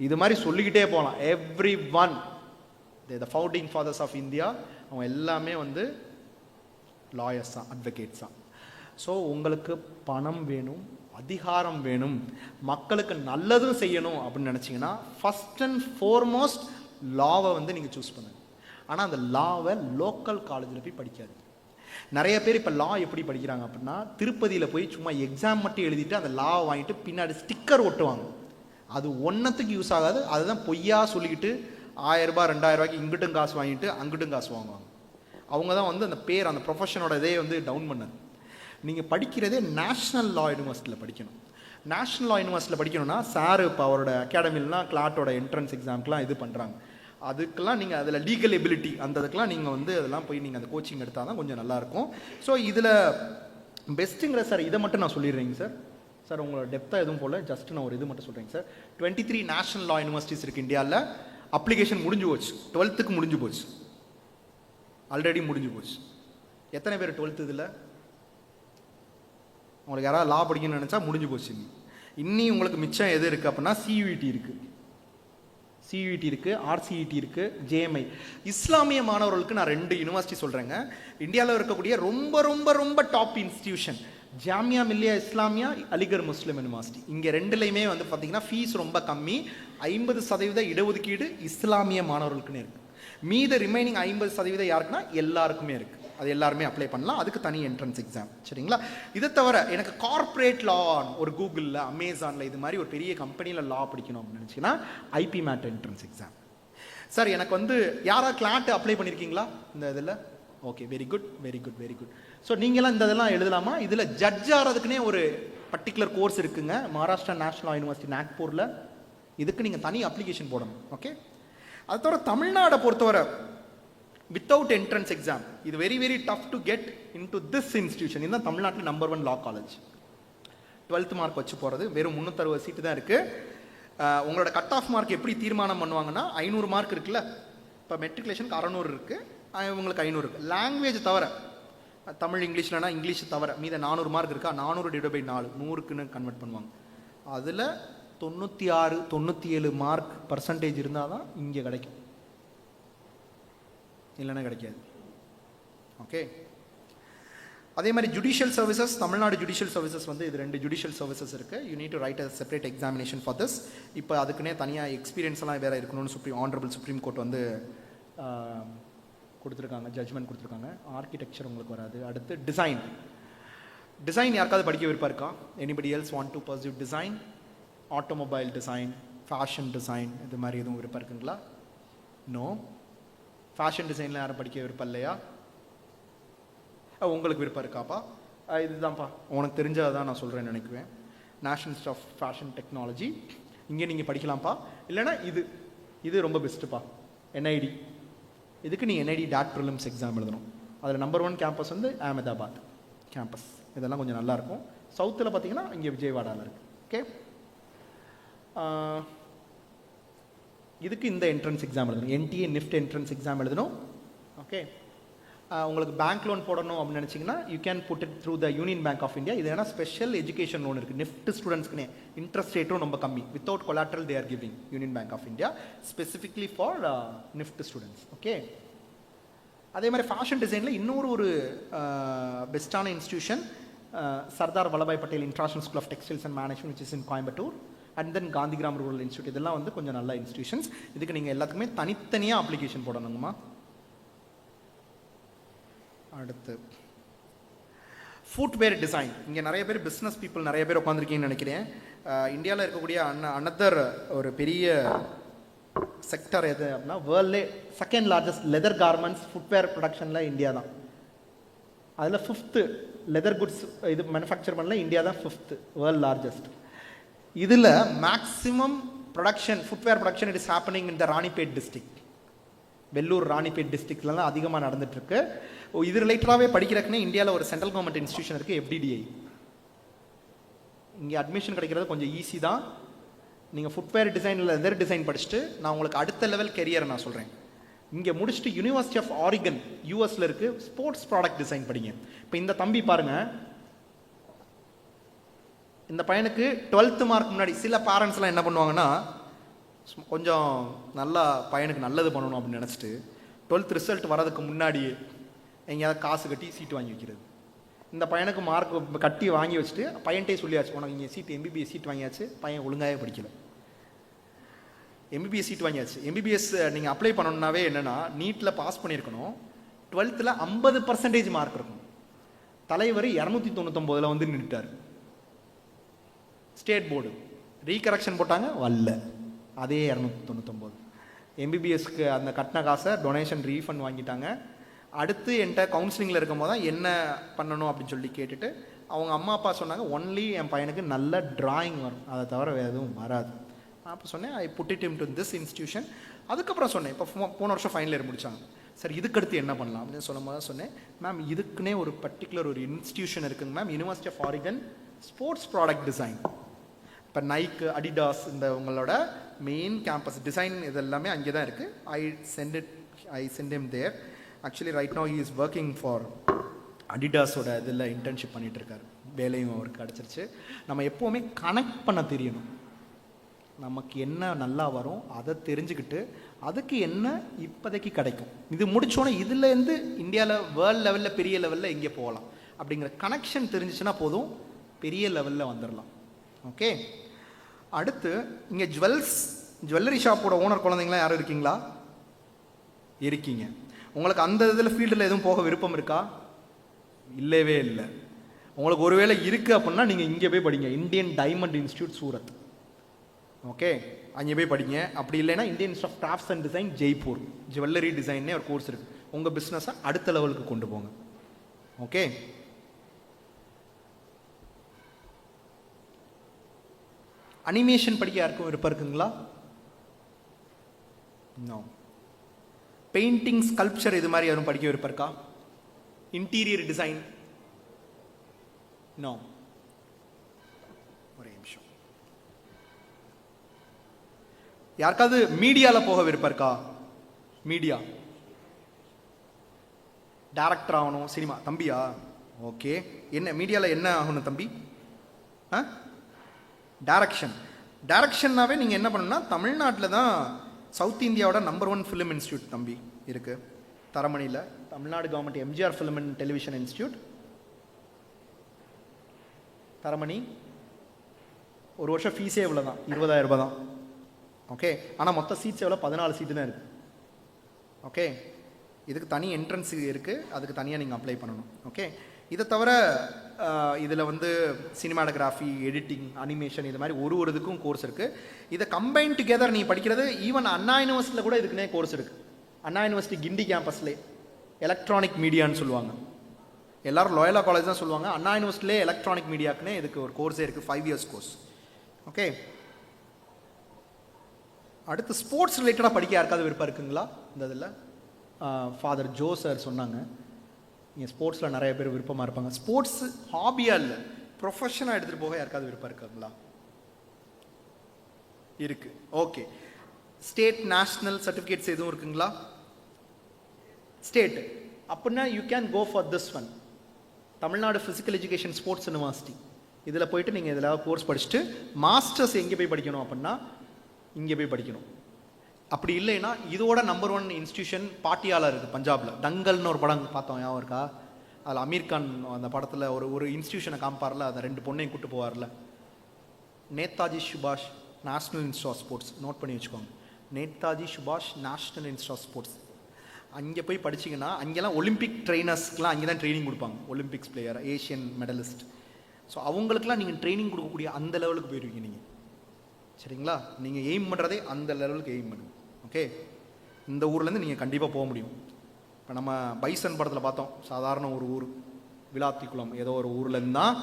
இது மாதிரி சொல்லிக்கிட்டே போகலாம். Everyone, the founding fathers of India, அவங்க எல்லாமே வந்து லாயர்ஸ் தான், அட்வொகேட்ஸ் தான். ஸோ உங்களுக்கு பணம் வேணும், அதிகாரம் வேணும், மக்களுக்கு நல்லதும் செய்யணும் அப்படின்னு நினச்சிங்கன்னா ஃபஸ்ட் அண்ட் ஃபோர்மோஸ்ட் லாவை வந்து நீங்கள் சூஸ் பண்ணுங்க. ஆனால் அந்த லாவை லோக்கல் காலேஜில் போய் படிக்காது. நிறைய பேர் இப்போ லா எப்படி படிக்கிறாங்க அப்படின்னா, திருப்பதியில் போய் சும்மா எக்ஸாம் மட்டும் எழுதிட்டு அந்த லாவை வாங்கிட்டு பின்னாடி ஸ்டிக்கர் ஒட்டுவாங்க. அது ஒன்றத்துக்கு யூஸ் ஆகாது. அதுதான் பொய்யா சொல்லிக்கிட்டு 1000 ரூபாய் 2000 ரூபாய்க்கு இங்கிட்டும் காசு வாங்கிட்டு அங்கிட்டும் காசு வாங்குவாங்க. அவங்க தான் வந்து அந்த பேர், அந்த ப்ரொஃபஷனோட இதே வந்து டவுன் பண்ணது. நீங்கள் படிக்கிறதே நேஷ்னல் லா யூனிவர்சிட்டியில் படிக்கணும். நேஷ்னல் லா யூனிவர்சிட்டியில் படிக்கணும்னா சார் இப்போ அவரோட அகாடமிலாம் கிளாட்டோட என்ட்ரன்ஸ் எக்ஸாம்க்கெலாம் இது பண்ணுறாங்க. அதுக்கெல்லாம் நீங்கள் அதில் லீகல் எபிலிட்டி அந்த இதுக்கெலாம் நீங்கள் வந்து அதெல்லாம் போய் நீங்கள் அந்த கோச்சிங் எடுத்தால் தான் கொஞ்சம் நல்லாயிருக்கும். ஸோ இதில் பெஸ்ட்டுங்கிற சார் இதை மட்டும் நான் சொல்லிடுறேங்க சார். சார் உங்களோட டெப்த்தாக எதுவும் போல், ஜஸ்ட் நான் ஒரு இது மட்டும் சொல்கிறேங்க சார். 23 நேஷனல் லா யூனிவர்சிட்டிஸ் இருக்குது இந்தியாவில். அப்ளிகேஷன் முடிஞ்சு போச்சு, 12th முடிஞ்சு போச்சு, ஆல்ரெடி முடிஞ்சு போச்சு. எத்தனை பேர் 12th இதில்? உங்களுக்கு யாராவது லா படிக்கணும்னு நினச்சா முடிஞ்சு போச்சு. இன்னி உங்களுக்கு மிச்சம் எது இருக்குது அப்படின்னா CUET இருக்குது, CUET இருக்குது, RCET இருக்குது, JMI. இஸ்லாமிய மாணவர்களுக்கு நான் 2 யூனிவர்சிட்டி சொல்கிறேங்க. இந்தியாவில் இருக்கக்கூடிய ரொம்ப ரொம்ப ரொம்ப டாப் இன்ஸ்டிடியூஷன், ஜாமியா மில்லியா இஸ்லாமியா, அலிகர் முஸ்லிம் யூனிவர்சிட்டி. இங்கே ரெண்டுலையுமே வந்து பார்த்தீங்கன்னா ஃபீஸ் ரொம்ப கம்மி. 50% இடஒதுக்கீடு இஸ்லாமிய மாணவர்களுக்குன்னு இருக்குது. மீத ரிமைனிங் 50% யாருக்குன்னா எல்லாருக்குமே இருக்குது. அது எல்லாருமே அப்ளை பண்ணலாம். அதுக்கு தனி என்ட்ரன்ஸ் எக்ஸாம். சரிங்களா? இதை தவிர எனக்கு கார்ப்பரேட் லா, ஒரு கூகுளில், அமேசானில் இது மாதிரி ஒரு பெரிய கம்பெனியில் லா படிக்கணும் அப்படின்னு நினச்சிங்கன்னா IP MAT entrance exam. Sir எனக்கு வந்து யாராவது கிளாட் அப்ளை பண்ணியிருக்கீங்களா இந்த இதில்? Okay, very good very good very good. So நீங்களாம் இந்த இதெல்லாம் எழுதலாமா? இதில் ஜட்ஜ் ஆகிறதுக்குனே ஒரு பர்டிகுலர் கோர்ஸ் இருக்குங்க, மகாராஷ்டிரா நேஷனல் லா யூனிவர்சிட்டி நாக்பூரில். இதுக்கு நீங்கள் தனி அப்ளிகேஷன் போடணும். ஓகே. அது தவிர தமிழ்நாடை பொறுத்தவரை வித்தவுட் என்ட்ரன்ஸ் எக்ஸாம் இது very very tough to get into this institution. இதுதான் தமிழ்நாட்டில் நம்பர் 1 லா காலேஜ். 12th மார்க் வச்சு போகிறது. வெறும் 360 சீட்டு தான் இருக்குது. உங்களோட கட் ஆஃப் மார்க் எப்படி தீர்மானம் பண்ணுவாங்கன்னா, 500 மார்க் இருக்குல்ல, இப்போ மெட்ரிகுலேஷனுக்கு 600 இருக்குது, இவங்களுக்கு 500 இருக்குது. லாங்குவேஜ் தவிர, தமிழ் இங்கிலீஷ்லனா இங்கிலீஷ் தவிர மீத 400 மார்க் இருக்கா, 400/4 100க்குன்னு கன்வெர்ட் பண்ணுவாங்க. அதில் 96 97 மார்க் பர்சன்டேஜ் இருந்தால் தான் இங்கே கிடைக்கும், இல்லைன்னா கிடைக்காது. ஓகே. அதே மாதிரி judicial services, Tamil Nadu judicial services வந்து இது 2 ஜுடிஷியல் சர்வீசஸ் இருக்குது. You need to right a separate examination for this. இப்போ அதுக்குன்னே தனியாக எக்ஸ்பீரியன்ஸ் எல்லாம் வேறு இருக்கணும்னு ஆனரபிள் சுப்ரீம் கோர்ட் வந்து கொடுத்துருக்காங்க, ஜட்ஜ்மெண்ட் கொடுத்துருக்காங்க. ஆர்கிடெக்சர் உங்களுக்கு வராது. அடுத்து டிசைன் யாருக்காவது படிக்க விருப்பம் இருக்கா? Anybody else want to pursue design? Automobile design, fashion design, இது மாதிரி எதுவும் விருப்பம் இருக்குங்களா? நோ. ஃபேஷன் டிசைனில் யாரும் படிக்க விருப்பம் இல்லையா? உங்களுக்கு விருப்பம் இருக்காப்பா? இதுதான்ப்பா உனக்கு தெரிஞ்சதை தான் நான் சொல்கிறேன்னு நினைக்குவேன். National institute of fashion technology, இங்கே நீங்கள் படிக்கலாம்ப்பா. இல்லைனா இது ரொம்ப பெஸ்ட்டுப்பா, NID. இதுக்கு நீங்கள் NID டாட் ப்ரிலிம்ஸ் எக்ஸாம் எழுதணும். அதில் நம்பர் 1 கேம்பஸ் வந்து அஹமதாபாத் கேம்பஸ். இதெல்லாம் கொஞ்சம் நல்லாயிருக்கும். சவுத்தில் பார்த்தீங்கன்னா இங்கே விஜயவாடாவில் இருக்குது. ஓகே. இதுக்கு இந்த என்ட்ரன்ஸ் எக்ஸாம் எழுதணும், என்டிஏ நிஃப்ட் என்ட்ரன்ஸ் எக்ஸாம் எழுதணும். ஓகே, உங்களுக்கு பேங்க் லோன் போடணும் அப்படின்னு நினச்சிங்கன்னா you can put it through the union bank of India. இது ஏன்னா ஸ்பெஷல் எஜுகேஷன் லோன் இருக்குது நிஃப்ட் ஸ்டூடெண்ட்ஸ்க்குனே, இன்ட்ரெஸ்ட் ரேட்டும் ரொம்ப கம்மி, without collateral they are giving union bank of India specifically for NIFT students. Okay, அதே மாதிரி ஃபேஷன் டிசைனில் இன்னொரு ஒரு பெஸ்ட்டான institution Sardar Vallabhbhai Patel international school of textiles and management which is in Coimbatore, and then Gandhigram rural institute. இதெல்லாம் வந்து கொஞ்சம் நல்ல இன்ஸ்டியூஷன்ஸ். இதுக்கு நீங்கள் எல்லாத்துக்குமே தனித்தனியாக அப்ளிகேஷன் போடணுங்கம்மா. அடுத்து ஃபுட்வேர் டிசைன். இங்கே நிறைய பேர் பிஸ்னஸ் பீப்புள் நிறைய பேர் உட்காந்துருக்கீங்கன்னு நினைக்கிறேன். இந்தியாவில் இருக்கக்கூடிய அனதர் ஒரு பெரிய செக்டர் எது அப்படின்னா வேர்ல்ட்லே second largest leather garments footwear ப்ரொடக்ஷனில் இந்தியா தான். அதில் 5th லெதர் குட்ஸ் இது மேனுஃபேக்சர் பண்ணல இந்தியா தான் 5th வேர்ல்ட் லார்ஜஸ்ட். இதில் maximum production footwear production it is happening in the Ranipet district. Vellore Ranipet டிஸ்ட்ரிக்ட்லாம் அதிகமாக நடந்துட்டுருக்கு. இது ரிலேட்டடாகவே படிக்கிறதுக்குன்னே இந்தியாவில் ஒரு சென்ட்ரல் கவர்மெண்ட் இன்ஸ்டியூஷன் இருக்குது, FDDI. இங்கே அட்மிஷன் கிடைக்கிறது கொஞ்சம் ஈஸி தான். நீங்கள் ஃபுட்வேர் டிசைனில் லெதர் டிசைன் படிச்சுட்டு நான் உங்களுக்கு அடுத்த லெவல் கெரியரை நான் சொல்கிறேன். இங்கே முடிச்சுட்டு யூனிவர்சிட்டி ஆஃப் ஆரிகன் யூஎஸில் இருக்குது, ஸ்போர்ட்ஸ் ப்ராடக்ட் டிசைன் படிங்க. இப்போ இந்த தம்பி பாருங்கள், இந்த பையனுக்கு 12th மார்க் முன்னாடி சில பேரண்ட்ஸ்லாம் என்ன பண்ணுவாங்கன்னா கொஞ்சம் நல்லா பையனுக்கு நல்லது பண்ணணும் அப்படின்னு நினச்சிட்டு 12th ரிசல்ட் வரதுக்கு முன்னாடியே எங்கேயாவது காசு கட்டி சீட்டு வாங்கி வைக்கிறது. இந்த பையனுக்கு மார்க் கட்டி வாங்கி வச்சுட்டு பையன்ட்டே சொல்லியாச்சு உனக்கு இங்கே சீட் MBBS சீட் வாங்கியாச்சு, பையன் ஒழுங்காகவே படிக்கல. MBBS சீட் வாங்கியாச்சு. MBBS நீங்கள் அப்ளை பண்ணணுன்னாவே என்னென்னா நீட்டில் பாஸ் பண்ணியிருக்கணும், 12th 50% மார்க் இருக்கும். தலைவர் 299 வந்து நின்றுட்டார். ஸ்டேட் போர்டு ரீகரெக்ஷன் போட்டாங்க, வரல, அதே 299. MBBSக்கு அந்த கட்டின காசை டொனேஷன் ரீஃபண்ட் வாங்கிட்டாங்க. அடுத்து என்கிட்ட கவுன்சிலிங்கில் இருக்கும் போது தான் என்ன பண்ணணும் அப்படின்னு சொல்லி கேட்டுட்டு அவங்க அம்மா அப்பா சொன்னாங்க ஒன்லி என் பையனுக்கு நல்ல டிராயிங் வரும், அதை தவிர வேறு எதுவும் வராது. அப்போ சொன்னேன் I put it into this institution. அதுக்கப்புறம் சொன்னேன் இப்போ போன வருஷம் ஃபைனல் இயர் முடித்தாங்க, சரி இதுக்கடுத்து என்ன பண்ணலாம் அப்படின்னு சொல்லும் போது சொன்னேன் மேம் இதுக்குன்னே ஒரு பர்டிகுலர் ஒரு இன்ஸ்டியூஷன் இருக்குங்க ma'am, university of Oregon sports product design. இப்போ நைக்கு அடிடாஸ் இந்த உங்களோட மெயின் கேம்பஸ் டிசைன் இது எல்லாமே அங்கே தான் இருக்குது. I sent him there. Actually right now he is working for அடிடாஸோட இதில் இன்டர்ன்ஷிப் பண்ணிகிட்டு இருக்காரு, வேலையும் அவருக்கு கிடச்சிருச்சு. நம்ம எப்போவுமே கனெக்ட் பண்ண தெரியணும், நமக்கு என்ன நல்லா வரும் அதை தெரிஞ்சுக்கிட்டு அதுக்கு என்ன இப்போதைக்கு கிடைக்கும், இது முடித்தோன்னே இதுலேருந்து இந்தியாவில் வேர்ல்டு லெவலில் பெரிய லெவலில் எங்கே போகலாம் அப்படிங்கிற கனெக்ஷன் தெரிஞ்சிச்சுன்னா போதும், பெரிய லெவலில் வந்துடலாம். ஓகே, அடுத்து இங்கே ஜுவல்லரி ஷாப்போட ஓனர் குழந்தைங்களாம் யாரும் இருக்கீங்களா? இருக்கீங்க. உங்களுக்கு அந்த இதில் ஃபீல்டில் எதுவும் போக விருப்பம் இருக்கா? இல்லவே இல்லை. உங்களுக்கு ஒருவேளை இருக்குது அப்படின்னா நீங்கள் இங்கே போய் படிங்க, Indian diamond institute Surat. Okay, அங்கே போய் படிங்க. அப்படி இல்லைன்னா Indian institute of crafts and design Jaipur, jewellery டிசைன்னே ஒரு கோர்ஸ் இருக்குது. உங்கள் பிஸ்னஸை அடுத்த லெவலுக்கு கொண்டு போங்க. ஓகே, அனிமேஷன் படிக்க யாருக்கும் விருப்பம் இருக்குங்களா? நோ. பெயிண்டிங், ஸ்கல்ப்சர் இது மாதிரி யாரும் படிக்க விருப்பம் இருக்கா? Interior design? நோ. ஒரே நிமிஷம். யாருக்காவது மீடியாவில் போக விருப்பம் இருக்கா? மீடியா டைரக்டர் ஆகணும், சினிமா. தம்பியா? ஓகே, என்ன மீடியாவில் என்ன ஆகணும் தம்பி? டைரக்ஷன்னாவே நீங்கள் என்ன பண்ணணும்னா தமிழ்நாட்டில் தான் சவுத் இந்தியாவோட நம்பர் 1 ஃபிலிம் இன்ஸ்டியூட் தம்பி இருக்குது தரமணியில், Tamil Nadu government MGR film and television institute Taramani. ஒரு வருஷம் ஃபீஸே இவ்வளோ தான், 20,000 ரூபாய் தான். ஓகே, ஆனால் மொத்த சீட்ஸ் எவ்வளோ? 14 சீட்டு தான் இருக்குது. ஓகே, இதுக்கு தனி என்ட்ரன்ஸ் இருக்குது, அதுக்கு தனியாக நீங்கள் அப்ளை பண்ணணும். ஓகே, இதை தவிர இதில் வந்து சினிமாட்டோகிராஃபி, எடிட்டிங், அனிமேஷன் இது மாதிரி ஒரு இதுக்கும் கோர்ஸ் இருக்குது. இதை கம்பைன் டுகெதர் நீ படிக்கிறது. ஈவன் அண்ணா யூனிவர்சிட்டியில் கூட இதுக்குன்னே கோர்ஸ் இருக்குது. அண்ணா யூனிவர்சிட்டி கிண்டி கேம்பஸ்லேயே எலக்ட்ரானிக் மீடியான்னு சொல்லுவாங்க, எல்லோரும் லோயலா காலேஜ் தான் சொல்லுவாங்க. அண்ணா யூனிவர்சிட்டிலே எலக்ட்ரானிக் மீடியாக்குன்னே இதுக்கு ஒரு கோர்ஸே இருக்குது, 5 years கோர்ஸ். ஓகே, அடுத்து ஸ்போர்ட்ஸ் ரிலேட்டடாக படிக்க யாருக்காவது விருப்பம் இருக்குங்களா? இந்த இதில் ஃபாதர் ஜோ சார் சொன்னாங்க இங்கே ஸ்போர்ட்ஸில் நிறைய பேர் விருப்பமாக இருப்பாங்க. ஸ்போர்ட்ஸ் ஹாபியாக இல்லை, ப்ரொஃபஷனாக எடுத்துகிட்டு போக யாருக்காவது விருப்பம் இருக்காங்களா? இருக்குது. ஓகே, ஸ்டேட் நேஷ்னல் சர்டிஃபிகேட்ஸ் எதுவும் இருக்குங்களா? ஸ்டேட் அப்படின்னா you can go for this one, Tamil Nadu physical education sports university. இதில் போயிட்டு நீங்கள் இதில் கோர்ஸ் படிச்சுட்டு மாஸ்டர்ஸ் எங்கே போய் படிக்கணும் அப்படின்னா இங்கே போய் படிக்கணும். அப்படி இல்லைன்னா இதோட நம்பர் 1 இன்ஸ்டியூஷன் பாட்டியாலா இருக்குது பஞ்சாபில். டங்கல்னு ஒரு படம் பார்த்தோம், ஞாபகம் இருக்கா? அதில் அமீர்கான் அந்த படத்தில் ஒரு இன்ஸ்டியூஷனை காமிப்பார்ல, அதை 2 பொண்ணையும் கூப்பிட்டு போவார்ல. நேதாஜி சுபாஷ் national institute of sports, note பண்ணி வச்சுக்கோங்க. நேதாஜி சுபாஷ் நேஷ்னல் இன்ஸ்டியூட் ஆஃப் ஸ்போர்ட்ஸ். அங்கே போய் படிச்சிங்கன்னா அங்கெல்லாம் ஒலிம்பிக் ட்ரெயினர்ஸ்க்குலாம் அங்கே தான் ட்ரைனிங் கொடுப்பாங்க. Olympics player, Asian medallist. So அவங்களுக்குலாம் நீங்கள் ட்ரைனிங் கொடுக்கக்கூடிய அந்த லெவலுக்கு போயிடுவீங்க நீங்கள். சரிங்களா? நீங்கள் எய்ம் பண்ணுறதே அந்த லெவலுக்கு எய்ம் பண்ணுங்க. ஓகே, இந்த ஊர்லேருந்து நீங்கள் கண்டிப்பாக போக முடியும். இப்போ நம்ம பைசன் படத்தில் பார்த்தோம், சாதாரண ஒரு ஊர் விளாத்திக்குளம் ஏதோ ஒரு ஊர்லேருந்து தான்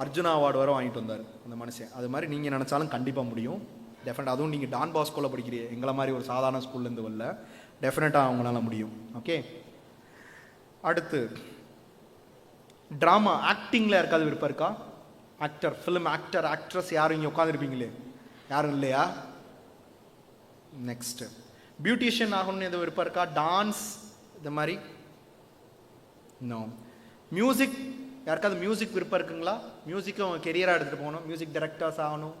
அர்ஜுனா அவார்டு வர வாங்கிட்டு வந்தார் அந்த மனுஷன். அது மாதிரி நீங்கள் நினச்சாலும் கண்டிப்பாக முடியும். டெஃபினட். அதுவும் நீங்கள் டான் பாஸ்கோவில் படிக்கிறீங்க, எங்களை மாதிரி ஒரு சாதாரண ஸ்கூல்லேருந்து வரல, டெஃபினட்டாக அவங்களால முடியும். ஓகே, அடுத்து ட்ராமா ஆக்டிங்கில் யாருக்காவது விருப்பம் இருக்கா? ஆக்டர், ஃபிலிம் ஆக்டர், ஆக்ட்ரஸ் யாரும் இங்கே உட்காந்துருப்பீங்களே, யாரும் இல்லையா? நெக்ஸ்ட் பியூட்டிஷியன் ஆகணும்னு எதுவும் விருப்பம் இருக்கா? டான்ஸ் இந்த மாதிரி? நோ. மியூசிக் யாருக்காவது மியூசிக் விருப்பம் இருக்குங்களா? மியூசிக்கும் கெரியராக எடுத்துகிட்டு போகணும், மியூசிக் டைரக்டர்ஸ் ஆகணும்,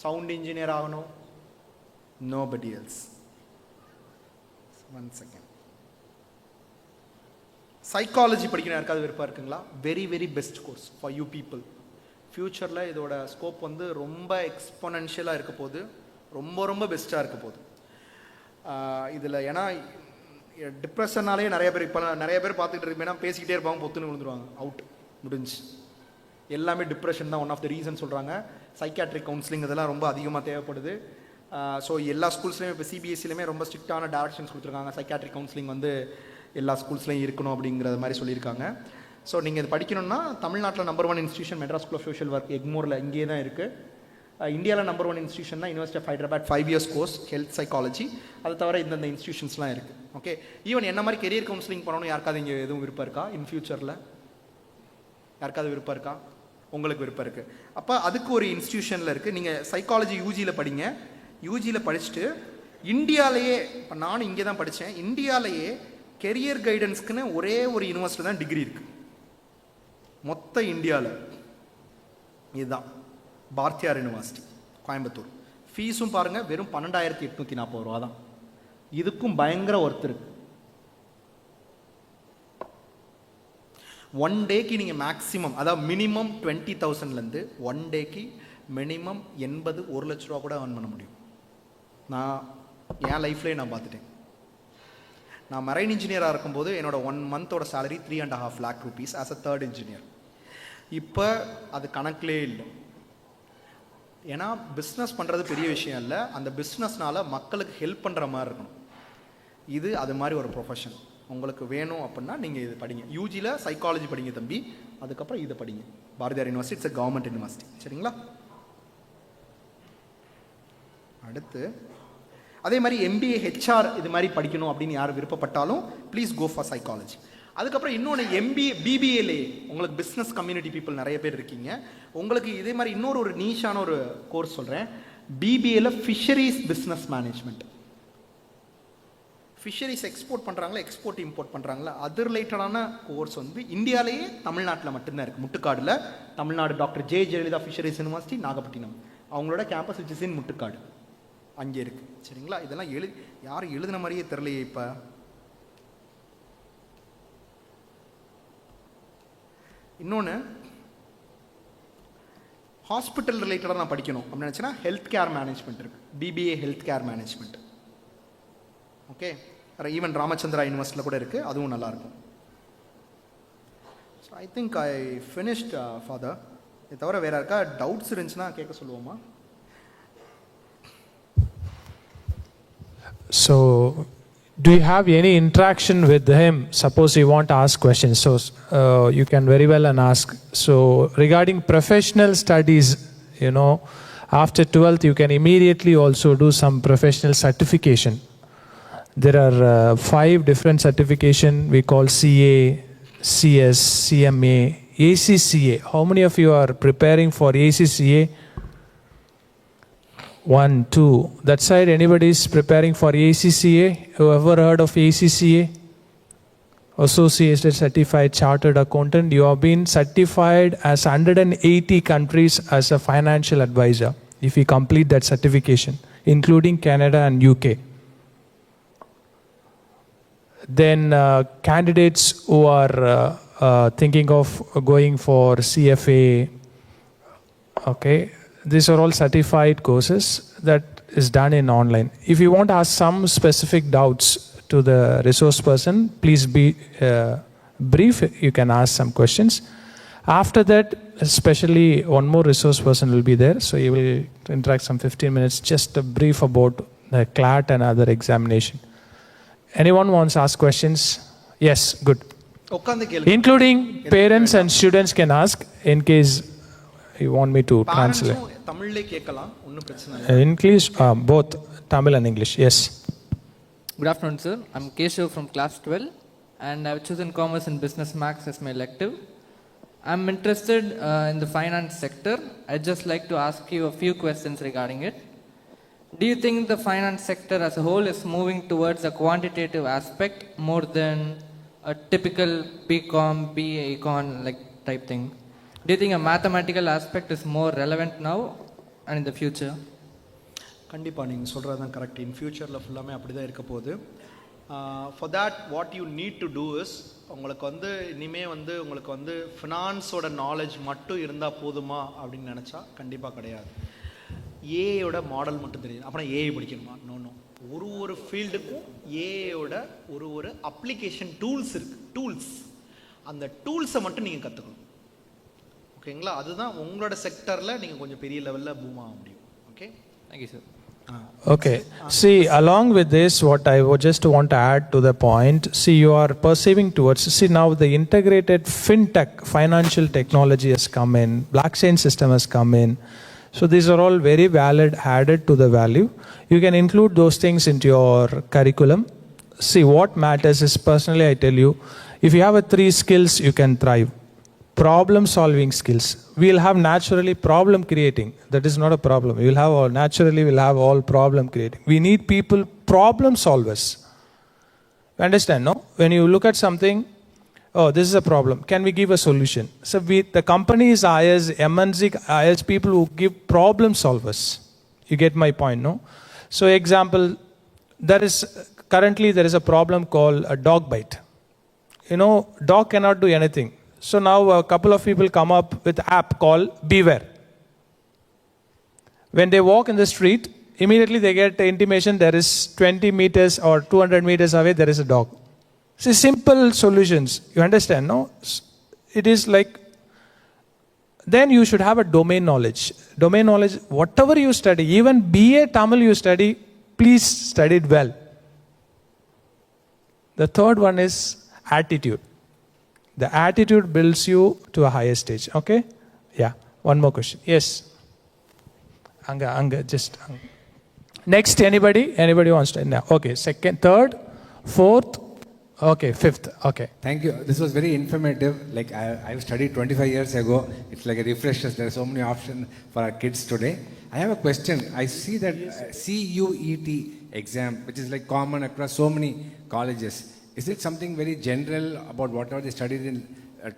சவுண்ட் இன்ஜினியர் ஆகணும். Nobody else. 1 செகண்ட். சைக்காலஜி படிக்கணும் யாருக்காவது விருப்பம் இருக்குங்களா? Very very best course for you people. ஃப்யூச்சரில் இதோட ஸ்கோப் வந்து ரொம்ப எக்ஸ்பொனென்ஷியலாக இருக்க போகுது, ரொம்ப ரொம்ப பெஸ்ட்டாக இருக்க போகுது இதில். ஏன்னா டிப்ரெஷன்னாலே நிறைய பேர் இப்போ நிறைய பேர் பார்த்துக்கிட்டு இருப்பேன்னா பேசிக்கிட்டே இருப்பாங்க, பொத்துன்னு விழுந்துருவாங்க, அவுட், முடிஞ்சு. எல்லாமே டிப்ரெஷன் தான் ஒன் ஆஃப் த ரீசன் சொல்கிறாங்க. சைக்காட்ரிக் கவுன்சிலிங் இதெல்லாம் ரொம்ப அதிகமாக தேவைப்படுது. ஸோ எல்லா ஸ்கூல்ஸ்லையும் இப்போ சிபிஎஸ்சிலையுமே ரொம்ப ஸ்ட்ரிக்டான டைரக்ஷன்ஸ் கொடுத்துருக்காங்க. சைக்காட்ரிக் கவுன்சிலிங் வந்து எல்லா ஸ்கூல்ஸ்லையும் இருக்கணும் அப்படிங்கிற மாதிரி சொல்லியிருக்காங்க. ஸோ நீங்கள் இது படிக்கணும்னா தமிழ்நாட்டில் number 1 institution Madras school of social work எக்மோரில் இங்கே தான் இருக்குது. இந்தியாவில் நம்பர் 1 இன்ஸ்டியூஷன்னா university of Hyderabad 5 years course health psychology. அது தவிர இந்தந்த இன்ஸ்டியூஷன்ஸ்லாம் இருக்குது. ஓகே, ஈவன் என்ன மாதிரி கெரியர் கவுன்சிலிங் பண்ணணும் யாருக்காவது இங்கே எதுவும் விருப்பம் இருக்கா? இன் ஃபியூச்சரில் யாருக்காவது விருப்பம் இருக்கா? உங்களுக்கு விருப்பம் இருக்குது. அப்போ அதுக்கு ஒரு இன்ஸ்டியூஷனில் இருக்குது. நீங்கள் சைக்காலஜி யூஜியில் படிங்க. யூஜியில் படிச்சுட்டு இந்தியாவிலேயே, இப்போ நானும் இங்கே தான் படித்தேன், இந்தியாவிலேயே கெரியர் கைடன்ஸ்க்குன்னு ஒரே ஒரு யூனிவர்சிட்டி தான் டிகிரி இருக்குது மொத்த இந்தியாவில். இதுதான் பாரதியார் யூனிவர்சிட்டி கோயம்புத்தூர். ஃபீஸும் பாருங்கள், வெறும் 12,840 ரூபா தான். இதுக்கும் பயங்கர ஒர்த் இருக்கு. 1 டேக்கு நீங்கள் மேக்ஸிமம், அதாவது மினிமம் 20,000லேருந்து 1 டேக்கு மினிமம் 80, 1 லட்ச ரூபா கூட ஏர்ன் பண்ண முடியும். நான் என் லைஃப்லேயே நான் பார்த்துட்டேன். நான் மெரைன் இன்ஜினியராக இருக்கும்போது என்னோட 1 மந்தோட salary 3.5 lakh rupees as a 3rd engineer. இப்போ அது கணக்கிலே இல்லை. ஏன்னா பிஸ்னஸ் பண்ணுறது பெரிய விஷயம் இல்லை, அந்த பிஸ்னஸ்னால மக்களுக்கு ஹெல்ப் பண்ணுற மாதிரி இருக்கணும். இது அது மாதிரி ஒரு ப்ரொஃபஷன். உங்களுக்கு வேணும் அப்படின்னா நீங்கள் இது படிங்க. யூஜியில் சைக்காலஜி படிங்க தம்பி, அதுக்கப்புறம் இதை படிங்க. Bharathiyar university it's a government university. சரிங்களா? அடுத்து அதே மாதிரி MBA HR இது மாதிரி படிக்கணும் அப்படின்னு யார் விருப்பப்பட்டாலும் ப்ளீஸ் கோ ஃபார் சைக்காலஜி. அதுக்கப்புறம் இன்னொன்று BBAலே உங்களுக்கு பிஸ்னஸ் கம்யூனிட்டி பீப்புள் நிறைய பேர் இருக்கீங்க. உங்களுக்கு இதே மாதிரி இன்னொரு ஒரு நீஷான ஒரு கோர்ஸ் சொல்கிறேன். BBAல fisheries business management. Fisheries export பண்ணுறாங்களா, எக்ஸ்போர்ட் இம்போர்ட் பண்ணுறாங்களா, அது ரிலேட்டடான கோர்ஸ் வந்து இந்தியாவிலேயே தமிழ்நாட்டில் மட்டும்தான் இருக்குது. முட்டுக்காடில் Tamil Nadu doctor J. Jayalalithaa fisheries university Nagapattinam, அவங்களோட campus which is in Muttukadu, அங்கே இருக்குது. சரிங்களா? இதெல்லாம் யாரும் எழுதின மாதிரியே தெரியலையே. இப்போ இன்னொன்று ஹாஸ்பிட்டல் ரிலேட்டடாக நான் படிக்கணும் அப்படின்னு நினச்சேன்னா ஹெல்த் கேர் மேனேஜ்மெண்ட் இருக்குது. BBA health care management. Okay, even Ramachandra யூனிவர்சிட்டியில் கூட இருக்குது, அதுவும் நல்லாயிருக்கும். So I think I finished father. இது தவிர வேறு யாருக்கா டவுட்ஸ் இருந்துச்சுன்னா கேட்க சொல்லுவோமா? So, do you have any interaction with him? Suppose you want to ask questions, so you can very well and ask. So, regarding professional studies, you know, after 12th, you can immediately also do some professional certification. There are 5 different certification we call CA, CS, CMA, ACCA. How many of you are preparing for ACCA? 1, 2. That side, anybody is preparing for ACCA? Whoever heard of ACCA? Associated Certified Chartered Accountant. You have been certified as 180 countries as a financial advisor if you complete that certification, including Canada and UK. Then candidates who are thinking of going for CFA, okay, these are all certified courses that is done in online. If you want to ask some specific doubts to the resource person, please be brief. You can ask some questions. After that, especially one more resource person will be there. So you will interact some 15 minutes, just a brief about the CLAT and other examination. Anyone wants to ask questions? Yes, good. Including parents and students can ask in case you want me to translate. English, both Tamil and English, yes. Good afternoon, sir. I'm Keshav from class 12 and I've chosen Commerce and Business Max as my elective. I'm interested in the finance sector. I'd just like to ask you a few questions regarding it. Do you think the finance sector as a whole is moving towards a quantitative aspect more than a typical BCom, BA, Econ like type thing? Do you think a mathematical aspect is more relevant now and in the future? கண்டிப்பாக நீங்கள் சொல்கிறது தான் correct. இன் ஃபியூச்சரில் ஃபுல்லாமே அப்படி தான் இருக்க போகுது. For that what you need to do is, உங்களுக்கு இனிமேல் உங்களுக்கு ஃபினான்ஸோட நாலேஜ் மட்டும் இருந்தால் போதுமா அப்படின்னு நினச்சா கண்டிப்பாக கிடையாது. ஏயோட மாடல் மட்டும் தெரியும் அப்புறம் ஏஐ படிக்கணுமா? நோ. ஒரு ஃபீல்டுக்கும் ஏஐயோட ஒரு அப்ளிகேஷன் டூல்ஸ் இருக்குது. டூல்ஸ், அந்த டூல்ஸை மட்டும் நீங்கள் கற்றுக்கணும். ஓகேங்களா? அதுதான் உங்களோட செக்டரில் நீங்கள் கொஞ்சம் பெரிய லெவலில் பூம் ஆக முடியும். Okay, thank you sir. Okay. See, along with this, what I would just want to add to the point, see, you are perceiving towards, see, now the integrated fintech, financial technology has come in, blockchain system has come in. So these are all very valid, added to the value. You can include those things into your curriculum. See, what matters is, personally, I tell you, if you have 3 skills, you can thrive. Problem solving skills. We'll have naturally problem creating. That is not a problem. We'll have all problem creating. We need people, problem solvers. You understand, no? When you look at something, oh, this is a problem. Can we give a solution? So the companies hires, MNC hires people who give problem solvers. You get my point, no? So example, currently there is a problem called a dog bite. You know, dog cannot do anything. So now a couple of people come up with an app called Beware. When they walk in the street, immediately they get the intimation there is 20 meters or 200 meters away, there is a dog. See, simple solutions. You understand, no? It is like, then you should have a domain knowledge. Domain knowledge, whatever you study, even BA Tamil you study, please study it well. The third one is attitude. The attitude builds you to a higher stage. Okay? Yeah. One more question. Yes. Anga, just. Next, anybody? Anybody wants to? No. Okay. Second, third, fourth. Okay. Fifth. Okay. Thank you. This was very informative. Like I've studied 25 years ago. It's like a refresher. There are so many options for our kids today. I have a question. I see that CUET exam, which is like common across so many colleges. Is it something very general about whatever they studied in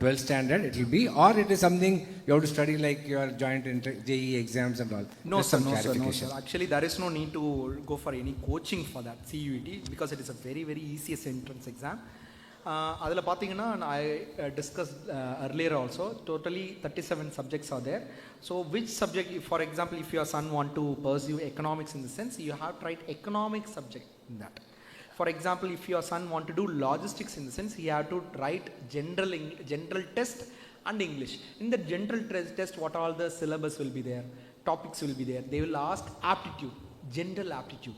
12th standard, it will be, or it is something you have to study like your joint JEE exams and all? No, sir, no, sir. Actually, there is no need to go for any coaching for that CUET because it is a very, very easiest entrance exam. அதில் பார்த்தீங்கன்னா I discussed earlier also, totally 37 subjects are there. So which subject, for example, if your son want to pursue economics in the sense, you have to write economic subject in that. For example, if your son want to do logistics in the sense, he have to write general test and English. In the general test, what all the syllabus will be there, topics will be there. They will ask aptitude, general aptitude.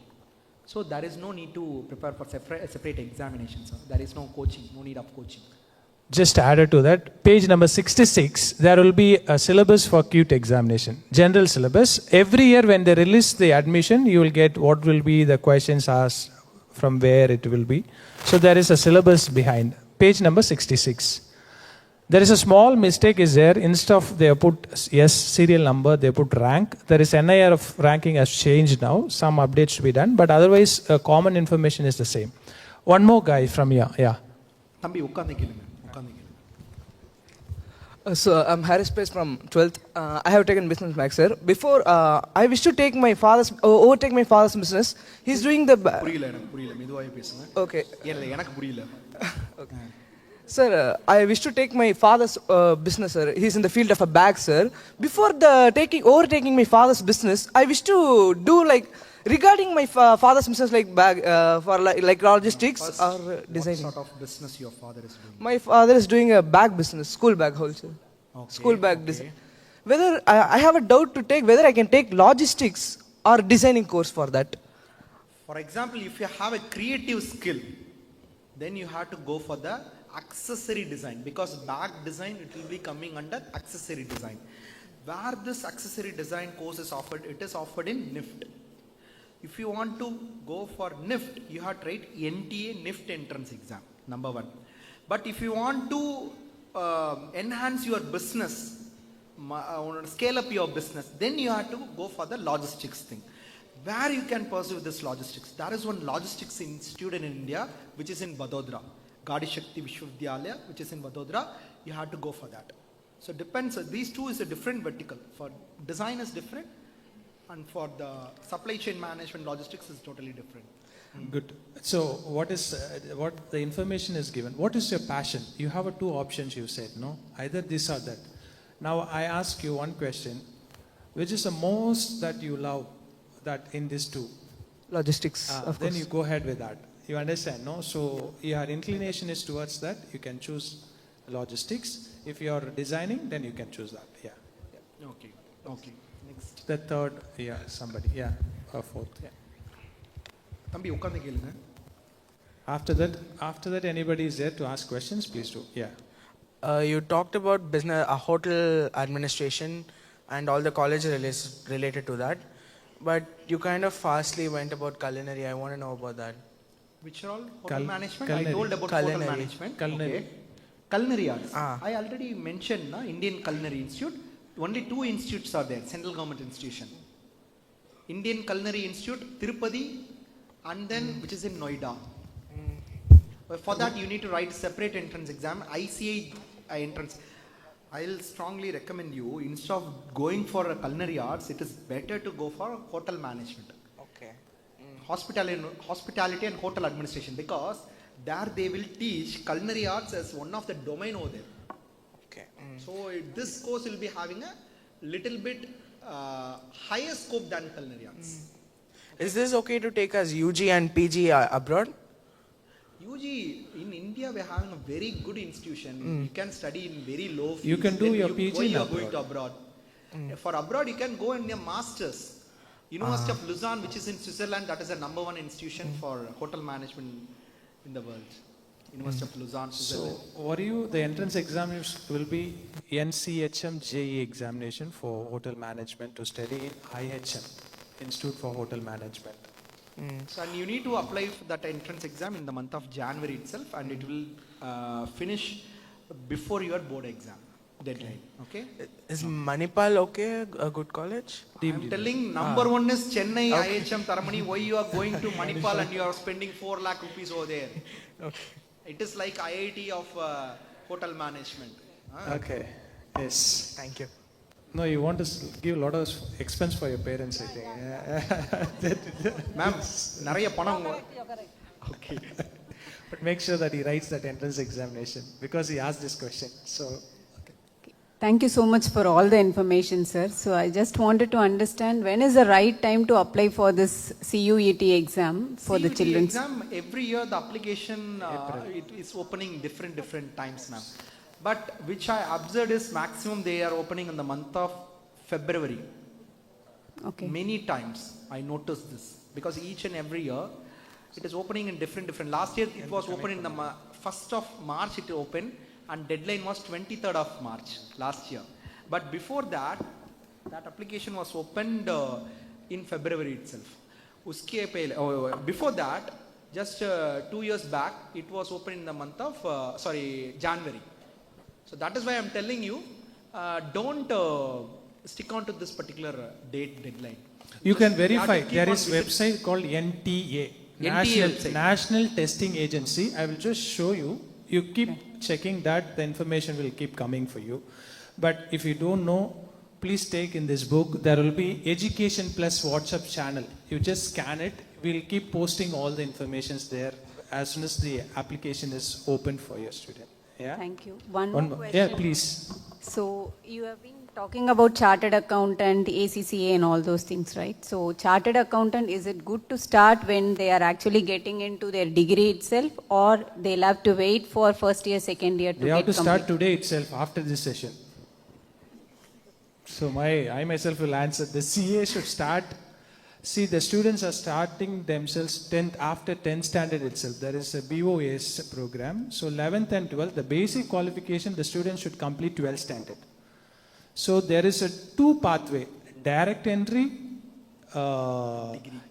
So there is no need to prepare for separate examinations. There is no coaching, no need of coaching. Just added to that, page number 66, there will be a syllabus for CUET examination, general syllabus. Every year when they release the admission, you will get what will be the questions asked, from where it will be. So there is a syllabus behind. Page number 66. There is a small mistake is there. Instead of they have put yes serial number, they put rank. There is NIR of ranking has changed now. Some updates to be done, but otherwise common information is the same. One more guy from here. Yeah. தம்பி உட்காந்து கேளுங்க உட்காந்து கேளுங்க. So I'm Harris Pace from 12th. I have taken business max, sir. Before I wish to take my father's overtake my father's business. He's doing the புரியல எனக்கு புரியல மெதுவாக பேசுங்க. Okay. இல்ல எனக்கு புரியல. Okay. Sir, I wish to take my father's business, sir. He's in the field of a bag, sir. Before overtaking my father's business, I wish to do like regarding my father's business like bag for like logistics or designing. What sort of business your father is doing? My father is doing a bag business, school bag wholesale. Okay, School bag design. Whether I have a doubt to take whether I can take logistics or designing course for that. For example, if you have a creative skill, then you have to go for the accessory design, because bag design it will be coming under accessory design. Where this accessory design course is offered, it is offered in NIFT. If you want to go for NIFT, you have to write NTA NIFT entrance exam, number one. But if you want to enhance your business, scale up your business, then you have to go for the logistics thing. Where you can pursue this logistics? There is one logistics institute in India which is in Vadodara, Gadi Shakti Vishwavidyalaya, which is in Vadodara. You have to go for that. So depends. These two is a different vertical. For design is different, and for the supply chain management logistics is totally different. Good. So what the information is given? What is your passion? You have two options. You said no, either this or that. Now I ask you one question: which is the most that you love? That in these two? Logistics. Of Then course. you go ahead with that. You understand, no? So your inclination is towards that. You can choose logistics. If you are designing, then you can choose that. Yeah. Okay. Okay. Next. The third, yeah, somebody, yeah, or fourth. Yeah. தம்பி உட்காந்து கேளுங்க. After that, anybody is there to ask questions, please do. Yeah. You talked about business, hotel administration, and all the college related to that, but you kind of fastly went about culinary. I want to know about that. Which are all? Hotel management. culinary. I told about Culinary. hotel management. Culinary. Okay. Culinary arts. Ah. I already mentioned Indian Culinary Institute. Only two institutes are there, central government institution. Indian Culinary Institute, Tirupati, and then which is in Noida. For that you need to write separate entrance exam, ICA entrance. I'll strongly recommend you, instead of going for a culinary arts, it is better to go for hotel management. Okay. Hospitality and hotel administration, because there they will teach culinary arts as one of the domain over there. Okay. So this course will be having a little bit higher scope than culinary arts. Is this okay to take as UG and PG abroad? UG in India we are having a very good institution. You can study in very low fees. You can do Then your PG why in you are going abroad. to abroad. For abroad you can go in a masters. University of Lausanne, which is in Switzerland, that is the number one institution for hotel management in the world. University of Lausanne, Switzerland. So what do you? The entrance examination will be NCHM JE examination for hotel management to study in IHM, Institute for Hotel Management. So, and you need to apply for that entrance exam in the month of January itself, and it will finish before your board exam deadline. Okay. Is Manipal okay? A good college? I'm telling number one is Chennai IHM Taramani. Why you are going to Manipal and you are spending 4 lakh rupees over there? Okay. It is like IIT of hotel management. Okay. Yes. Thank you. No, you want to give a lot of expense for your parents, I think. Ma'am, நிறைய பணம். Okay. But make sure that he writes that entrance examination because he asked this question. So. Thank you so much for all the information, sir. So I just wanted to understand when is the right time to apply for this CUET exam for the CUET children? exam, every year the application it is opening different times, ma'am. But which I observed is maximum they are opening in the month of February. Okay. Many times I noticed this, because each and every year it is opening in different. Last year it was open in the 1st of March it opened, and deadline was 23rd of March last year. But before that application was opened in February itself. Before that, just 2 years back, it was opened in the month of January. So that is why I'm telling you, don't stick on to this particular deadline. You Just can you have to verify. keep There on is visit- website called NTA, website. National Testing Agency. I will just show you. You keep checking that, the information will keep coming for you. But if you don't know, please take in this book. There will be Education Plus WhatsApp channel. You just scan it. We'll keep posting all the informations there as soon as the application is open for your student. Yeah. Thank you. One more question. Yeah, please. So you have been talking about chartered accountant, ACCA and all those things, right? So chartered accountant, is it good to start when they are actually getting into their degree itself, or they'll have to wait for first year, second year to They get have to start complete? today itself after this session. So I myself will answer. The CA should start. See, the students are starting themselves after 10th standard itself. There is a BOAS program. So 11th and 12th, the basic qualification, the students should complete 12th standard. So there is a two pathway, direct entry,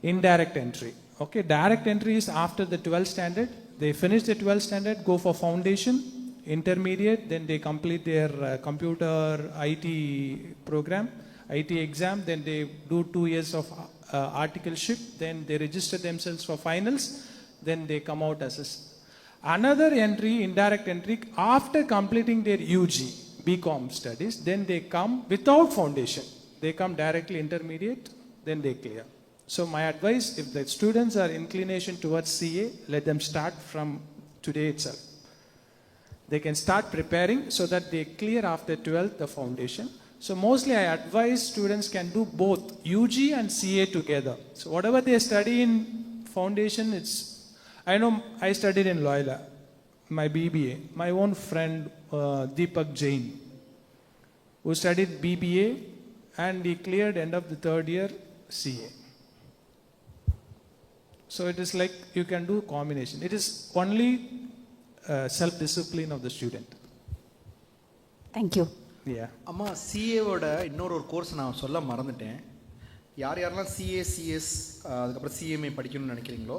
indirect entry. Okay, direct entry is after the 12th standard. They finish the 12th standard, go for foundation, intermediate, then they complete their computer IT program, IT exam, then they do 2 years of articleship, then they register themselves for finals, then they come out as another entry, indirect entry, after completing their UG, BCom studies, then they come without foundation. They come directly intermediate, then they clear. So my advice, if the students are inclination towards CA, let them start from today itself. They can start preparing so that they clear after 12th the foundation. So mostly I advise students can do both UG and CA together. So whatever they study in foundation, I know I studied in Loyola, my BBA. My own friend Deepak Jain, who studied BBA and he cleared end of the third year CA. So it is like you can do combination. It is only self-discipline of the student. Thank you. Yeah. அம்மா சிஏவோட இன்னொரு course நான் சொல்ல மறந்துட்டேன். யாரெல்லாம் CA CS அதுக்கப்புறம் CMA படிக்கணும்னு நினைக்கிறீங்களோ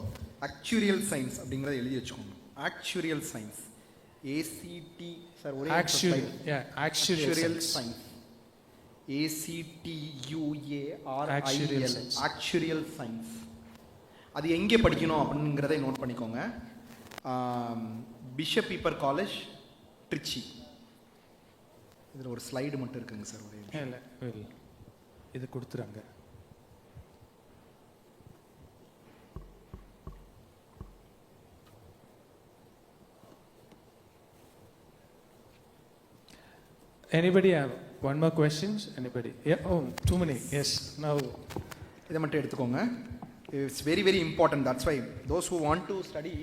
actuarial science அப்படிங்கிறத எழுதி வச்சுக்கோங்க. ஆக்சுரியல் சயின்ஸ் ஏசிடி சார் ஒரே actuarial science ACTUARIL actuarial science. அது எங்கே படிக்கணும் அப்படிங்கிறத நோட் பண்ணிக்கோங்க. Bishop Heber college Trichy. இதில் ஒரு ஸ்லைடு மட்டும் இருக்குங்க சார். ஒரே இது கொடுத்துறாங்க. Anybody have one more questions? Anybody? Yeah. Oh, too many. Yes. Now இதை மட்டும் எடுத்துக்கோங்க. It's very very important. That's why those who want to study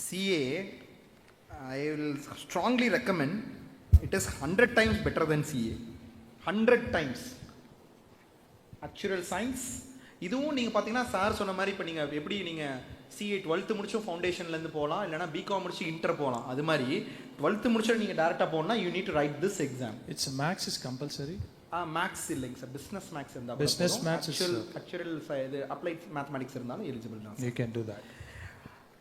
CA, I will strongly recommend. It is 100 times better than CA. 100 times. Actuarial science. இதுவும் நீங்கள் பார்த்தீங்கன்னா sir சொன்ன மாதிரி இப்போ நீங்கள் எப்படி நீங்கள் CA 12th முடிச்சும் ஃபவுண்டேஷன்லேருந்து போகலாம், இல்லைனா பிகாம் முடிச்சு இன்டர் போகலாம். அது மாதிரி 12th முடிச்சு நீங்கள் டேரெக்டாக போகணும்னா you need to write this exam. It's maths is compulsory. Maths இல்லைங்க சார், பிஸ்னஸ் மேக்ஸ் இருந்தால் பிஸ்னஸ் மேக்ஸ் ஆக்சுவல் இது அப்ளைட் மேத்தமெட்டிக்ஸ் இருந்தாலும் எலிஜிபிள் தான். You can do that.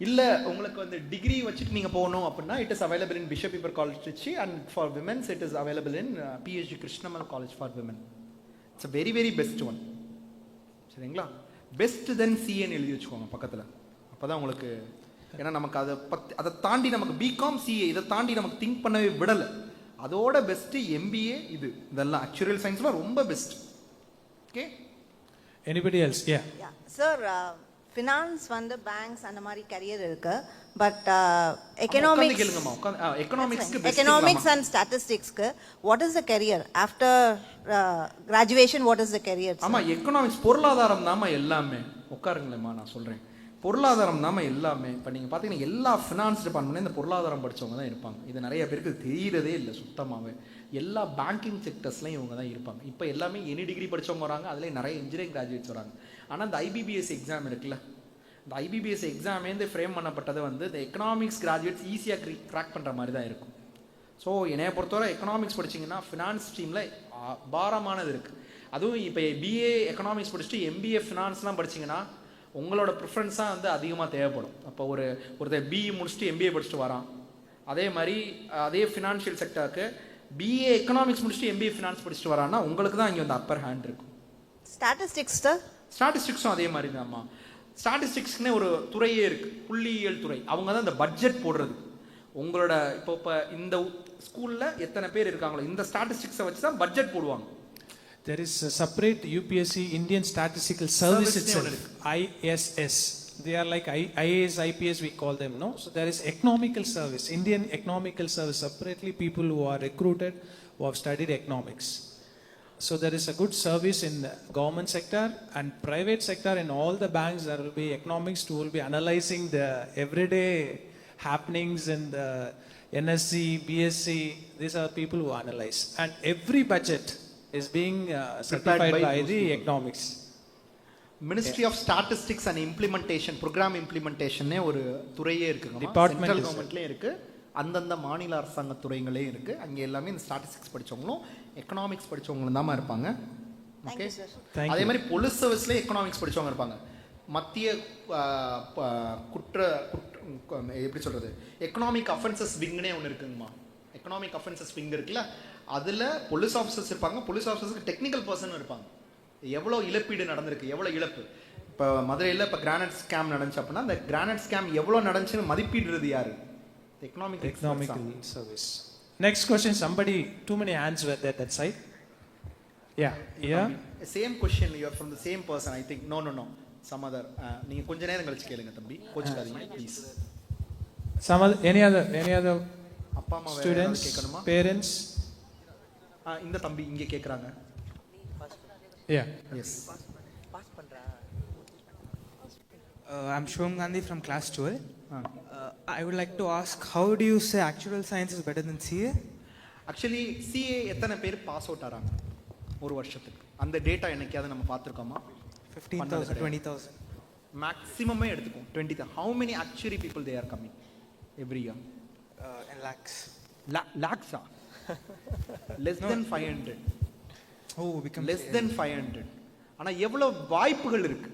இல்லை உங்களுக்கு வந்து டிகிரி வச்சுட்டு நீங்கள் போகணும் அப்படின்னா it is available in bishop Heber college Trichy and for women's it is available in PhD Krishnammal college for women. It's a very very best one. சரிங்களா? பெஸ்ட் தென் சிஏன்னு எழுதி வச்சுக்கோங்க பக்கத்தில். அப்போ தான் உங்களுக்கு, ஏன்னா நமக்கு அதை தாண்டி நமக்கு பிகாம் சிஏ இதை தாண்டி நமக்கு திங்க் பண்ணவே விடலை. அதோட பெஸ்ட்டு MBA இதெல்லாம் ஆக்சுவரியல் சயின்ஸ்லாம் ரொம்ப best. Okay, anybody else? Yeah sir, finance வந்து பேங்க்ஸ் அந்த மாதிரி கரியர் இருக்கு. பட் எக்கனாமிக்ஸ் அண்ட் ஸ்டாட்டிஸ்டிக்ஸ்க்கு what is the career after graduation? What is the career? ஆமாம், எக்கனாமிக்ஸ் பொருளாதாரம் தாம்மா எல்லாமே. உட்காருங்களேம்மா, நான் சொல்கிறேன். பொருளாதாரம் தாம்மா எல்லாமே. இப்போ நீங்கள் பார்த்தீங்கன்னா எல்லா ஃபினான்ஸ் டிபார்ட்மெண்ட்லேயும் இந்த பொருளாதாரம் படித்தவங்க தான் இருப்பாங்க. இது நிறைய பேருக்கு தெரியறதே இல்லை சுத்தமாகவே. எல்லா பேங்கிங் செக்டர்ஸ்லையும் இவங்க தான் இருப்பாங்க. இப்போ எல்லாமே எனி டிகிரி படித்தவங்க வராங்க, அதிலே நிறைய இன்ஜினியரிங் கிராஜுவேட்ஸ் வராங்க. ஆனால் இந்த IBBS எக்ஸாம் இருக்குல்ல, இந்த IBBS எக்ஸாமேந்து ஃப்ரேம் பண்ணப்பட்டது வந்து இந்த எக்கனாமிக்ஸ் கிராஜுவேட்ஸ் ஈஸியாக கிராக் பண்ணுற மாதிரி தான் இருக்கும். ஸோ என்னைய பொறுத்தவரை எக்கனாமிக்ஸ் படிச்சிங்கன்னா ஃபினான்ஸ் ஸ்ட்ரீமில் பாரமானது இருக்குது. அதுவும் இப்போ BA எக்கனாமிக்ஸ் படிச்சுட்டு MBA ஃபினான்ஸ்லாம் படிச்சிங்கன்னா உங்களோட ப்ரிஃபரன்ஸாக வந்து அதிகமாக தேவைப்படும். அப்போ ஒருத்தர் BE முடிச்சுட்டு MBA படிச்சுட்டு வரான், அதே மாதிரி அதே ஃபினான்ஷியல் செக்டருக்கு பிஏ எக்கனாமிக்ஸ் முடிச்சுட்டு எம்பிஏ ஃபினான்ஸ் படிச்சுட்டு வரான்னா உங்களுக்கு தான் இங்கே வந்து அப்பர் ஹேண்ட் இருக்கும். Statistics sir? ஸ்டாட்டிஸ்டிக்ஸும் அதே மாதிரி தான்மா. ஸ்டாட்டிஸ்டிக்ஸ்னே ஒரு துறையே இருக்குது, புள்ளியியல் துறை. அவங்க தான் இந்த பட்ஜெட் போடுறது. உங்களோட இப்போ இந்த ஸ்கூலில் எத்தனை பேர் இருக்காங்களோ இந்த ஸ்டாட்டிஸ்டிக்ஸை வச்சு தான் பட்ஜெட் போடுவாங்க. There is a separate UPSC Indian Statistical Service itself, ISS. They are like IAS, IPS we call them, no? So there is economical service, Indian economical service, separately people who are recruited who have studied economics. So there is a good service in the government sector and private sector. In all the banks there will be economics who will be analyzing the everyday happenings in the NSC, BSc. These are people who analyze, and every budget is being certified by the economics. Ministry of Statistics and Implementation, program implementation ஒரு துறையே இருக்குங்க. Department central கவர்மெண்ட்லயே இருக்கு, அந்தந்த மாநில அரசாங்க துறைகளே இருக்கு. அங்கே எல்லாமே இந்த ஸ்டாட்டிஸ்டிக்ஸ் படிச்சவங்களும் எக்கனாமிக்ஸ் படிச்சவங்களும் தான் இருப்பாங்க. ஓகே, அதே மாதிரி போலீஸ் சர்வீஸ்ல எக்கனாமிக்ஸ் படிச்சவங்க இருப்பாங்க. மத்திய எப்படி சொல்றது, எக்கனாமிக் அஃபென்சஸ் விங்னே ஒன்று இருக்குங்கம்மா. எக்கனாமிக் அஃபென்சஸ் விங் இருக்குல்ல, அதில் போலீஸ் ஆஃபீஸர்ஸ் இருப்பாங்க. போலீஸ் ஆஃபீஸர்ஸ்க்கு டெக்னிக்கல் பர்சன் இருப்பாங்க. எவ்வளோ இழப்பீடு நடந்திருக்கு, எவ்வளோ இழப்பு. இப்போ மதுரையில் இப்போ கிரானைட் ஸ்கேம் நடந்துச்சு அப்படின்னா அந்த கிரானைட் ஸ்கேம் எவ்வளோ நடந்துச்சுன்னு மதிப்பீடுறது யாரு? Economical service. Next question, somebody, too many hands were there that side. Yeah. Same question, you are from the same person, I think. No. Some other. நீங்க கொஞ்ச நேரம் கழிச்சு கேளுங்க தம்பி, கோச்சுக்காதீங்க please. Some other, any other அப்பா அம்மா students, parents? இந்த தம்பி இங்க கேக்குறாங்க. Yeah. Yes. I'm Shubham Gandhi from class 12. I would like to ask, how do you say actual science is better than CA? Actually, CA எத்தனை பேர் pass out ஆறாங்க ஒரு வருஷத்துக்கு? அந்த டேட்டா என்னைக்காவது நம்ம பார்த்துருக்கோமா? 15,000, 20,000. மேக்ஸிமமே எடுத்துக்கும் 20,000. How many actuary people they are coming every year? In lakhs. Lakhs? Less than 500. Oh, become less than 500. ஆனால் எவ்வளோ வாய்ப்புகள் இருக்கு,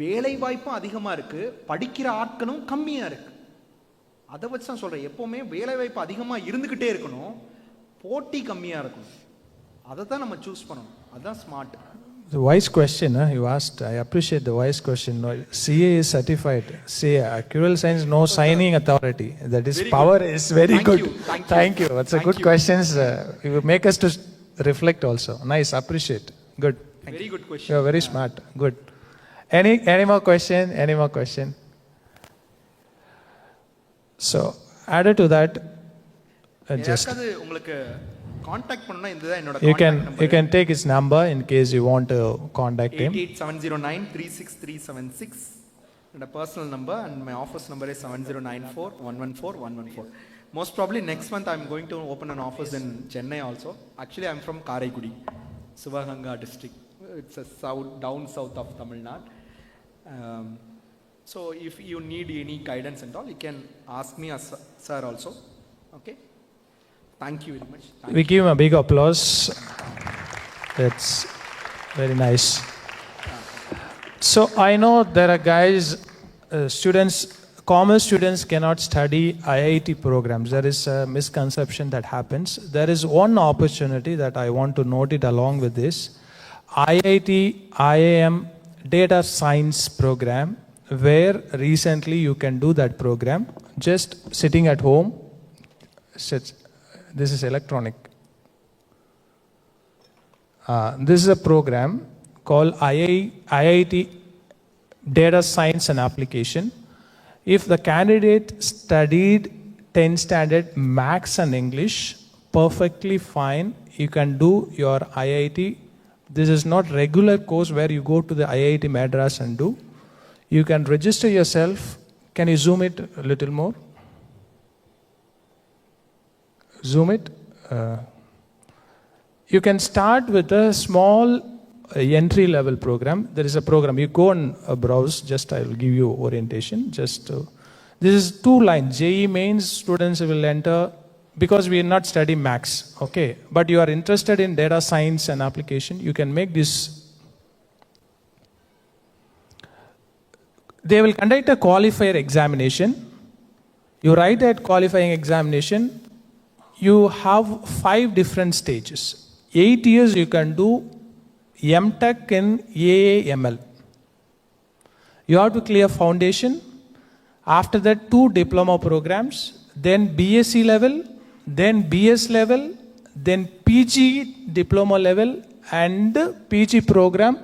வேலை வாய்ப்பும் அதிகமாக இருக்கு, படிக்கிற ஆட்களும் கம்மியாக இருக்கு. அதை வச்சு தான் சொல்கிறேன், எப்போவுமே வேலை வாய்ப்பு அதிகமாக இருந்துக்கிட்டே இருக்கணும், போட்டி கம்மியாக இருக்கணும். அதை தான் நம்ம சூஸ் பண்ணணும். அதுதான் smart. The wise question you asked. I appreciate the wise question. No, CA is certified. CA, actual science, no signing authority. That is very power good. Is very good. Thank you. That's a good questions. You will make us to reflect also. Nice, appreciate. Good. Very good question. You are very smart. Good. Any more question? Any more question? So added to that, just உங்களுக்கு contact பண்ணனும். இதுதான் என்னோட contact number. You can take his number in case you want to contact him. 8870936376 and a personal number, and my office number is 7094114114. Most probably next month I'm going to open an office in Chennai also. Actually I'm from Karaikudi, Sivaganga district. It's a down south of Tamil Nadu. So if you need any guidance and all, you can ask me as sir also. Okay, thank you very much. We give him a big applause. That's very nice. So I know there are guys, students, commerce students cannot study IIT programs. There is a misconception that happens. There is one opportunity that I want to note it along with this. IIT IIM data science program, where recently you can do that program just sitting at home. This is electronic. This is a program called IIT Data Science and Application. If the candidate studied 10th standard Maths and English perfectly fine, you can do your IIT. This is not regular course where you go to the IIT Madras and do. You can register yourself. Can you zoom it a little more? Zoom it. You can start with a small entry level program. There is a program. You go and browse. Just I will give you orientation. This is 2 lines. JEE mains students will enter, because we are not studying Maths, okay? But you are interested in data science and application, you can make this. They will conduct a qualifier examination. You write that qualifying examination, you have 5 different stages. 8 years you can do MTech in AAML. You have to clear foundation. After that, 2 diploma programs, then BSc level, then BS level, then PG diploma level, and PG program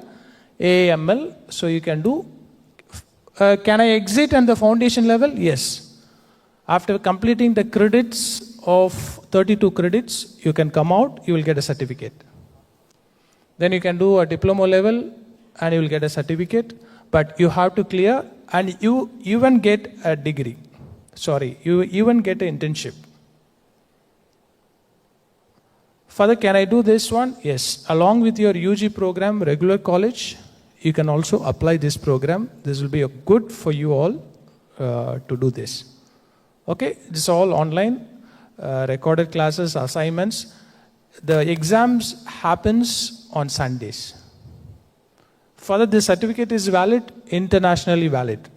AAML. So you can do. Can I exit on the foundation level? Yes. After completing the credits of 32 credits, you can come out, you will get a certificate. Then you can do a diploma level and you will get a certificate, but you have to clear and you even get a degree. Sorry, you even get an internship. Father, can I do this one? Yes. Along with your UG program, regular college, you can also apply this program. This will be a good for you all to do this. Okay, this is all online, recorded classes, assignments. The exams happens on Sundays. Further, this certificate is valid, internationally valid.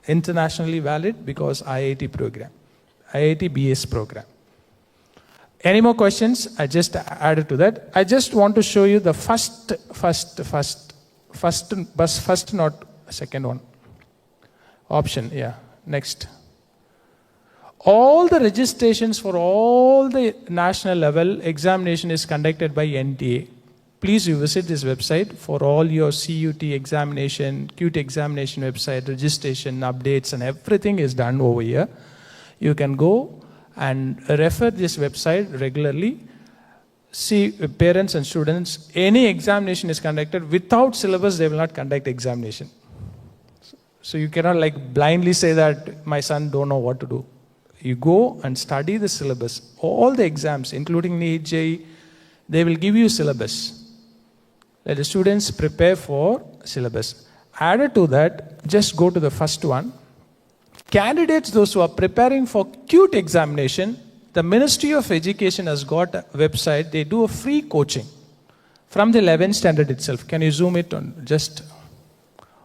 Internationally valid because IIT program, IIT BS program. Any more questions? I just added to that. I just want to show you the first, not second one. Option, yeah, next. All the registrations for all the national level examination is conducted by NTA. Please you visit this website for all your CUT examination, QT examination website, registration, updates and everything is done over here. You can go and refer this website regularly. See parents and students, any examination is conducted without syllabus, they will not conduct examination. So you cannot like blindly say that my son don't know what to do. You go and study the syllabus. All the exams, including NEET, JEE, they will give you syllabus. Let the students prepare for syllabus. Added to that, just go to the first one. Candidates, those who are preparing for QT examination, the Ministry of Education has got a website. They do a free coaching from the 11th standard itself. Can you zoom it on just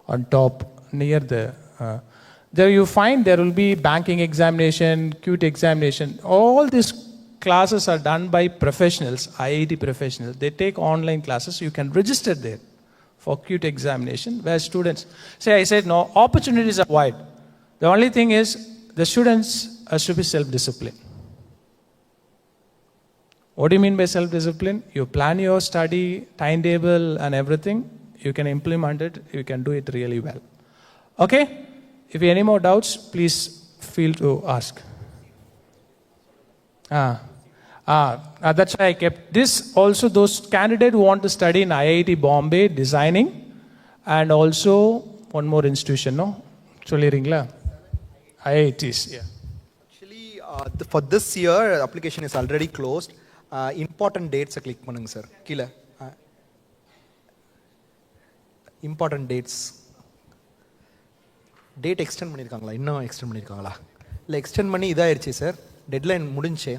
on top near the... there you find there will be banking examination, QT examination. All these classes are done by professionals, IIT professionals. They take online classes. You can register there for QT examination where students say, I said, no, opportunities are wide. The only thing is the students should be self-disciplined. What do you mean by self-discipline? You plan your study, timetable and everything. You can implement it. You can do it really well. Okay? If you have any more doubts, please feel to ask. That's why I kept this. Also, those candidates who want to study in IIT Bombay, designing, and also one more institution, no? Solliringla? IITs, yeah. Actually, for this year, application is already closed. Important dates click பண்ணுங்க sir. கீழே. Important dates. Date extend பண்ணிருக்காங்களா? இன்னும் extend பண்ணிருக்காங்களா? இல்லை extend பண்ணி இதாயிருச்சு sir. Deadline முடிஞ்சே.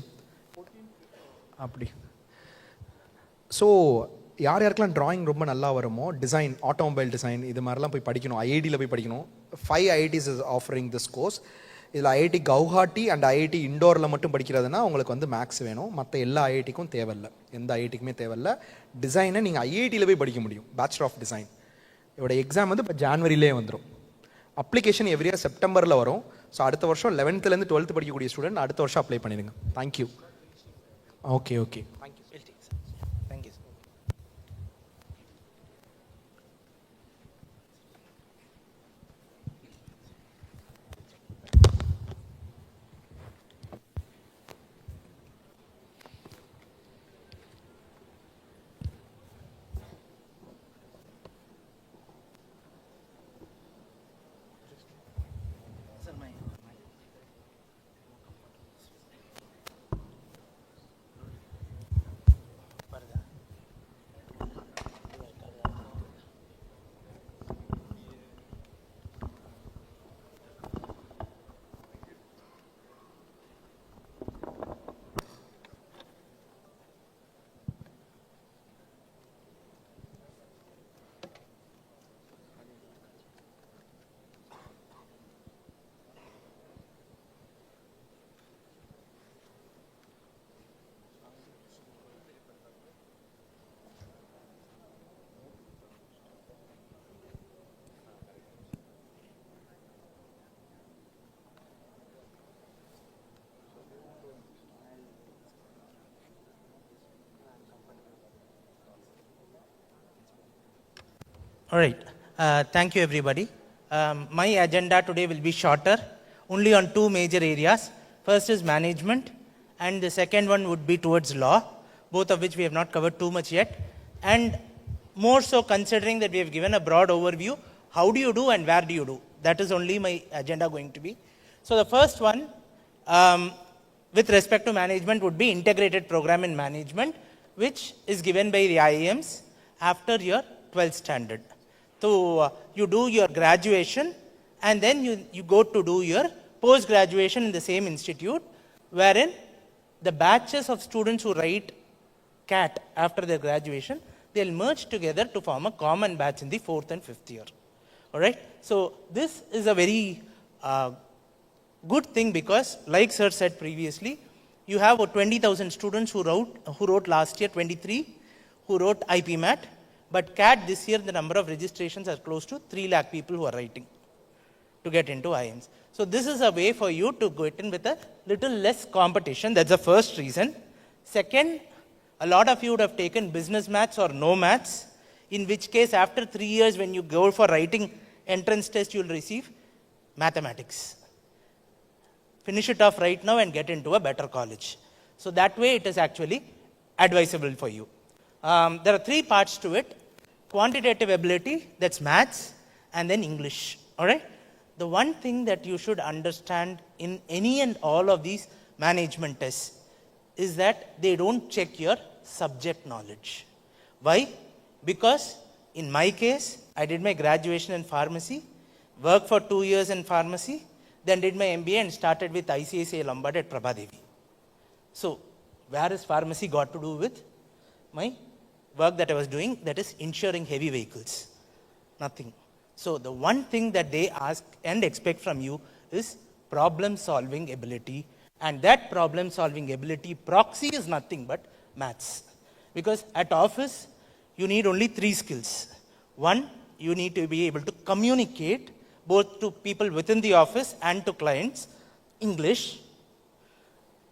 அப்படி. So யார் யாருக்கெல்லாம் drawing ரொம்ப நல்லா வருமோ டிசைன், ஆட்டோமொபைல் டிசைன் இது மாதிரிலாம் போய் படிக்கணும். ஐஐடியில் போய் படிக்கணும். 5 IITs is offering this course. இதில் ஐஐடி கவுஹாட்டி அண்ட் ஐஐடி இண்டோரில் மட்டும் படிக்கிறதுனா உங்களுக்கு வந்து மேக்ஸ் வேணும். மற்ற எல்லா ஐஐடிக்கும் தேவையில்லை, எந்த ஐஐடிக்குமே தேவையில்லை. டிசைனை நீங்கள் ஐஐடியில் போய் படிக்க முடியும். பேச்சுலர் ஆஃப் டிசைன் இதோட எக்ஸாம் வந்து இப்போ ஜான்வரியிலே வந்துடும். அப்ளிகேஷன் எவ்ரி இயர் செப்டம்பரில் வரும். ஸோ அடுத்த வருஷம் 11th 12th படிக்கக்கூடிய ஸ்டூடெண்ட் அடுத்த வருஷம் அப்ளை பண்ணிடுங்க. Thank you. Okay okay thank you. Thank you. All right. Thank you, everybody. My agenda today will be shorter, only on two major areas. First is management, and the second one would be towards law, both of which we have not covered too much yet. And more so considering that we have given a broad overview, how do you do and where do you do? That is only my agenda going to be. So the first one, with respect to management, would be integrated program in management, which is given by the IIMs after your 12th standard. So you do your graduation and then you go to do your post-graduation in the same institute, wherein the batches of students who write CAT after their graduation, they'll merge together to form a common batch in the 4th and 5th year. All right? So this is a very good thing because, like sir said previously, you have 20,000 students who wrote last year 23, who wrote IPMAT, but CAT this year the number of registrations are close to 3 lakh people who are writing to get into IIMs. So this is a way for you to get in with a little less competition. That's the first reason. Second, a lot of you would have taken business maths or no maths, in which case after 3 years when you go for writing entrance test, you will receive mathematics. Finish it off right now and get into a better college. So that way it is actually advisable for you. There are 3 parts to it. Quantitative ability, that's maths, and then English. All right? The one thing that you should understand in any and all of these management tests is that they don't check your subject knowledge. Why? Because in my case, I did my graduation in pharmacy, worked for 2 years in pharmacy, then did my MBA and started with ICICI Lombard at Prabhadevi. So, where has pharmacy got to do with my work that I was doing, that is insuring heavy vehicles? Nothing. So, the one thing that they ask and expect from you is problem-solving ability, and that problem-solving ability proxy is nothing but maths. Because at office, you need only 3 skills. One, you need to be able to communicate both to people within the office and to clients, English,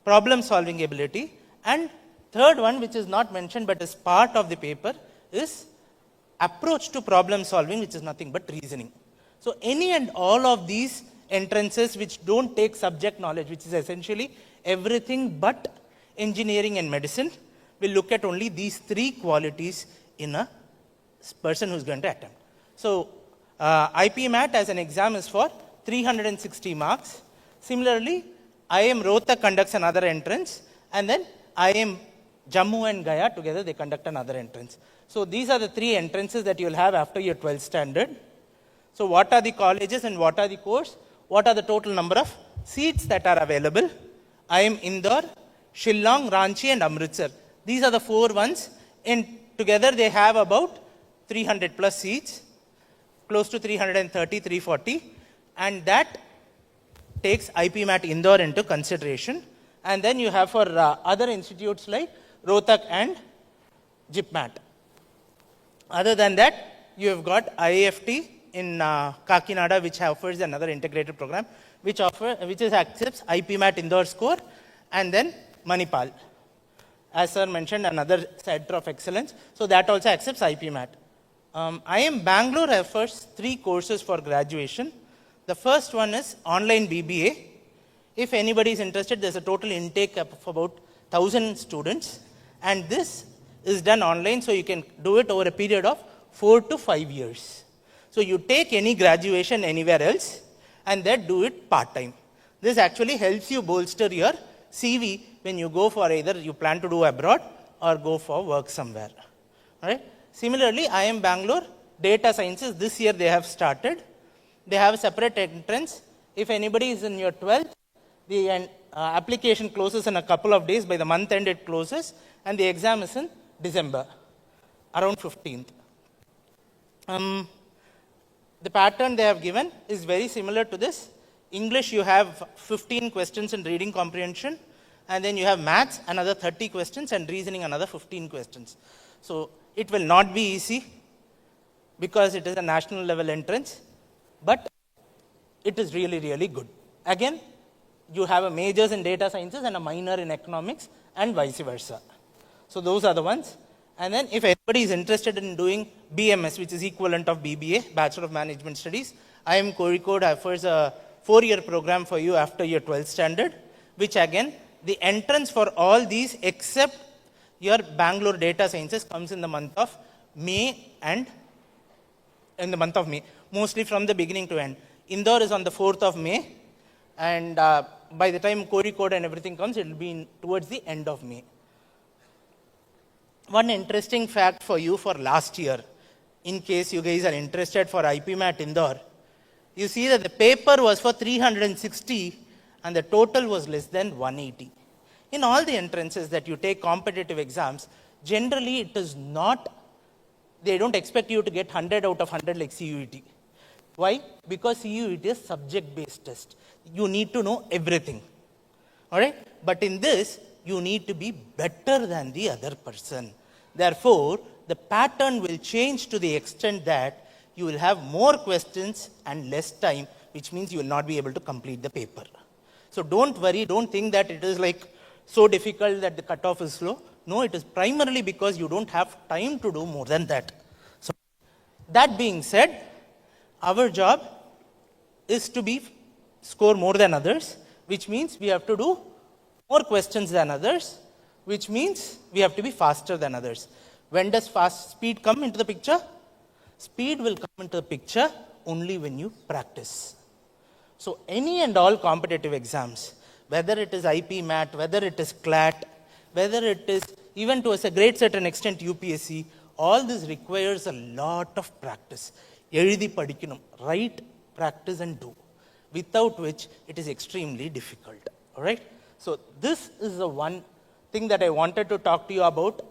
problem-solving ability, and third one, which is not mentioned but is part of the paper, is approach to problem solving, which is nothing but reasoning. So any and all of these entrances which don't take subject knowledge, which is essentially everything but engineering and medicine, will look at only these 3 qualities in a person who's going to attempt. So IPMAT as an exam is for 360 marks. Similarly, IIM Rohtak conducts another entrance, and then IIM Jammu and Gaya together they conduct another entrance. So these are the 3 entrances that you'll have after your 12th standard. So what are the colleges and what are the courses? What are the total number of seats that are available? IIM Indore, Shillong, Ranchi and Amritsar. These are the 4 ones, and together they have about 300 plus seats, close to 330, 340, and that takes IPMAT Indore into consideration. And then you have for other institutes like Rohtak and JIPMAT. Other than that, you have got IAFT in Kakinada, which offers another integrated program, which accepts IPMAT Indore score, and then Manipal. As sir mentioned, another center of excellence, so that also accepts IPMAT. IIM Bangalore offers 3 courses for graduation. The first one is online BBA. If anybody is interested, there's a total intake of about 1,000 students, and this is done online, so you can do it over a period of 4 to 5 years. So you take any graduation anywhere else and then do it part-time. This actually helps you bolster your CV when you go for either you plan to do abroad or go for work somewhere. All right? Similarly, IIM Bangalore, data sciences, this year they have started. They have a separate entrance. If anybody is in your 12th, the application closes in a couple of days. By the month end it closes, and the exam is in December, around 15th. The pattern they have given is very similar to this. English, you have 15 questions in reading comprehension, and then you have maths, another 30 questions, and reasoning, another 15 questions. So it will not be easy because it is a national level entrance, but it is really, really good. Again, you have a majors in data sciences and a minor in economics, and vice versa. So those are the ones. And then if anybody is interested in doing BMS, which is equivalent of BBA, Bachelor of Management Studies, IIM Kozhikode offers a 4-year program for you after your 12th standard, which again, the entrance for all these except your Bangalore Data Sciences comes in the month of May mostly from the beginning to end. Indore is on the 4th of May, and by the time Kozhikode and everything comes, it will be towards the end of May. One interesting fact for you for last year, in case you guys are interested for IPMAT Indore, you see that the paper was for 360 and the total was less than 180. In all the entrances that you take competitive exams, generally it is not, they don't expect you to get 100 out of 100 like CUET. Why? Because CUET is subject-based test. You need to know everything. All right? But in this, you need to be better than the other person. Therefore, the pattern will change to the extent that you will have more questions and less time, which means you will not be able to complete the paper. So don't worry, don't think that it is like so difficult that the cutoff is low. No, it is primarily because you don't have time to do more than that. So that being said, our job is to score more than others, which means we have to do more questions than others, which means we have to be faster than others. When does speed come into the picture? Speed will come into the picture only when you practice. So any and all competitive exams, whether it is IPMAT, whether it is CLAT, whether it is even to a great certain extent UPSC, all this requires a lot of practice. Ezhudi padikkanum, write, practice and do, without which it is extremely difficult. All right? So this is the one thing that I wanted to talk to you about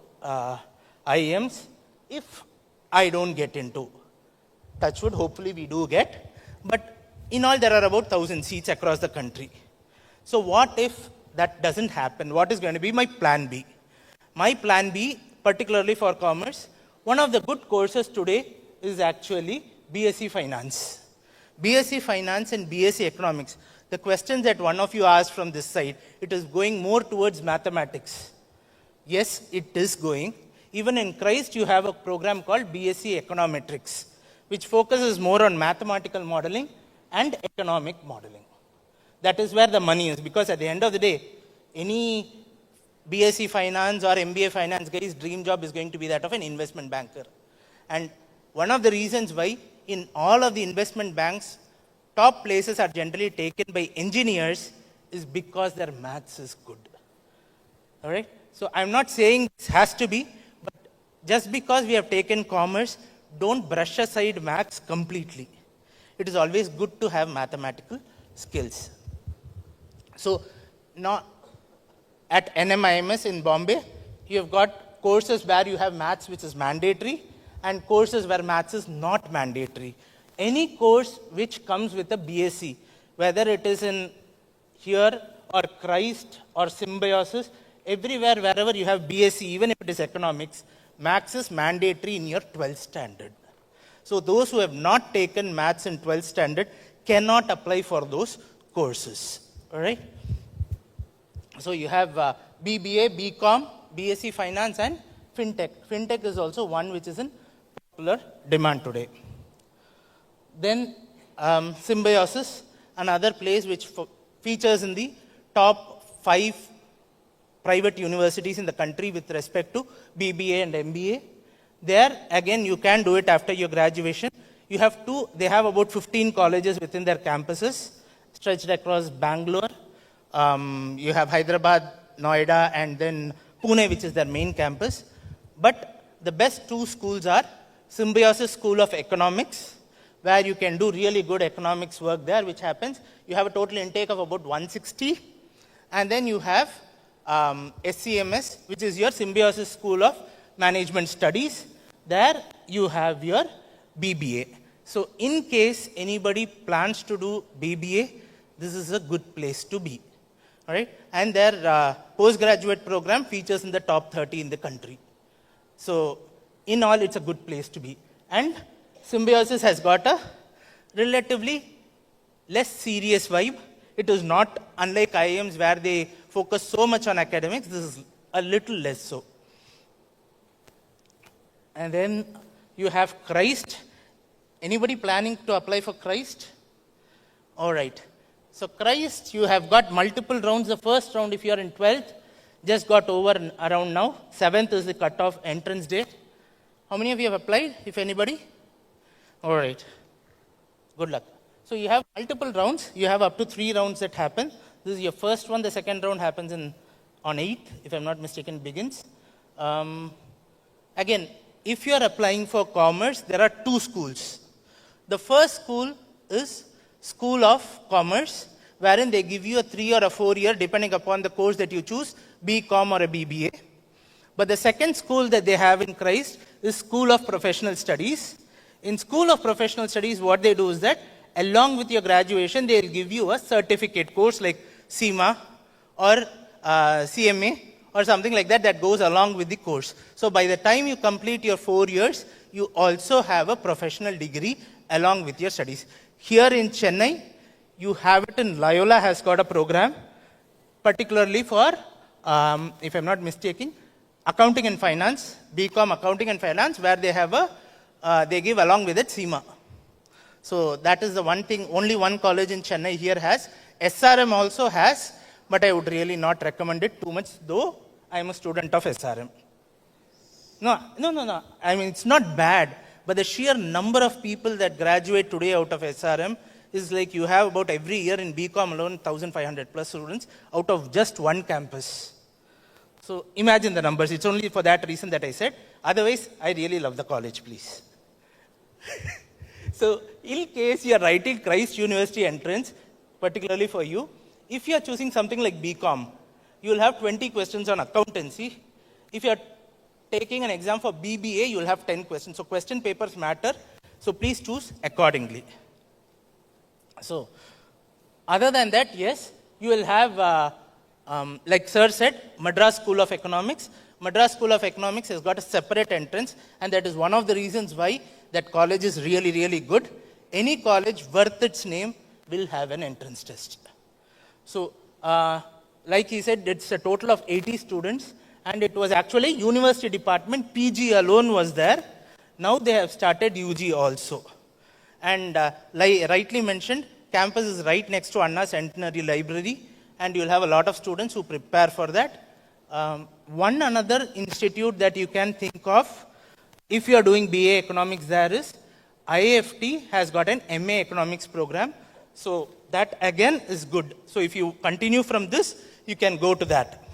IIMs. If I don't get into, touch wood, hopefully we do get, but in all there are about 1,000 seats across the country. So what if that doesn't happen? What is going to be my plan B? My plan B, particularly for commerce, one of the good courses today is actually BSc Finance. BSc Finance and BSc Economics. The questions that one of you asked from this side, it is going more towards mathematics. Yes, it is going. Even in Christ, you have a program called BSc Econometrics, which focuses more on mathematical modeling and economic modeling. That is where the money is, because at the end of the day, any BSc Finance or MBA Finance guy's dream job is going to be that of an investment banker. And one of the reasons why in all of the investment banks, top places are generally taken by engineers is because their maths is good. All right? So I'm not saying this has to be, but just because we have taken commerce, don't brush aside maths completely. It is always good to have mathematical skills. So now at NMIMS in Bombay, you have got courses where you have maths which is mandatory and courses where maths is not mandatory. Any course which comes with a BSc, whether it is in here or Christ or Symbiosis, everywhere, wherever you have BSc, even if it is economics, maths is mandatory in your 12th standard. So those who have not taken maths in 12th standard cannot apply for those courses. All right? So you have BBA, BCom, BSc Finance and FinTech. FinTech is also one which is in popular demand today. Then Symbiosis, another place which features in the top 5 private universities in the country with respect to BBA and MBA. There, again, you can do it after your graduation. You have they have about 15 colleges within their campuses, stretched across Bangalore. You have Hyderabad, Noida, and then Pune, which is their main campus. But the best 2 schools are Symbiosis School of Economics, where you can do really good economics work there, which happens. You have a total intake of about 160. And then you have SCMS, which is your Symbiosis School of Management Studies. There you have your BBA. So in case anybody plans to do BBA, this is a good place to be. All right? And their postgraduate program features in the top 30 in the country. So in all, it's a good place to be. And Symbiosis has got a relatively less serious vibe. It is not unlike IIMs where they focus so much on academics. This is a little less so. And then you have Christ. Anybody planning to apply for Christ? All right. So Christ, you have got multiple rounds. The first round, if you are in 12th, just got over around now. 7th is the cutoff entrance date. How many of you have applied, if anybody? All right. Good luck. So you have multiple rounds. You have up to 3 rounds that happen. This is your first one. The second round happens on 8th, if I'm not mistaken, begins. Again, if you are applying for commerce, there are 2 schools. The first school is School of Commerce, wherein they give you a 3 or a 4 year, depending upon the course that you choose, BCom or a BBA. But the second school that they have in Christ is School of Professional Studies. In School of Professional Studies, what they do is that along with your graduation, they will give you a certificate course like CIMA or CMA or something like that that goes along with the course. So by the time you complete your 4 years, you also have a professional degree along with your studies. Here in Chennai, you have it in Loyola has got a program, particularly for, if I'm not mistaken, accounting and finance, BCom accounting and finance, where they have they give along with it CIMA. So that is the one thing, only one college in Chennai here has. SRM also has, but I would really not recommend it too much, though I am a student of SRM. No. I mean, it's not bad, but the sheer number of people that graduate today out of SRM is like you have about every year in BCom alone, 1,500 plus students out of just one campus. So imagine the numbers. It's only for that reason that I said. Otherwise, I really love the college, please. So in case you are writing Christ University entrance, particularly for you, if you are choosing something like BCom, you will have 20 questions on accountancy. If you are taking an exam for BBA, you will have 10 questions. So question papers matter. So please choose accordingly. So other than that, yes, you will have, like Sir said, Madras School of Economics. Madras School of Economics has got a separate entrance, and that is one of the reasons why that college is really, really good. Any college worth its name will have an entrance test. So, like he said, it's a total of 80 students, and it was actually university department, PG alone was there. Now they have started UG also. And like rightly mentioned, campus is right next to Anna Centenary Library, and you'll have a lot of students who prepare for that. One another institute that you can think of, if you are doing BA Economics, there is IFT has got an MA Economics program. So that again is good. So if you continue from this, you can go to that.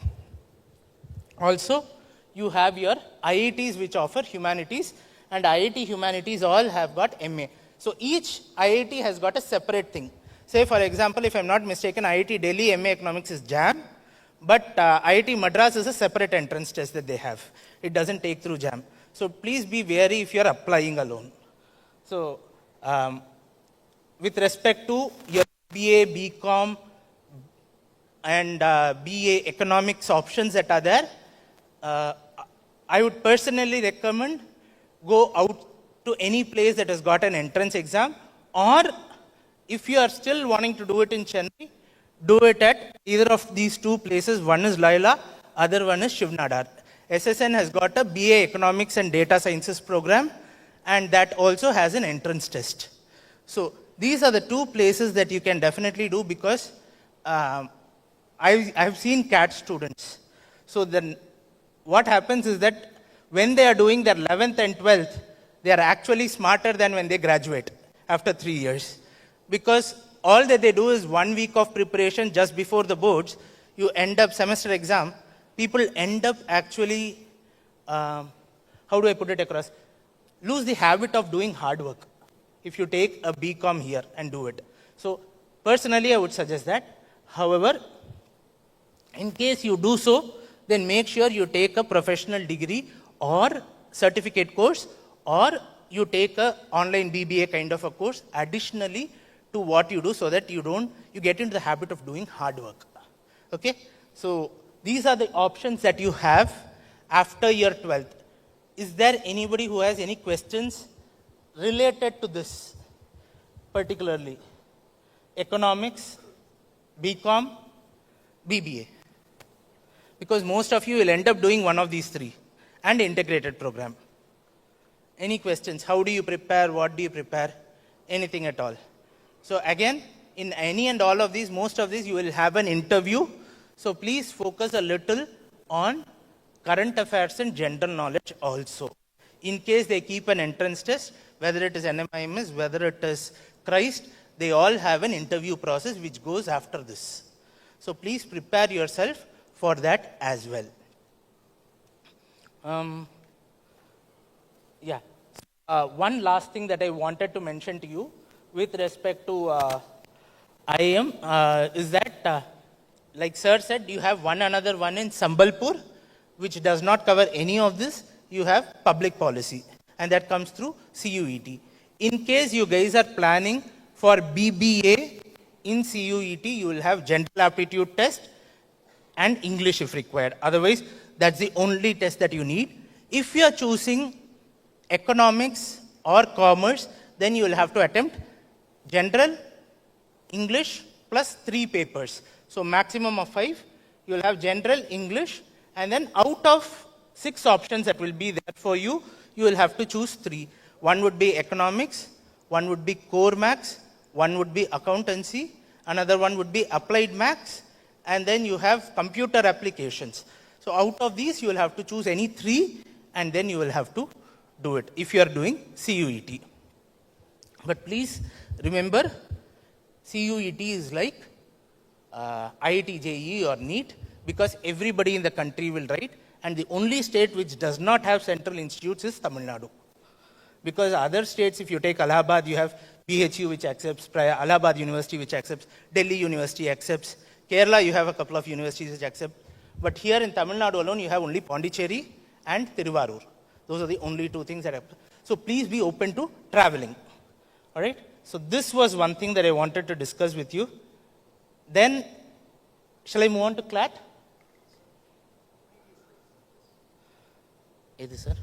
Also, you have your IITs which offer humanities, and IIT humanities all have got MA. So each IIT has got a separate thing. Say for example, if I'm not mistaken, IIT Delhi MA Economics is JAM, but IIT Madras is a separate entrance test that they have. It doesn't take through JAM. So please be wary if you're applying alone. So with respect to your BA, BCom, and BA Economics options that are there, I would personally recommend go out to any place that has got an entrance exam, or if you are still wanting to do it in Chennai, do it at either of these 2 places. One is Loyola, other one is Shiv Nadar. SSN has got a BA Economics and Data Sciences program, and that also has an entrance test. So these are the 2 places that you can definitely do, because I have seen CAT students. So then what happens is that when they are doing their 11th and 12th, they are actually smarter than when they graduate after 3 years. Because all that they do is 1 week of preparation just before the boards, you end up semester exam, people end up actually, how do I put it across, lose the habit of doing hard work if you take a BCom here and do it. So personally, I would suggest that. However, in case you do so, then make sure you take a professional degree or certificate course, or you take a online BBA kind of a course additionally to what you do, so that you get into the habit of doing hard work. Okay? So these are the options that you have after your 12th. Is there anybody who has any questions related to this particularly? Economics, BCom, BBA. Because most of you will end up doing one of these 3 and integrated program. Any questions? How do you prepare? What do you prepare? Anything at all? So again, in any and all of these, most of these, you will have an interview. So please focus a little on current affairs and general knowledge also. In case they keep an entrance test, whether it is NMIMS, whether it is Christ, they all have an interview process which goes after this. So please prepare yourself for that as well. One last thing that I wanted to mention to you with respect to IIM is that, like sir said, you have another one in Sambalpur, which does not cover any of this. You have public policy, and that comes through CUET. In case you guys are planning for BBA in CUET, you will have general aptitude test and English if required. Otherwise, that's the only test that you need. If you are choosing economics or commerce, then you will have to attempt general, English plus 3 papers. So maximum of 5. You will have general, English, and then out of 6 options that will be there for you, you will have to choose 3. One would be economics, one would be core maths, one would be accountancy, another one would be applied maths, and then you have computer applications. So out of these, you will have to choose any 3, and then you will have to do it if you are doing CUET. But please remember, CUET is like IIT JEE or NEET, because everybody in the country will write, and the only state which does not have central institutes is Tamil Nadu. Because other states, if you take Allahabad, you have BHU which accepts, Allahabad University which accepts, Delhi University accepts, Kerala you have a couple of universities which accept, but here in Tamil Nadu alone you have only Pondicherry and Tiruvarur. Those are the only 2 things that happen. So please be open to traveling. All right? So this was one thing that I wanted to discuss with you. Then, shall I move on to CLAT? Yes, sir.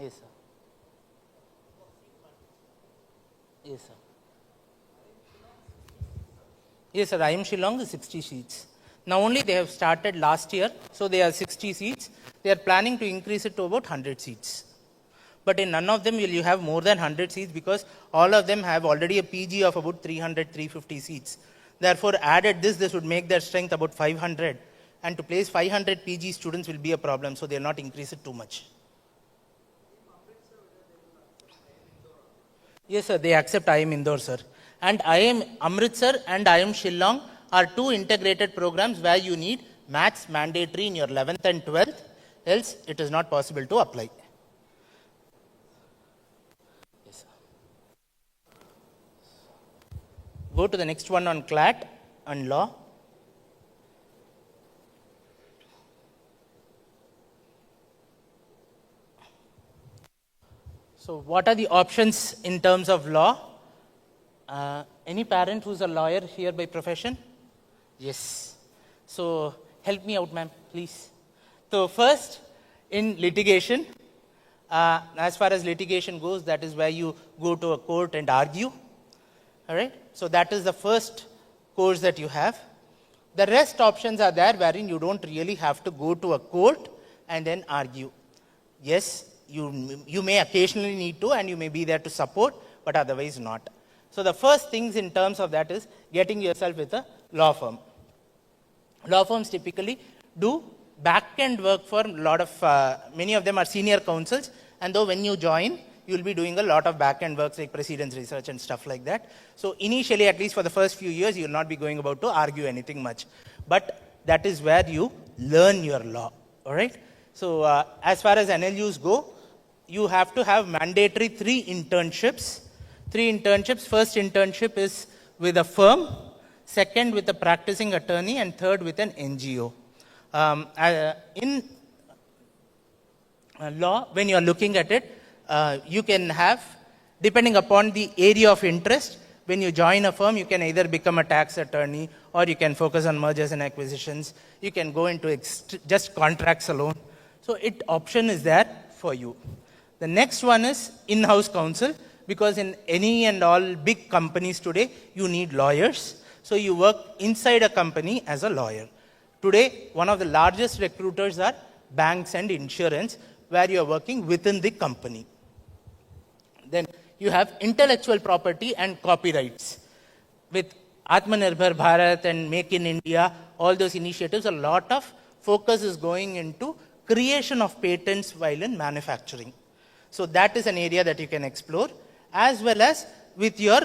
Yes, sir. Yes, sir. Yes, sir. IIM Shillong is 60 seats. Now only they have started last year, so they are 60 seats. They are planning to increase it to about 100 seats. But in none of them will you have more than 100 seats, because all of them have already a PG of about 300, 350 seats. Therefore, added this would make their strength about 500. And to place 500 PG students will be a problem, so they will not increase it too much. Yes, sir, they accept IIM Indore, sir. And IIM Amritsar and IIM Shillong are 2 integrated programs where you need maths mandatory in your 11th and 12th, else it is not possible to apply. Yes, sir. Go to the next one on CLAT and law. So what are the options in terms of law? Any parent who's a lawyer here by profession? Yes. So help me out, ma'am, please. So first, in litigation, as far as litigation goes, that is where you go to a court and argue. All right? So that is the first course that you have. The rest options are there wherein you don't really have to go to a court and then argue. Yes, you may occasionally need to, and you may be there to support, but otherwise not. So the first things in terms of that is getting yourself with a law firm. Law firms typically do back-end work for a lot of, many of them are senior counsels, and though when you join, you will be doing a lot of back-end works like precedence research and stuff like that. So initially, at least for the first few years, you will not be going about to argue anything much. But that is where you learn your law. All right? So as far as NLUs go, you have to have mandatory 3 internships. 3 internships. First internship is with a firm, second with a practicing attorney, and third with an NGO. In law, when you are looking at it, you can have, depending upon the area of interest, when you join a firm, you can either become a tax attorney, or you can focus on mergers and acquisitions. You can go into just contracts alone. So option is there for you. The next one is in-house counsel, because in any and all big companies today, you need lawyers. So you work inside a company as a lawyer. Today, one of the largest recruiters are banks and insurance, where you are working within the company. Then you have intellectual property and copyrights. With Atmanirbhar Bharat and Make in India, all those initiatives, a lot of focus is going into creation of patents while in manufacturing. So that is an area that you can explore, as well as with your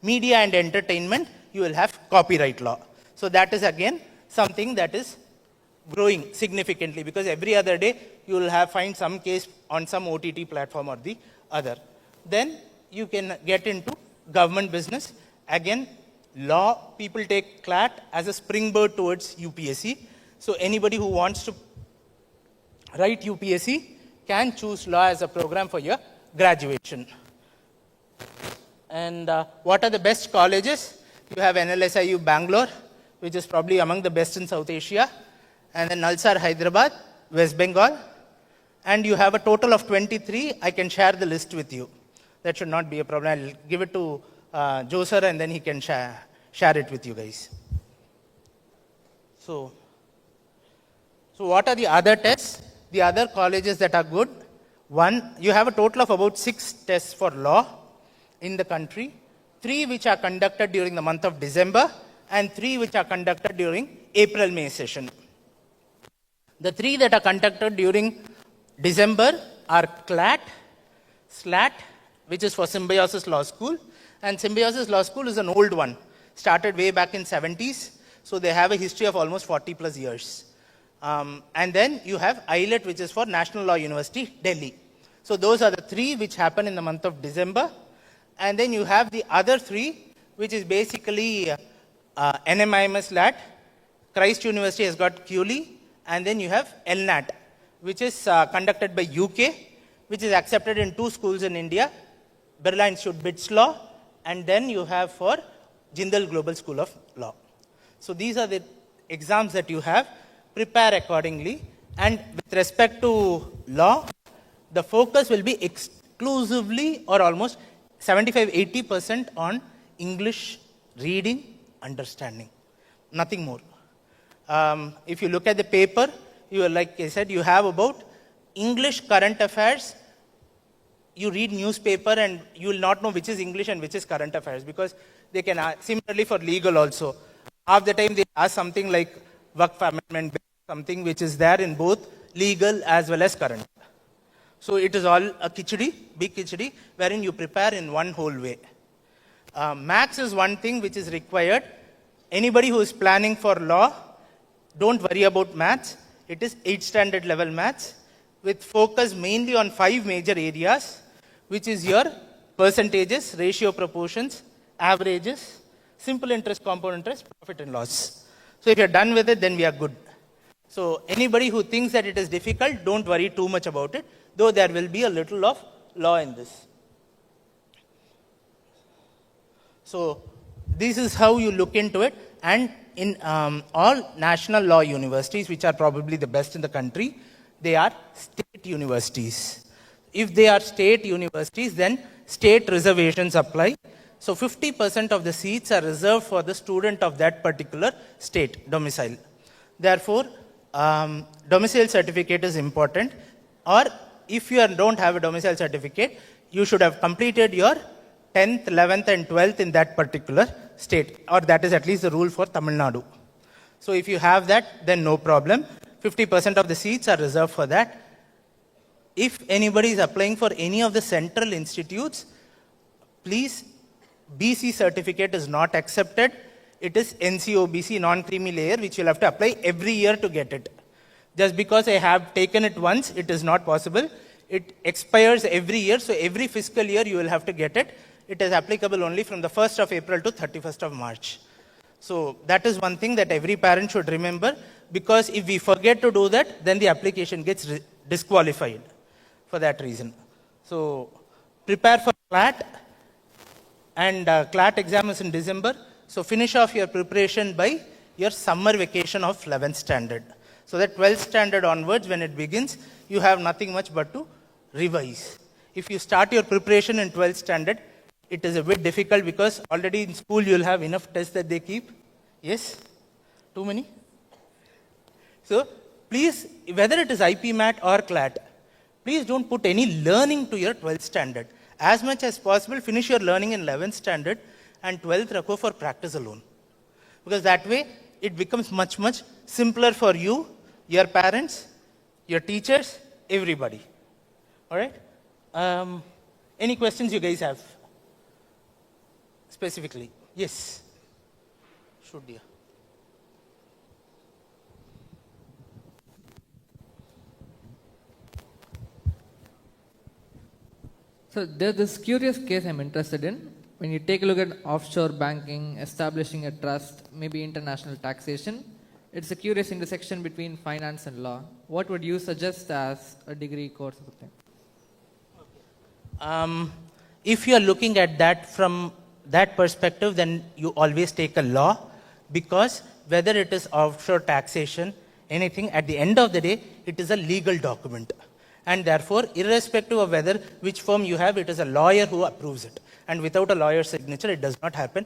media and entertainment, you will have copyright law. So that is again something that is growing significantly, because every other day you will find some case on some OTT platform or the other. Then you can get into government business. Again, law, people take CLAT as a springboard towards UPSC. So anybody who wants to write UPSC can choose law as a program for your graduation. And what are the best colleges? You have NLSIU Bangalore, which is probably among the best in South Asia, and then Nalsar Hyderabad, West Bengal, and you have a total of 23. I can share the list with you. That should not be a problem. I'll give it to Joe sir, and then he can share it with you guys. So what are the other tests? The other colleges that are good. One, you have a total of about 6 tests for law in the country. 3 which are conducted during the month of December, and 3 which are conducted during April-May session. The 3 that are conducted during December are CLAT, SLAT, which is for Symbiosis Law School. And Symbiosis Law School is an old one, started way back in 70s. So they have a history of almost 40 plus years. And then you have ILET, which is for National Law University, Delhi. So those are the 3 which happen in the month of December. And then you have the other 3, which is basically NMIMS LAT, Christ University has got QLE, and then you have LNAT, which is conducted by UK, which is accepted in 2 schools in India, Birla Institute BITS Law, and then you have for Jindal Global School of Law. So these are the exams that you have. Prepare accordingly. And with respect to law, the focus will be exclusively or almost 75-80% on English reading, understanding. Nothing more. If you look at the paper, you are, like I said, you have about English current affairs. You read newspaper and you will not know which is English and which is current affairs, because they can similarly for legal also. Half the time they ask something like Waqf amendment, something which is there in both legal as well as current. So it is all a khichdi, big khichdi, wherein you prepare in one whole way. Maths is one thing which is required. Anybody who is planning for law, don't worry about maths. It is 8th standard level maths with focus mainly on 5 major areas, which is your percentages, ratio proportions, averages, simple interest, compound interest, profit and loss. So if you're done with it, then we are good. So anybody who thinks that it is difficult, don't worry too much about it, though there will be a little of law in this. So this is how you look into it. And in all national law universities, which are probably the best in the country, they are state universities. If they are state universities, then state reservations apply. So 50% of the seats are reserved for the student of that particular state domicile. Therefore, domicile certificate is important. Or if you don't have a domicile certificate, you should have completed your 10th, 11th and 12th in that particular state, or that is at least the rule for Tamil Nadu. So if you have that, then no problem. 50% of the seats are reserved for that. If anybody is applying for any of the central institutes, please, BC certificate is not accepted. It is NCOBC, non-creamy layer, which you'll have to apply every year to get it. Just because I have taken it once, it is not possible. It expires every year, so every fiscal year you will have to get it. It is applicable only from the 1st of April to 31st of March. So that is one thing that every parent should remember, because if we forget to do that, then the application gets disqualified for that reason. So prepare for CLAT, and CLAT exam is in December. So finish off your preparation by your summer vacation of 11th standard. So that 12th standard onwards, when it begins, you have nothing much but to revise. If you start your preparation in 12th standard, it is a bit difficult because already in school you'll have enough tests that they keep. Yes? Too many? So, please, whether it is IPMAT or CLAT, please don't put any learning to your 12th standard. As much as possible, finish your learning in 11th standard and 12th go for practice alone. Because that way, it becomes much, much simpler for you, your parents, your teachers, everybody. All right? Any questions you guys have? Specifically? Yes? Should you? So there's this curious case I'm interested in. When you take a look at offshore banking, establishing a trust, maybe international taxation, it's a curious intersection between finance and law. What would you suggest as a degree course or something? If you are looking at that from that perspective, then you always take a law, because whether it is offshore taxation, anything, at the end of the day, it is a legal document. And therefore, irrespective of whether which firm you have, it is a lawyer who approves it. And without a lawyer's signature, it does not happen.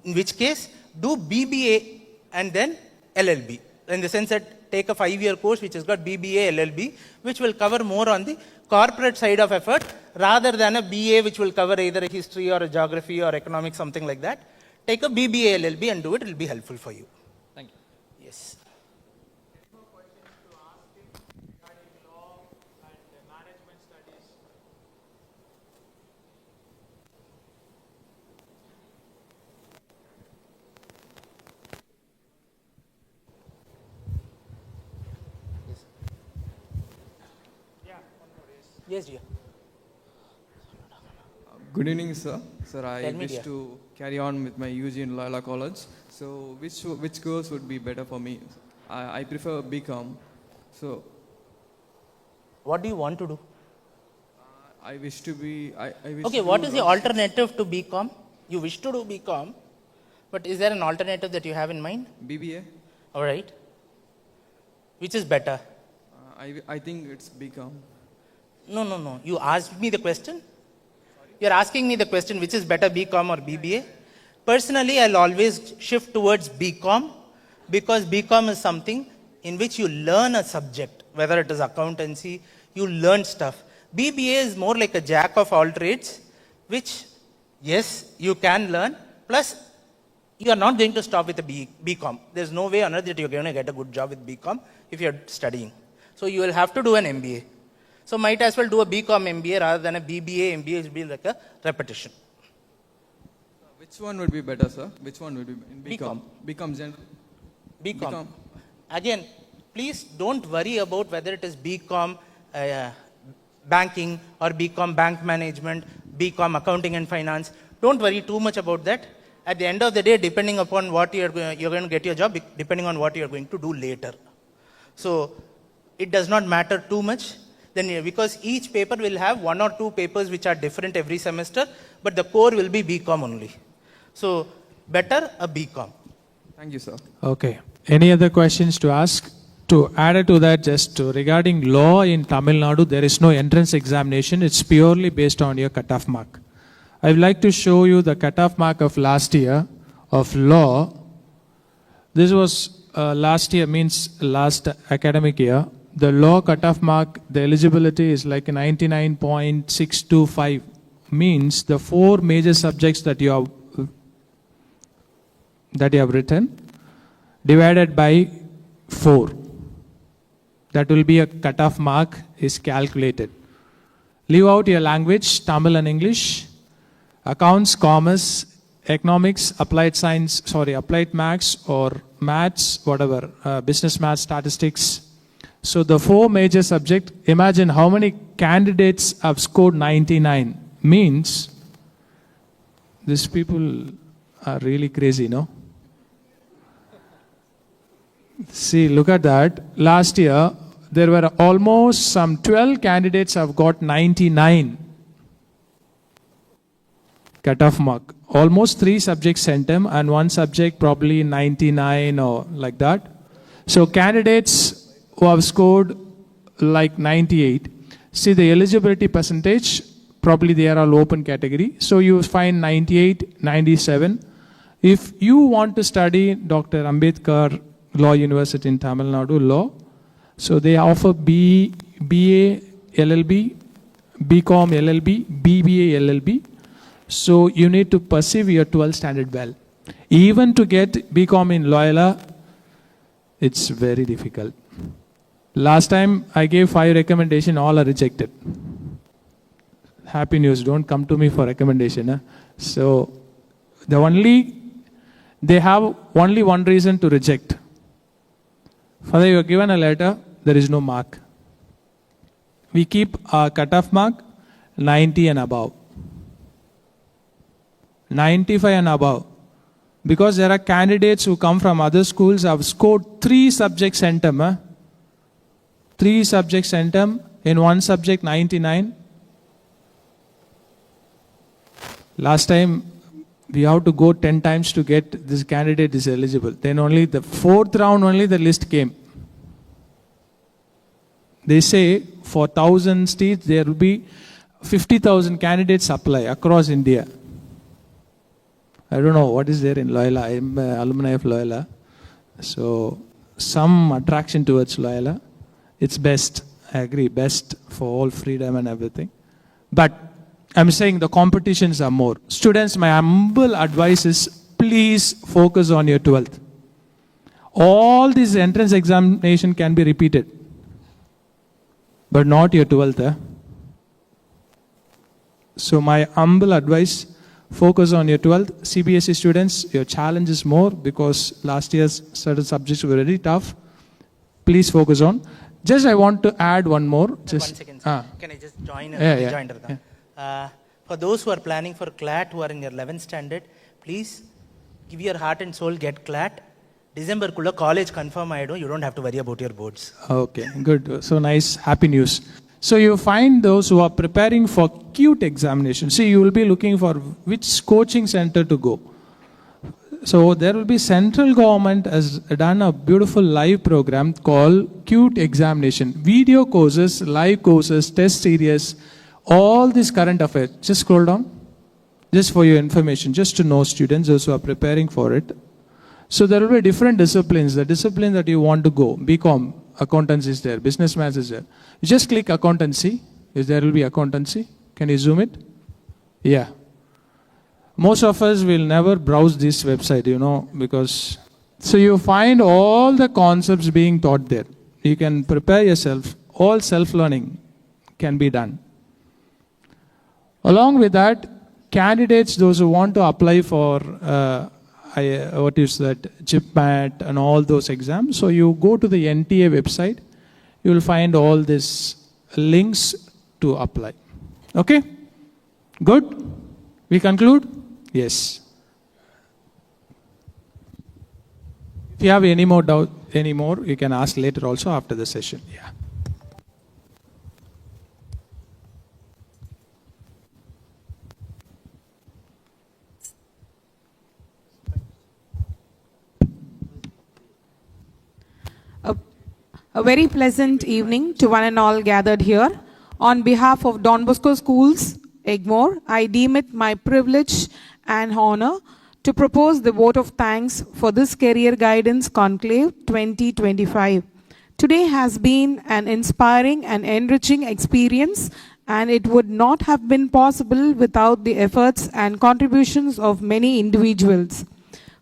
In which case, do BBA and then LLB. In the sense that take a 5-year course which has got BBA, LLB, which will cover more on the corporate side of effort rather than a BA which will cover either a history or a geography or economics, something like that. Take a BBA, LLB and do it. It will be helpful for you. Thank you. Yes. Yes, dear. Good evening, sir. Sir, I Tell me, wish dear. to carry on with my UG in Loyola College. So, which course would be better for me? I prefer BCom. So, what do you want to do? I wish to be. I wish Okay, to what do is the law. alternative to BCom? You wish to do BCom, but is there an alternative that you have in mind? BBA? All right. Which is better? I think it's BCom. No. You asked me the question? You're asking me the question, which is better, BCom or BBA? Personally, I'll always shift towards BCom, because BCom is something in which you learn a subject, whether it is accountancy, you learn stuff. BBA is more like a jack of all trades, which, yes, you can learn, plus you are not going to stop with a BCom. There's no way on earth that you're going to get a good job with BCom if you're studying. So you will have to do an MBA. So might as well do a BCom MBA rather than a BBA MBA. It will be like a repetition. Which one would be better, sir? Which one would be in BCom? BCom general. BCom. Again, please don't worry about whether it is BCom banking or BCom bank management, BCom accounting and finance. Don't worry too much about that. At the end of the day, depending upon what you're going to get your job, depending on what you're going to do later. So it does not matter too much. Then, because each paper will have 1 or 2 papers which are different every semester, but the core will be BCom only. So, better a BCom. Thank you, sir. Okay. Any other questions to ask? To add to that, regarding law in Tamil Nadu, there is no entrance examination. It's purely based on your cutoff mark. I would like to show you the cutoff mark of last year of law. This was last year, means last academic year. The law cutoff mark, the eligibility is like 99.625, means the 4 major subjects that you have written divided by 4. That will be a cutoff mark is calculated. Leave out your language, Tamil and English, accounts, commerce, economics, applied science, applied maths or maths, whatever, business maths, statistics. So the 4 major subjects, imagine how many candidates have scored 99. Means, these people are really crazy, no? See, look at that. Last year, there were almost some 12 candidates have got 99 cutoff mark. Almost 3 subjects sent them and 1 subject probably 99 or like that. So candidates who have scored like 98. See the eligibility percentage, probably they are all open category. So you find 98, 97. If you want to study Dr. Ambedkar Law University in Tamil Nadu Law, so they offer BA LLB, BCom LLB, BBA LLB. So you need to perceive your 12th standard well. Even to get BCom in Loyola, it's very difficult. Last time I gave 5 recommendations, all are rejected. Happy news, don't come to me for recommendation. Huh? So they have only one reason to reject. Father, you are given a letter, there is no mark. We keep our cutoff mark 90 and above. 95 and above. Because there are candidates who come from other schools have scored 3 subject centum. 3 subject centum, in 1 subject 99. Last time we have to go 10 times to get this candidate is eligible. Then only the 4th round only the list came. They say for 1,000 seats there will be 50,000 candidates apply across India. I don't know what is there in Loyola. I am an alumni of Loyola. So some attraction towards Loyola. It's best. I agree. Best for all freedom and everything. But I'm saying the competitions are more. Students, my humble advice is please focus on your 12th. All these entrance examination can be repeated. But not your 12th. So my humble advice, focus on your 12th. CBSE students, your challenge is more because last year's certain subjects were very tough. Please focus on. Just I want to add one more. Just, 1 second, sir. Can I just join? For those who are planning for CLAT, who are in your 11th standard, please give your heart and soul, get CLAT. December kulla college confirm aidum. You don't have to worry about your boards. Okay, good. So nice, happy news. So you find those who are preparing for CUTE examination. See, you will be looking for which coaching center to go. So there will be central government has done a beautiful live program called CUTE examination. Video courses, live courses, test series, all these current affairs. Just scroll down. Just for your information, just to know students, those who are preparing for it. So there will be different disciplines. The discipline that you want to go, BCom, accountancy is there, business maths is there. You just click accountancy. There will be accountancy. Can you zoom it? Yeah. Most of us will never browse this website, because... So you find all the concepts being taught there. You can prepare yourself. All self-learning can be done. Along with that, candidates, those who want to apply for, GPMAT and all those exams. So you go to the NTA website. You will find all these links to apply. Okay? Good? We conclude? Yes. If you have any more doubt, you can ask later also after the session. Yeah. A very pleasant evening to one and all gathered here. On behalf of Don Bosco Schools, Egmore, I deem it my privilege and honor to propose the vote of thanks for this Career Guidance Conclave 2025. Today has been an inspiring and enriching experience, and it would not have been possible without the efforts and contributions of many individuals.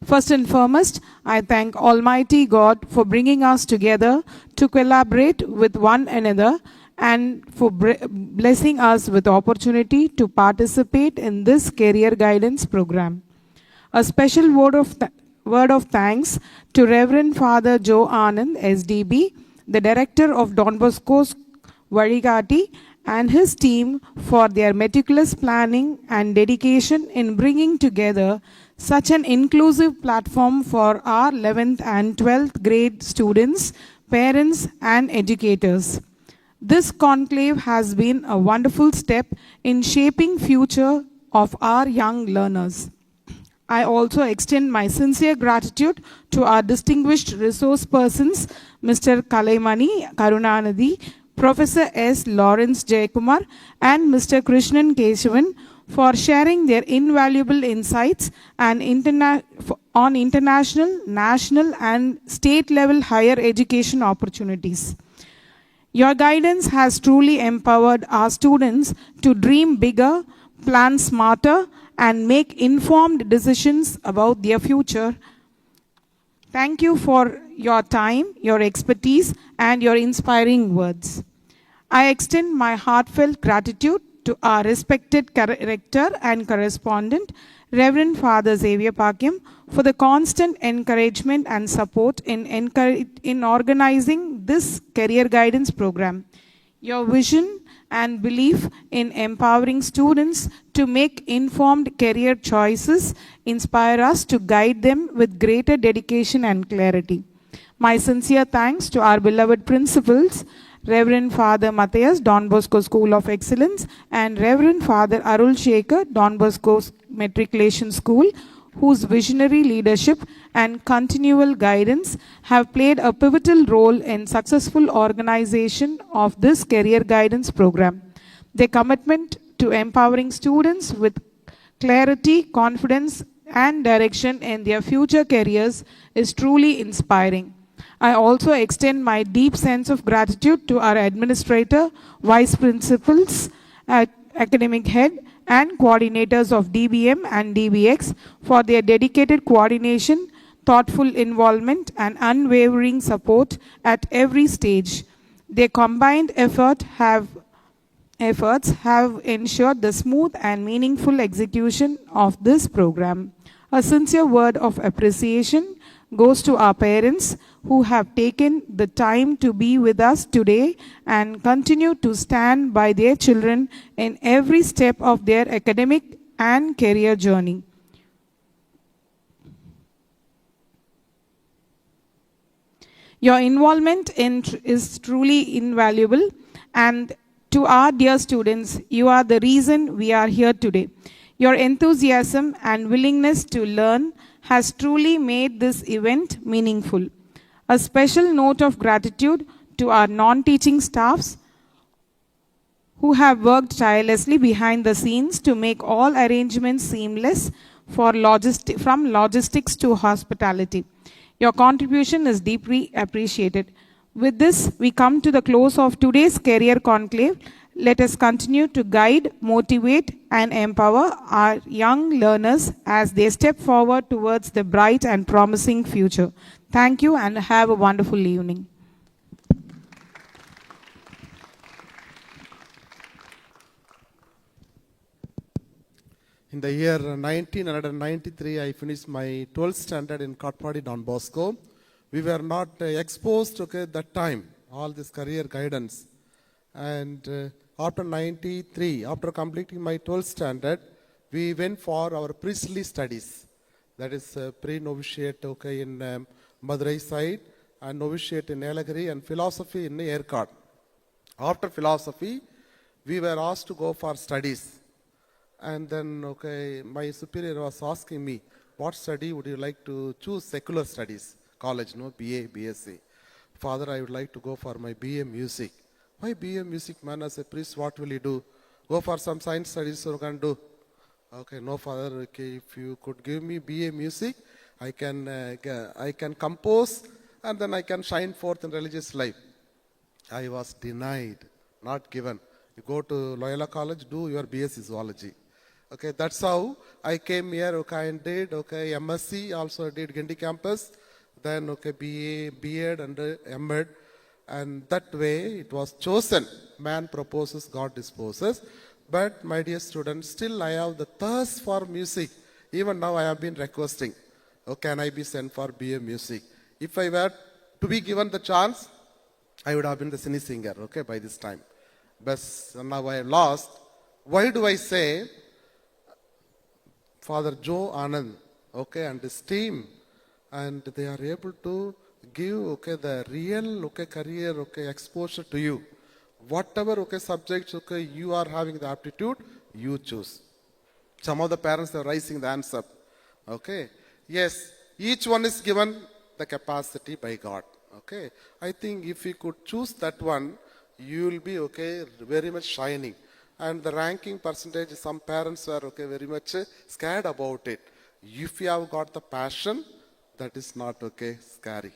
First and foremost, I thank Almighty God for bringing us together to collaborate with one another and for blessing us with the opportunity to participate in this career guidance program. A special word of thanks to Reverend Father Joe Anand, SDB, the Director of Don Bosco's Varigati, and his team for their meticulous planning and dedication in bringing together such an inclusive platform for our 11th and 12th grade students, parents, and educators. This conclave has been a wonderful step in shaping future of our young learners. I also extend my sincere gratitude to our distinguished resource persons, Mr. Kalaimani Karunanidhi, Professor S. Lawrence Jayakumar, and Mr. Krishnan Keshavan for sharing their invaluable insights and on international, national, and state level higher education opportunities. Your guidance has truly empowered our students to dream bigger, plan smarter, and make informed decisions about their future. Thank you for your time, your expertise, and your inspiring words. I extend my heartfelt gratitude to our respected rector and correspondent, Reverend Father Xavier Pakyam, for the constant encouragement and support in organizing this career guidance program. Your vision and belief in empowering students to make informed career choices inspire us to guide them with greater dedication and clarity. My sincere thanks to our beloved principals, Reverend Father Matthias, Don Bosco School of Excellence, and Reverend Father Arul Shekhar, Don Bosco Matriculation School, whose visionary leadership and continual guidance have played a pivotal role in successful organization of this career guidance program. Their commitment to empowering students with clarity, confidence, and direction in their future careers is truly inspiring. I also extend my deep sense of gratitude to our administrator, vice principals, academic head, and coordinators of DBM and DBX for their dedicated coordination, thoughtful involvement, and unwavering support at every stage. Their combined efforts have ensured the smooth and meaningful execution of this program. A sincere word of appreciation goes to our parents who have taken the time to be with us today and continue to stand by their children in every step of their academic and career journey. Your involvement is truly invaluable, and to our dear students, you are the reason we are here today. Your enthusiasm and willingness to learn has truly made this event meaningful. A special note of gratitude to our non-teaching staffs who have worked tirelessly behind the scenes to make all arrangements seamless from logistics to hospitality. Your contribution is deeply appreciated. With this, we come to the close of today's Career Conclave. Let us continue to guide, motivate, and empower our young learners as they step forward towards the bright and promising future. Thank you and have a wonderful evening. In the year 1993, I finished my 12th standard in Katpadi, Don Bosco. We were not exposed at that time, all this career guidance. And after 93, after completing my 12th standard, we went for our priestly studies. That is pre-novitiate in Madurai side, and novitiate in Nilagiri, and philosophy in Erkard. After philosophy, we were asked to go for studies. And then, my superior was asking me, what study would you like to choose? Secular studies, college, no, BA, BSc. Father, I would like to go for my BA music. Why BA music, man? As a priest, what will you do? Go for some science studies you can do. Okay, no, Father, okay, if you could give me BA music, I can compose and then I can shine forth in religious life. I was denied, not given. You go to Loyola College, do your BSc Zoology. Okay, that's how I came here, and did, MSc, also did Gandhi campus, then, BA, B.Ed and M.Ed. And that way it was chosen. Man proposes, God disposes. But my dear students, still I have the thirst for music. Even now I have been requesting, can I be sent for BA music? If I were to be given the chance, I would have been the cine singer, by this time. But now I have lost. Why do I say Father Joe Anand, and his team, and they are able to give, the real, career, exposure to you. Whatever, subjects, you are having the aptitude, you choose. Some of the parents are raising the hands up. Yes, each one is given the capacity by God. I think if we could choose that one, you will be okay, very much shining. And the ranking percentage, some parents were okay, very much scared about it. If you have got the passion, that is not okay, scary.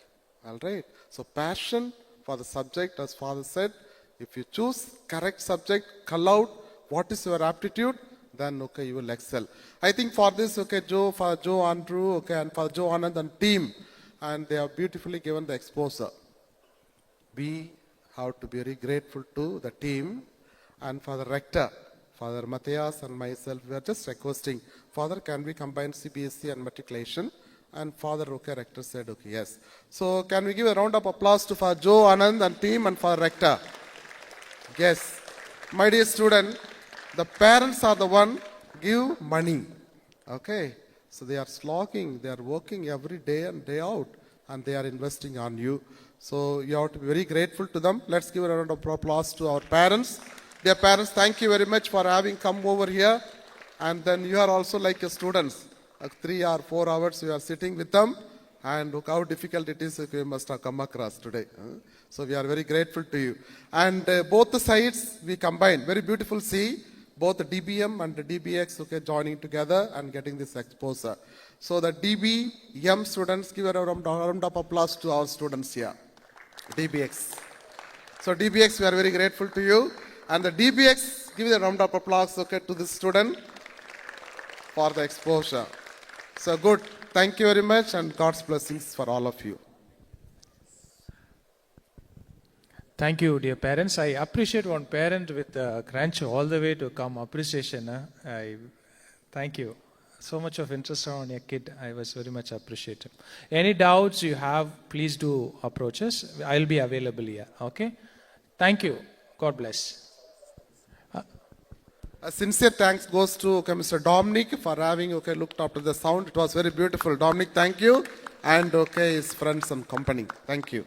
All right. So passion for the subject, as Father said, if you choose correct subject, call out what is your aptitude, then okay, you will excel. I think for this, okay, for Joe Andrew, okay, and for Joe Anand and team, and they have beautifully given the exposure. We have to be very grateful to the team and for the rector, Father Matthias and myself. We are just requesting, Father, can we combine CBSE and matriculation? And Father rector said, okay, yes. So can we give a round of applause to Father Joe Anand and team and Father rector? Yes. My dear student, the parents are the one give money. Okay. So they are slogging, they are working every day and day out, and they are investing on you. So you have to be very grateful to them. Let's give a round of applause to our parents. Dear parents, thank you very much for having come over here. And then you are also like your students. 3 or 4 hours you are sitting with them. And look how difficult it is if you must have come across today. So we are very grateful to you. And both the sides we combine. Very beautiful see. Both the DBM and the DBX okay, joining together and getting this exposure. So the DBM students, give a round of applause to our students here. DBX. So DBX, we are very grateful to you. And the DBX, give a round of applause okay, to this student for the exposure. So good. Thank you very much and God's blessings for all of you. Thank you, dear parents. I appreciate one parent with a grandchild all the way to come. Appreciation. I thank you. So much of interest on your kid. I was very much appreciative. Any doubts you have, please do approach us. I'll be available here. Okay? Thank you. God bless. A sincere thanks goes to okay, Mr. Dominic for having okay, looked after the sound. It was very beautiful. Dominic, thank you. And okay, his friends and company. Thank you.